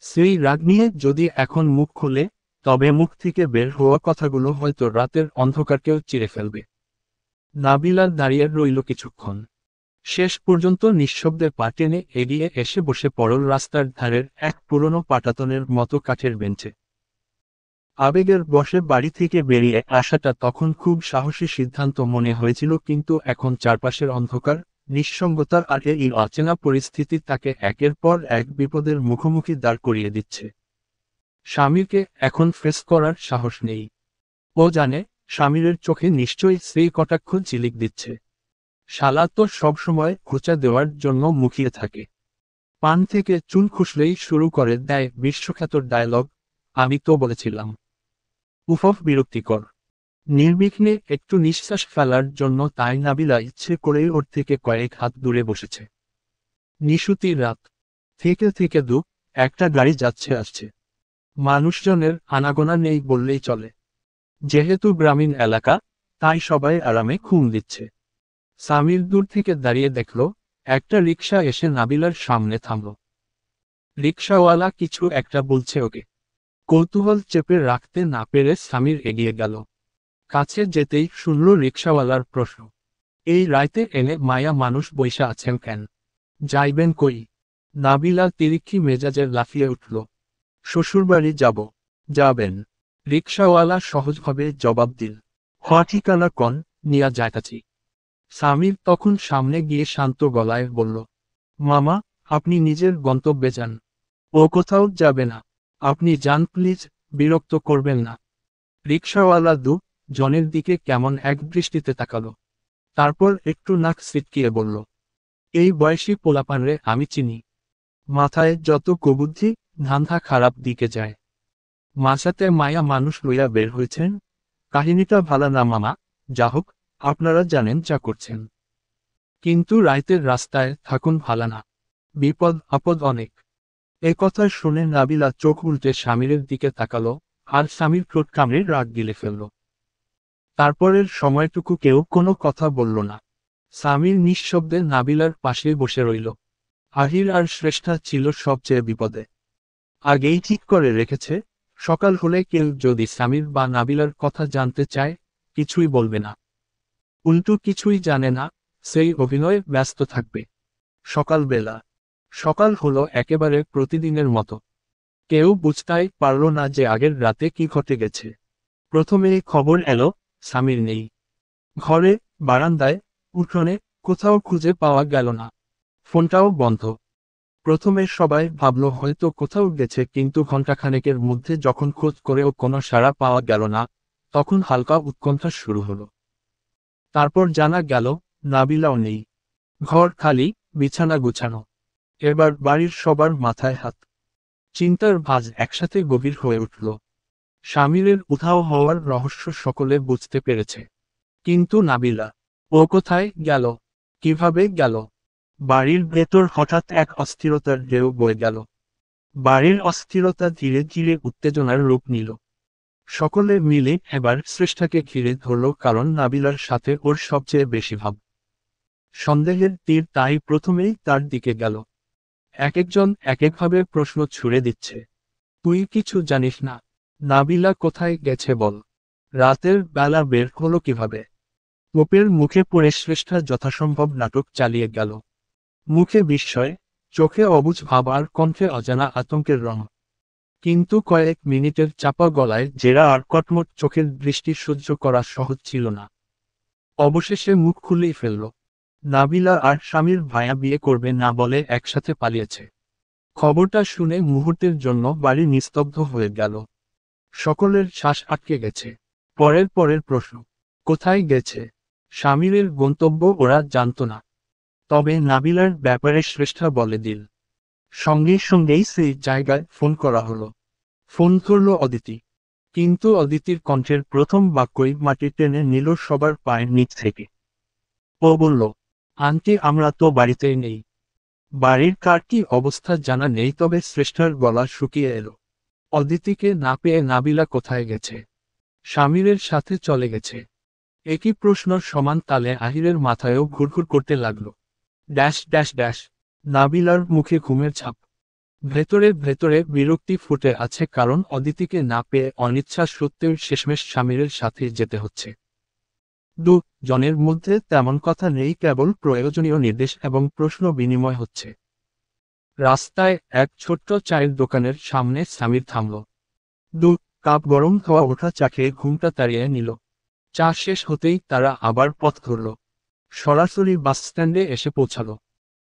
সেই রাগ নিয়ে যদি এখন মুখ খুলে, তবে মুখ থেকে বের হওয়া কথাগুলো হয়তো রাতের অন্ধকারকেও চিরে ফেলবে। নাবিলা দাঁড়িয়ে রইল কিছুক্ষণ। শেষ পর্যন্ত নিঃশব্দে পা টেনে এগিয়ে এসে বসে পড়ল রাস্তার ধারের এক পুরনো পাটাতনের মতো কাঠের বেঞ্চে। আবেগের বশে বাড়ি থেকে বেরিয়ে আসাটা তখন খুব সাহসী সিদ্ধান্ত মনে হয়েছিল, কিন্তু এখন চারপাশের অন্ধকার, নিঃসঙ্গতার আর এই অচেনা পরিস্থিতি তাকে একের পর এক বিপদের মুখোমুখি দাঁড় করিয়ে দিচ্ছে। স্বামীকে এখন ফেস করার সাহস নেই। ও জানে, স্বামীর চোখে নিশ্চয়ই সেই কটাক্ষ ঝিলিক দিচ্ছে। শালা তো সবসময় খোঁচা দেওয়ার জন্য মুখিয়ে থাকে। পান থেকে চুল খুসলেই শুরু করে দেয় বিশ্বখ্যাত ডায়লগ, আমি তো বলেছিলাম। উফফ, বিরক্তিকর। নির্বিঘ্নে একটু নিঃশ্বাস ফেলার জন্য তাই নাবিলা ইচ্ছে করেই ওর থেকে কয়েক হাত দূরে বসেছে। নিশুতি রাত। থেকে থেকে একটা গাড়ি যাচ্ছে আসছে। মানুষজনের আনাগোনা নেই বললেই চলে। যেহেতু গ্রামীণ এলাকা, তাই সবাই আরামে ঘুম দিচ্ছে। সামির দূর থেকে দাঁড়িয়ে দেখল, একটা রিকশা এসে নাবিলার সামনে থামল। রিকশাওয়ালা কিছু একটা বলছে ওকে। কৌতূহল চেপে রাখতে না পেরে সামির এগিয়ে গেল। কাছে যেতেই শুনল রিকশাওয়ালার প্রশ্ন, এই রাইতে এনে মায়া মানুষ বইসা আছেন কেন? যাইবেন কই? নাবিলা তিরিক্ষি মেজাজের লাফিয়ে উঠল। শ্বশুরবাড়ি যাব। যাবেন? রিকশাওয়ালা সহজভাবে জবাব দিল, ঠিকানা কন, নিয়া যাইতাছি। সামির তখন সামনে গিয়ে শান্ত গলায় বলল, মামা, আপনি নিজের গন্তব্যে যান। ও কোথাও যাবে না। আপনি যান প্লিজ, বিরক্ত করবেন না। রিকশাওয়ালা জনের দিকে কেমন এক দৃষ্টিতে তাকালো। তারপর একটু নাক সিটকিয়ে বলল, এই বয়সী পোলাপানরে আমি চিনি। মাথায় যত কুবুদ্ধি, ধান্ধা খারাপ দিকে যায়। মাঝাতে মায়া মানুষ লইয়া বের হয়েছেন। কাহিনীটা ভালো না মামা, যা হোক, আপনারা জানেন যা করছেন। কিন্তু রাইতের রাস্তায় থাকুন ভালো না। বিপদ আপদ অনেক। এ কথা শুনে নাবিলা চোখ উল্টে স্বামীরের দিকে তাকালো, আর স্বামীর ঠোঁট কামড়ে রাগ গিলে ফেলল। তারপরের সময়টুকু কেউ কোনো কথা বলল না। স্বামীর নিঃশব্দে নাবিলার পাশে বসে রইল। আহির আর শ্রেষ্ঠা ছিল সবচেয়ে বিপদে। আগেই ঠিক করে রেখেছে, সকাল হলে কেউ যদি স্বামীর বা নাবিলার কথা জানতে চায়, কিছুই বলবে না। উল্টো কিছুই জানে না, সেই অভিনয়ে ব্যস্ত থাকবে। সকালবেলা। সকাল হলো একেবারে প্রতিদিনের মতো। কেউ বুঝতেই পারল না যে আগের রাতে কি ঘটে গেছে। প্রথমেই খবর এলো, স্বামীর নেই। ঘরে, বারান্দায়, উঠোনে, কোথাও খুঁজে পাওয়া গেল না। ফোনটাও বন্ধ। প্রথমে সবাই ভাবল হয়তো কোথাও গেছে, কিন্তু ঘণ্টাখানেকের মধ্যে যখন খোঁজ করেও কোনো সাড়া পাওয়া গেল না, তখন হালকা উৎকণ্ঠা শুরু হলো। তারপর জানা গেল, নাবিলাও নেই। ঘর খালি, বিছানা গুছানো। এবার বাড়ির সবার মাথায় হাত। চিন্তার ভাঁজ একসাথে গভীর হয়ে উঠল। স্বামীরের উধাও হওয়ার রহস্য সকলে বুঝতে পেরেছে। কিন্তু নাবিলা, ও কোথায় গেল? কিভাবে গেল? বাড়ির ভেতর হঠাৎ এক অস্থিরতার ঢেউ বয়ে গেল। বাড়ির অস্থিরতা ধীরে ধীরে উত্তেজনার রূপ নিল। সকলে মিলে এবার শ্রেষ্ঠাকে ঘিরে ধরল, কারণ নাবিলার সাথে ওর সবচেয়ে বেশি ভাব। সন্দেহের তীর তাই প্রথমেই তার দিকে গেল। এক একজন এক একভাবে প্রশ্ন ছুড়ে দিচ্ছে। তুই কিছু জানিস না? নাবিলা কোথায় গেছে বল? রাতের বেলা বের হলো কিভাবে? গোপের মুখে পড়ে শ্রেষ্ঠা যথাসম্ভব নাটক চালিয়ে গেল। মুখে বিস্ময়, চোখে অবুঝ ভাব আর কণ্ঠে অজানা আতঙ্কের রং। কিন্তু কয়েক মিনিটের চাপা গলায় জেরা আর কটমট চোখের দৃষ্টি সহ্য করা সহজ ছিল না। অবশেষে মুখ খুলেই ফেলল। নাবিলা আর স্বামীর ভায়া বিয়ে করবে না বলে একসাথে পালিয়েছে। খবরটা শুনে মুহূর্তের জন্য বাড়ি নিস্তব্ধ হয়ে গেল। সকলের শ্বাস আটকে গেছে। পরের প্রশ্ন, কোথায় গেছে? স্বামীরের গন্তব্য ওরা জানত না। তবে নাবিলার ব্যাপারে শ্রেষ্ঠা বলে দিল। সঙ্গে সঙ্গেই সেই জায়গায় ফোন করা হলো। ফোন ধরল অদিতি। কিন্তু অদিতির কণ্ঠের প্রথম বাক্যই মাটি টেনে নিল সবার পায়ের নিচ থেকে। ও বলল, আন্টি আমরা তো বাড়িতেই নেই। বাড়ির কার কি অবস্থা জানা নেই, তবে শ্রেষ্ঠার গলা শুকিয়ে এলো। অদিতিকে না পেয়ে নাবিলা কোথায় গেছে? স্বামীরের সাথে চলে গেছে। একই প্রশ্ন সমান তালে আহিরের মাথায়ও ঘুরঘুর করতে লাগলো। Dash dash dash. নাবিলার মুখে ঘুমের ছাপ। ভেতরে ভেতরে বিরক্তি ফুটে আছে, কারণ অদিতিকে না পেয়ে অনিচ্ছা সত্ত্বেও শেষমেশ স্বামীরের সাথে যেতে হচ্ছে। জনের মধ্যে তেমন কথা নেই, কেবল প্রয়োজনীয় নির্দেশ এবং প্রশ্ন বিনিময় হচ্ছে। রাস্তায় এক ছোট্ট চায়ের দোকানের সামনে স্বামীর থামল। কাপ গরম হওয়া ওঠা চা খেয়ে ঘুমটা তাড়িয়ে নিল। চা শেষ হতেই তারা আবার পথ ধরল। সরাসরি বাসস্ট্যান্ডে এসে পৌঁছালো।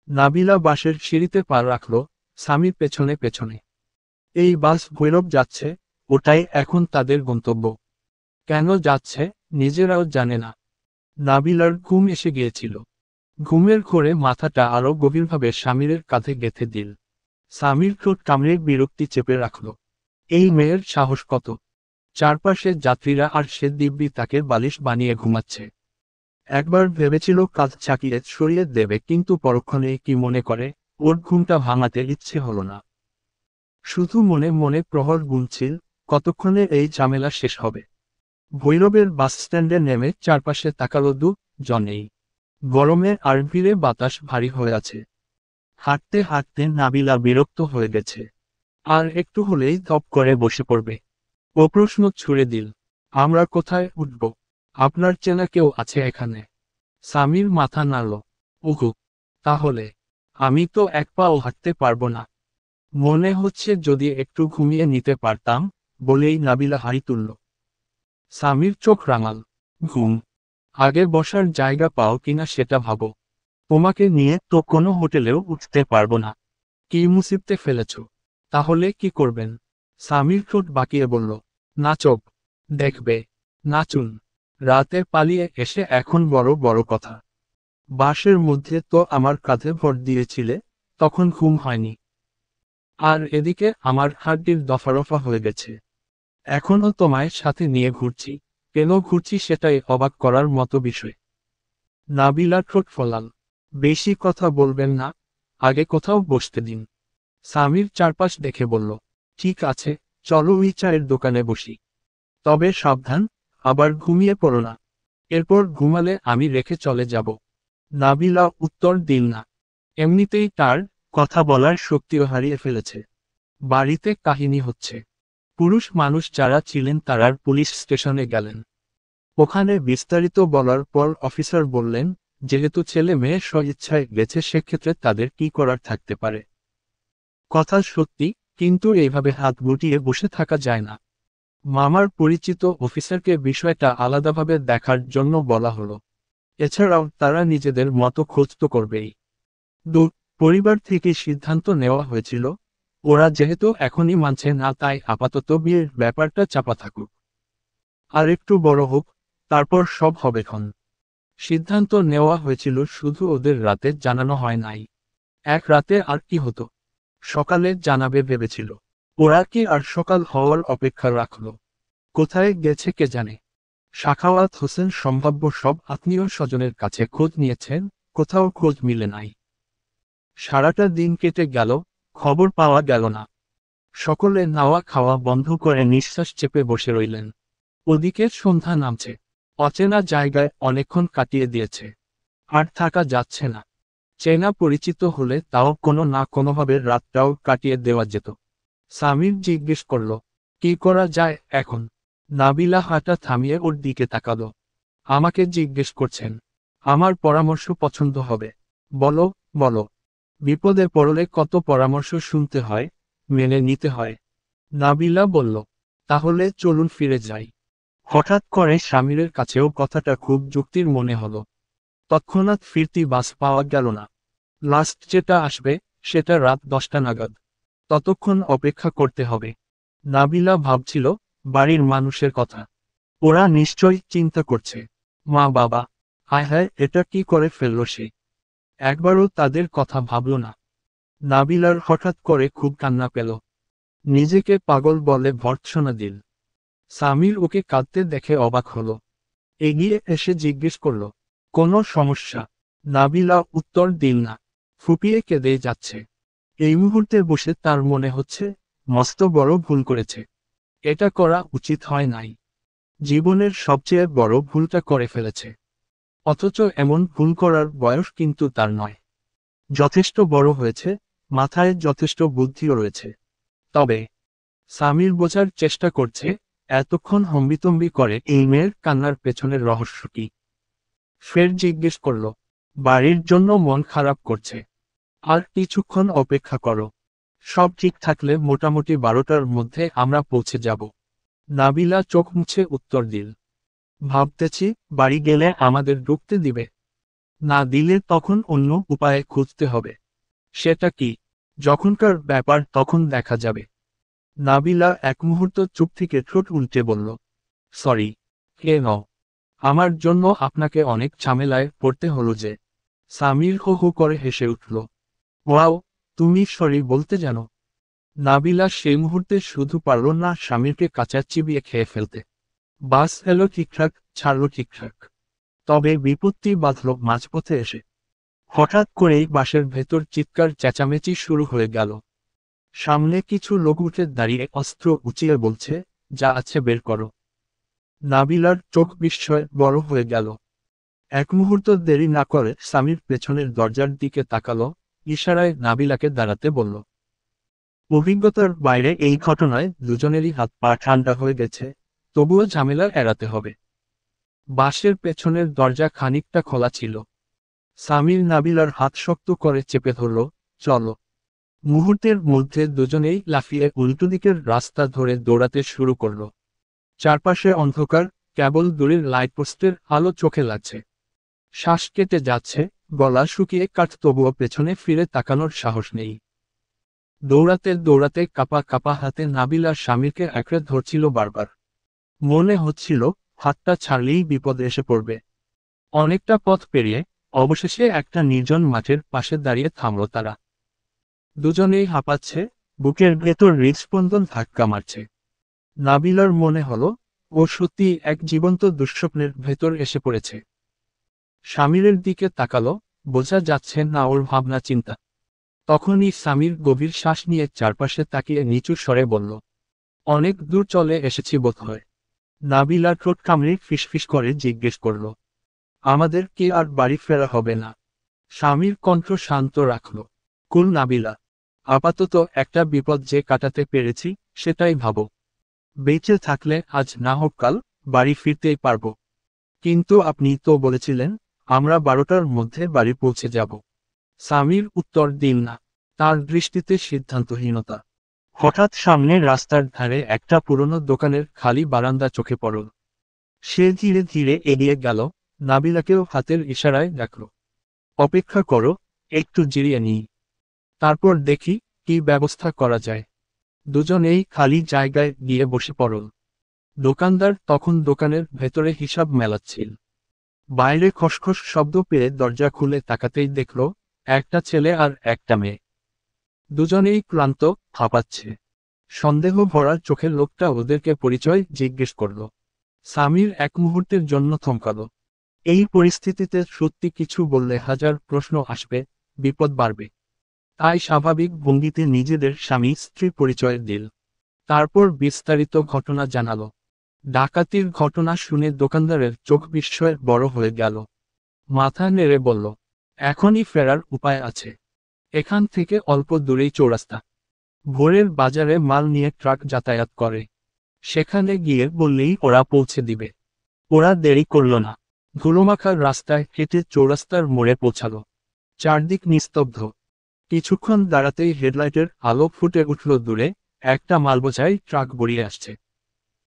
নাবিলা বাসের সিঁড়িতে পা রাখল, স্বামীর পেছনে পেছনে। এই বাস ভৈরব যাচ্ছে, ওটাই এখন তাদের গন্তব্য। কেন যাচ্ছে নিজেরাও জানে না। নাবিলার ঘুম এসে গিয়েছিল। ঘুমের ঘোরে মাথাটা আরো গভীরভাবে স্বামীরের কাঁধে গেঁথে দিল। স্বামীর ঠোঁট কামড়ে বিরক্তি চেপে রাখল। এই মেয়ের সাহস কত! চারপাশে যাত্রীরা আর সে দিব্যি তাকে বালিশ বানিয়ে ঘুমাচ্ছে। একবার ভেবেছিল কাঁধ চাকিয়ে সরিয়ে দেবে, কিন্তু পরক্ষণেই কি মনে করে, ওর ঘুমটা ভাঙাতে ইচ্ছে হলো না। শুধু মনে মনে প্রহর গুনছিল, কতক্ষণে এই ঝামেলা শেষ হবে। ভৈরবের বাসস্ট্যান্ডে নেমে চারপাশে তাকালো জনেই। গরমে আর ভিড়ে বাতাস ভারী হয়ে আছে। হাঁটতে হাঁটতে নাবিলা বিরক্ত হয়ে গেছে। আর একটু হলেই ধপ করে বসে পড়বে। ও প্রশ্ন ছুড়ে দিল, আমরা কোথায় উঠব? আপনার চেনা কেউ আছে এখানে? সামির মাথা নাড়ল। উহু, তাহলে আমি তো এক পাও হাঁটতে পারবো না। মনে হচ্ছে যদি একটু ঘুমিয়ে নিতে পারতাম, বলেই নাবিলা হাই তুলল। সামির চোখ রাঙাল। ঘুম? আগে বসার জায়গা পাও কিনা সেটা ভাবো। তোমাকে নিয়ে তো কোনো হোটেলেও উঠতে পারবো না। কি মুসিবতে ফেলেছ? তাহলে কি করবেন? সামির ঠোঁট বাঁকিয়ে বলল, নাচব। দেখবে, নাচুন। রাতে পালিয়ে এসে এখন বড় বড় কথা। বাসের মধ্যে তো আমার কাঁধে ভর দিয়েছিলে, তখন ঘুম হয়নি। আর এদিকে আমার হাড্ডির দফারফা হয়ে গেছে। এখনও তোমায় সাথে নিয়ে ঘুরছি। কেন ঘুরছি সেটাই অবাক করার মতো বিষয়। নাবিলা ঠোঁট ফলাল। বেশি কথা বলবেন না, আগে কোথাও বসতে দিন। সামির চারপাশ দেখে বলল, ঠিক আছে, চলো ওই চায়ের দোকানে বসি। তবে সাবধান, আবার ঘুমিয়ে পড়ো না। এরপর ঘুমালে আমি রেখে চলে যাব। নাবিলা উত্তর দিল না। এমনিতেই তার কথা বলার শক্তিও হারিয়ে ফেলেছে। বাড়িতে কাহিনী হচ্ছে। পুরুষ মানুষ যারা ছিলেন তারার পুলিশ স্টেশনে গেলেন। ওখানে বিস্তারিত বলার পর অফিসার বললেন, যেহেতু ছেলে মেয়ে স্বইচ্ছায় গেছে সেক্ষেত্রে তাদের কি করার থাকতে পারে। কথা সত্যি, কিন্তু এইভাবে হাত গুটিয়ে বসে থাকা যায় না। মামার পরিচিত অফিসারকে বিষয়টা আলাদাভাবে দেখার জন্য বলা হলো। এছাড়াও তারা নিজেদের মতো খোঁজ তো করবেই। পরিবার থেকে সিদ্ধান্ত নেওয়া হয়েছিল, ওরা যেহেতু এখনই মানছে না তাই আপাতত বিয়ের ব্যাপারটা চাপা থাকুক। আর একটু বড় হোক, তারপর সব হবে খন। সিদ্ধান্ত নেওয়া হয়েছিল, শুধু ওদের রাতে জানানো হয় নাই। এক রাতে আর কি হতো? সকালে জানাবে ভেবেছিল। ওরা কি আর সকাল হওয়ার অপেক্ষা রাখল? কোথায় গেছে কে জানে। সাখাওয়াত হোসেন সম্ভাব্য সব আত্মীয় স্বজনের কাছে খোঁজ নিয়েছেন, কোথাও খোঁজ মিলে নাই। সারাটা দিন কেটে গেল, খবর পাওয়া গেল না। সকলে নাওয়া খাওয়া বন্ধ করে নিঃশ্বাস চেপে বসে রইলেন। ওদিকে সন্ধ্যা নামছে। অচেনা জায়গায় অনেকক্ষণ কাটিয়ে দিয়েছে। আর থাকা যাচ্ছে না। চেনা পরিচিত হলে তাও কোনো না কোনোভাবে রাতটাও কাটিয়ে দেওয়া যেত। সামির জিজ্ঞেস করল, কি করা যায় এখন? নাবিলা হাঁটা থামিয়ে ওর দিকে তাকালো। আমাকে জিজ্ঞেস করছেন? আমার পরামর্শ পছন্দ হবে? বলো, বলো। বিপদে পড়লে কত পরামর্শ শুনতে হয়, মেনে নিতে হয়। নাবিলা বলল, তাহলে চলুন ফিরে যাই। হঠাৎ করে স্বামীরের কাছেও কথাটা খুব যুক্তির মনে হলো। তৎক্ষণাৎ ফিরতি বাস পাওয়া গেল না। লাস্ট যেটা আসবে, সেটা রাত 10টা নাগাদ। ততক্ষণ অপেক্ষা করতে হবে। নাবিলা ভাবছিল, বাড়ির মানুষের কথা। ওরা নিশ্চয়ই চিন্তা করছে। মা বাবা, হায় হায়, এটা কি করে ফেলল সে। একবারও তাদের কথা ভাবল না। নাবিলার হঠাৎ করে খুব কান্না পেল। নিজেকে পাগল বলে ভর্ৎসনা দিল। সামির ওকে কাঁদতে দেখে অবাক হলো। এগিয়ে এসে জিজ্ঞেস করল, কোনো সমস্যা? নাবিলা উত্তর দিল না। ফুপিয়ে কেঁদে যাচ্ছে। এই মুহূর্তে বসে তার মনে হচ্ছে, মস্ত বড় ভুল করেছে। এটা করা উচিত হয় নাই। জীবনের সবচেয়ে বড় ভুলটা করে ফেলেছে। অথচ এমন ভুল করার বয়স কিন্তু তার নয়। যথেষ্ট বড় হয়েছে, মাথায় যথেষ্ট বুদ্ধিও রয়েছে। তবে সামির বোঝার চেষ্টা করছে, এতক্ষণ হম্বিতম্বি করে এই মেয়ের কান্নার পেছনের রহস্য কি। ফের জিজ্ঞেস করল, বাড়ির জন্য মন খারাপ করছে? আর কিছুক্ষণ অপেক্ষা করো। সব ঠিক থাকলে মোটামুটি 12টার মধ্যে আমরা পৌঁছে যাব। নাবিলা চোখ মুছে উত্তর দিল, ভাবতেছি বাড়ি গেলে আমাদের ঢুকতে দিবে। না দিলে তখন অন্য উপায়ে খুঁজতে হবে। সেটা কি? যখনকার ব্যাপার তখন দেখা যাবে। নাবিলা এক মুহূর্ত চুপ থেকে ঠোঁট উল্টে বলল, সরি। কেন? আমার জন্য আপনাকে অনেক ঝামেলায় পড়তে হলো যে। সামির হো হো করে হেসে উঠল। ওয়াও, তুমি সরি বলতে জানো। নাবিলা সেই মুহূর্তে শুধু পারল না স্বামীরকে কাঁচা চিবিয়ে খেয়ে ফেলতে। বাস এলো ঠিকঠাক, ছাড়লো ঠিকঠাক। তবে বিপত্তি বাঁধল মাঝপথে এসে। হঠাৎ করেই বাসের ভেতর চিৎকার চেঁচামেচি শুরু হয়ে গেল। সামনে কিছু লোক উঠে দাঁড়িয়ে অস্ত্র উঁচিয়ে বলছে, যা আছে বের করো। নাবিলার চোখ বিস্ময়ে বড় হয়ে গেল। এক মুহূর্ত দেরি না করে স্বামীর পেছনের দরজার দিকে তাকালো, ইশারায় নাবিলাকে দাঁড়াতে বলল। অভিজ্ঞতার বাইরে এই ঘটনায় দুজনেরই হাত পা ঠান্ডা হয়ে গেছে, তবুও ঝামেলা এড়াতে হবে। বাসের পেছনের দরজা খানিকটা খোলা ছিল। সামির নাবিলার হাত শক্ত করে চেপে ধরল, চলো। মুহূর্তের মধ্যে দুজনেই লাফিয়ে উল্টো দিকের রাস্তা ধরে দৌড়াতে শুরু করল। চারপাশে অন্ধকার, কেবল দূরের লাইটপোস্টের আলো চোখে লাগছে। শ্বাস কেটে যাচ্ছে, গলা শুকিয়ে কাঠ, তবুও পেছনে ফিরে তাকানোর সাহস নেই। দৌড়াতে দৌড়াতে কাপা কাপা হাতে নাবিলার স্বামীকে আঁকড়ে ধরছিল বারবার। মনে হচ্ছিল হাতটা ছাড়লেই বিপদ এসে পড়বে। অনেকটা পথ পেরিয়ে অবশেষে একটা নির্জন মাঠের পাশে দাঁড়িয়ে থামল তারা। দুজনেই হাঁপাচ্ছে, বুকের ভেতর হৃদস্পন্দন ধাক্কা মারছে। নাবিলার মনে হলো ও সত্যি এক জীবন্ত দুঃস্বপ্নের ভেতর এসে পড়েছে। স্বামীরের দিকে তাকালো, বোঝা যাচ্ছে না ওর ভাবনা চিন্তা। তখনই স্বামীর গভীর শ্বাস নিয়ে চারপাশে তাকিয়ে নিচু স্বরে বলল, অনেক দূর চলে এসেছি বোধহয়। নাবিলা ঠোঁট কামড়ে ফিসফিস করে জিজ্ঞেস করল, আমাদের কি আর বাড়ি ফেরা হবে না? স্বামীর কণ্ঠ শান্ত রাখল, কুল নাবিলা, আপাতত একটা বিপদ যে কাটাতে পেরেছি সেটাই ভাবো। বেঁচে থাকলে আজ না হোক কাল বাড়ি ফিরতেই পারবো। কিন্তু আপনি তো বলেছিলেন আমরা 12টার মধ্যে বাড়ি পৌঁছে যাব। স্বামীর উত্তর দিল না, তার দৃষ্টিতে সিদ্ধান্তহীনতা। হঠাৎ সামনের রাস্তার ধারে একটা পুরনো দোকানের খালি বারান্দা চোখে পড়ল। সে ধীরে ধীরে এগিয়ে গেল, নাবিলাকেও হাতের ইশারায় ডাকল, অপেক্ষা করো, একটু জিরিয়ে নিই, তারপর দেখি কি ব্যবস্থা করা যায়। দুজনেই খালি জায়গায় গিয়ে বসে পড়ল। দোকানদার তখন দোকানের ভেতরে হিসাব মেলাচ্ছিল। বাইরে খসখস শব্দ পেয়ে দরজা খুলে তাকাতেই দেখল একটা ছেলে আর একটা মেয়ে। দুজনেই ক্লান্ত, হাঁপাচ্ছে। সন্দেহ ভরা চোখের লোকটা ওদেরকে পরিচয় জিজ্ঞেস করল। স্বামীর এক মুহূর্তের জন্য থমকাল। এই পরিস্থিতিতে সত্যি কিছু বললে হাজার প্রশ্ন আসবে, বিপদ বাড়বে। তাই স্বাভাবিক ভঙ্গিতে নিজেদের স্বামী স্ত্রী পরিচয় দিল। তারপর বিস্তারিত ঘটনা জানালো। ডাকাতির ঘটনা শুনে দোকানদারের চোখ বিস্ময়ে বড় হয়ে গেল। মাথা নেড়ে বলল, এখনই ফেরার উপায় আছে। এখান থেকে অল্প দূরেই চৌরাস্তা। ভোরের বাজারে মাল নিয়ে ট্রাক যাতায়াত করে। সেখানে গিয়ে বললেই ওরা পৌঁছে দিবে। ওরা দেরি করল না। ধুলোমাখার রাস্তায় হেঁটে চৌরাস্তার মোড়ে পৌঁছাল। চারদিক নিস্তব্ধ। কিছুক্ষণ দাঁড়াতেই হেডলাইটের আলো ফুটে উঠল দূরে, একটা মালবোঝাই ট্রাক গড়িয়ে আসছে।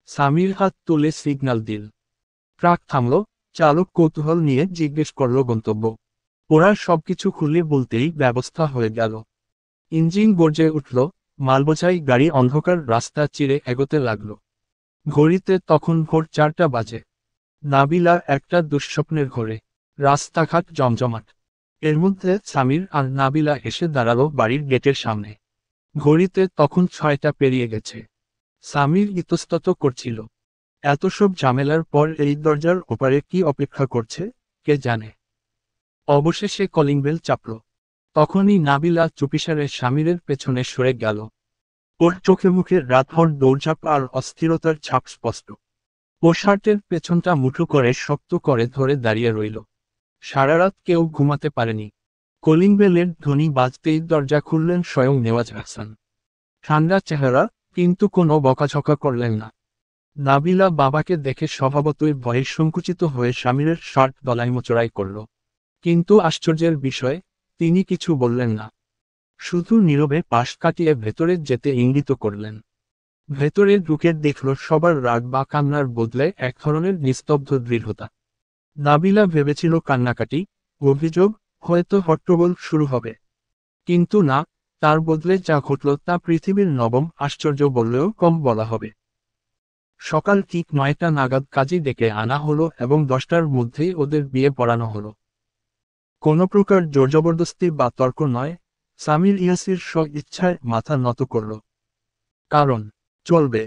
স্বামীর হাত তুলে সিগন্যাল দিল। ট্রাক থামল, চালক কৌতূহল নিয়ে জিজ্ঞেস করল গন্তব্য। ওরা সবকিছু খুলে বলতেই ব্যবস্থা হয়ে গেল। ইঞ্জিন গর্জে উঠল, মালবোঝাই গাড়ি অন্ধকার রাস্তা চিরে এগোতে লাগল। ঘড়িতে তখন ভোর 4টা বাজে। নাবিলা একটা দুঃস্বপ্নের ঘোরে। রাস্তাঘাট জমজমাট। এর মধ্যে স্বামীর আর নাবিলা এসে দাঁড়ালো বাড়ির গেটের সামনে। ঘড়িতে তখন 6টা পেরিয়ে গেছে। স্বামীর ইতস্তত করছিল। এত সব ঝামেলার পর এই দরজার ওপারে কি অপেক্ষা করছে কে জানে। অবশেষে কলিং বেল চাপল। তখনই নাবিলা চুপিসারে স্বামীরের পেছনে সরে গেল। ওর চোখে মুখে রাতভর দৌড়ঝাঁপ আর অস্থিরতার ছাপ স্পষ্ট। ও শার্টের পেছনটা মুঠো করে শক্ত করে ধরে দাঁড়িয়ে রইল। সারা রাত কেউ ঘুমাতে পারেনি। কলিং বেলের ধ্বনি বাজতেই দরজা খুললেন স্বয়ং নেওয়াজ হাসান। ঠান্ডা চেহারা, কিন্তু কোনো বকাঝকা করলেন না। নাবিলা বাবাকে দেখে স্বভাবতই ভয়ে সংকুচিত হয়ে স্বামীরের শার্ট দলাইমোচড়াই করল। কিন্তু আশ্চর্যের বিষয়, তিনি কিছু বললেন না। শুধু নীরবে পাশ কাটিয়ে ভেতরে যেতে ইঙ্গিত করলেন। ভেতরে ঢুকে দেখল সবার রাগ বা কান্নার বদলে এক ধরনের নিস্তব্ধ দৃঢ়তা। নাবিলা ভেবেছিল কান্নাকাটি, অভিযোগ, হয়তো হট্টগোল শুরু হবে। কিন্তু না, তার বদলে যা ঘটল তা পৃথিবীর নবম আশ্চর্য বললেও কম বলা হবে। সকাল ঠিক 9টা নাগাদ কাজী ডেকে আনা হলো এবং 10টার মধ্যেই ওদের বিয়ে পড়ানো হলো। কোনো প্রকার জোরজবরদস্তি বা তর্ক নয়, সামির ইয়াসির স্ব ইচ্ছায় মাথা নত করল। কারণ চলবে।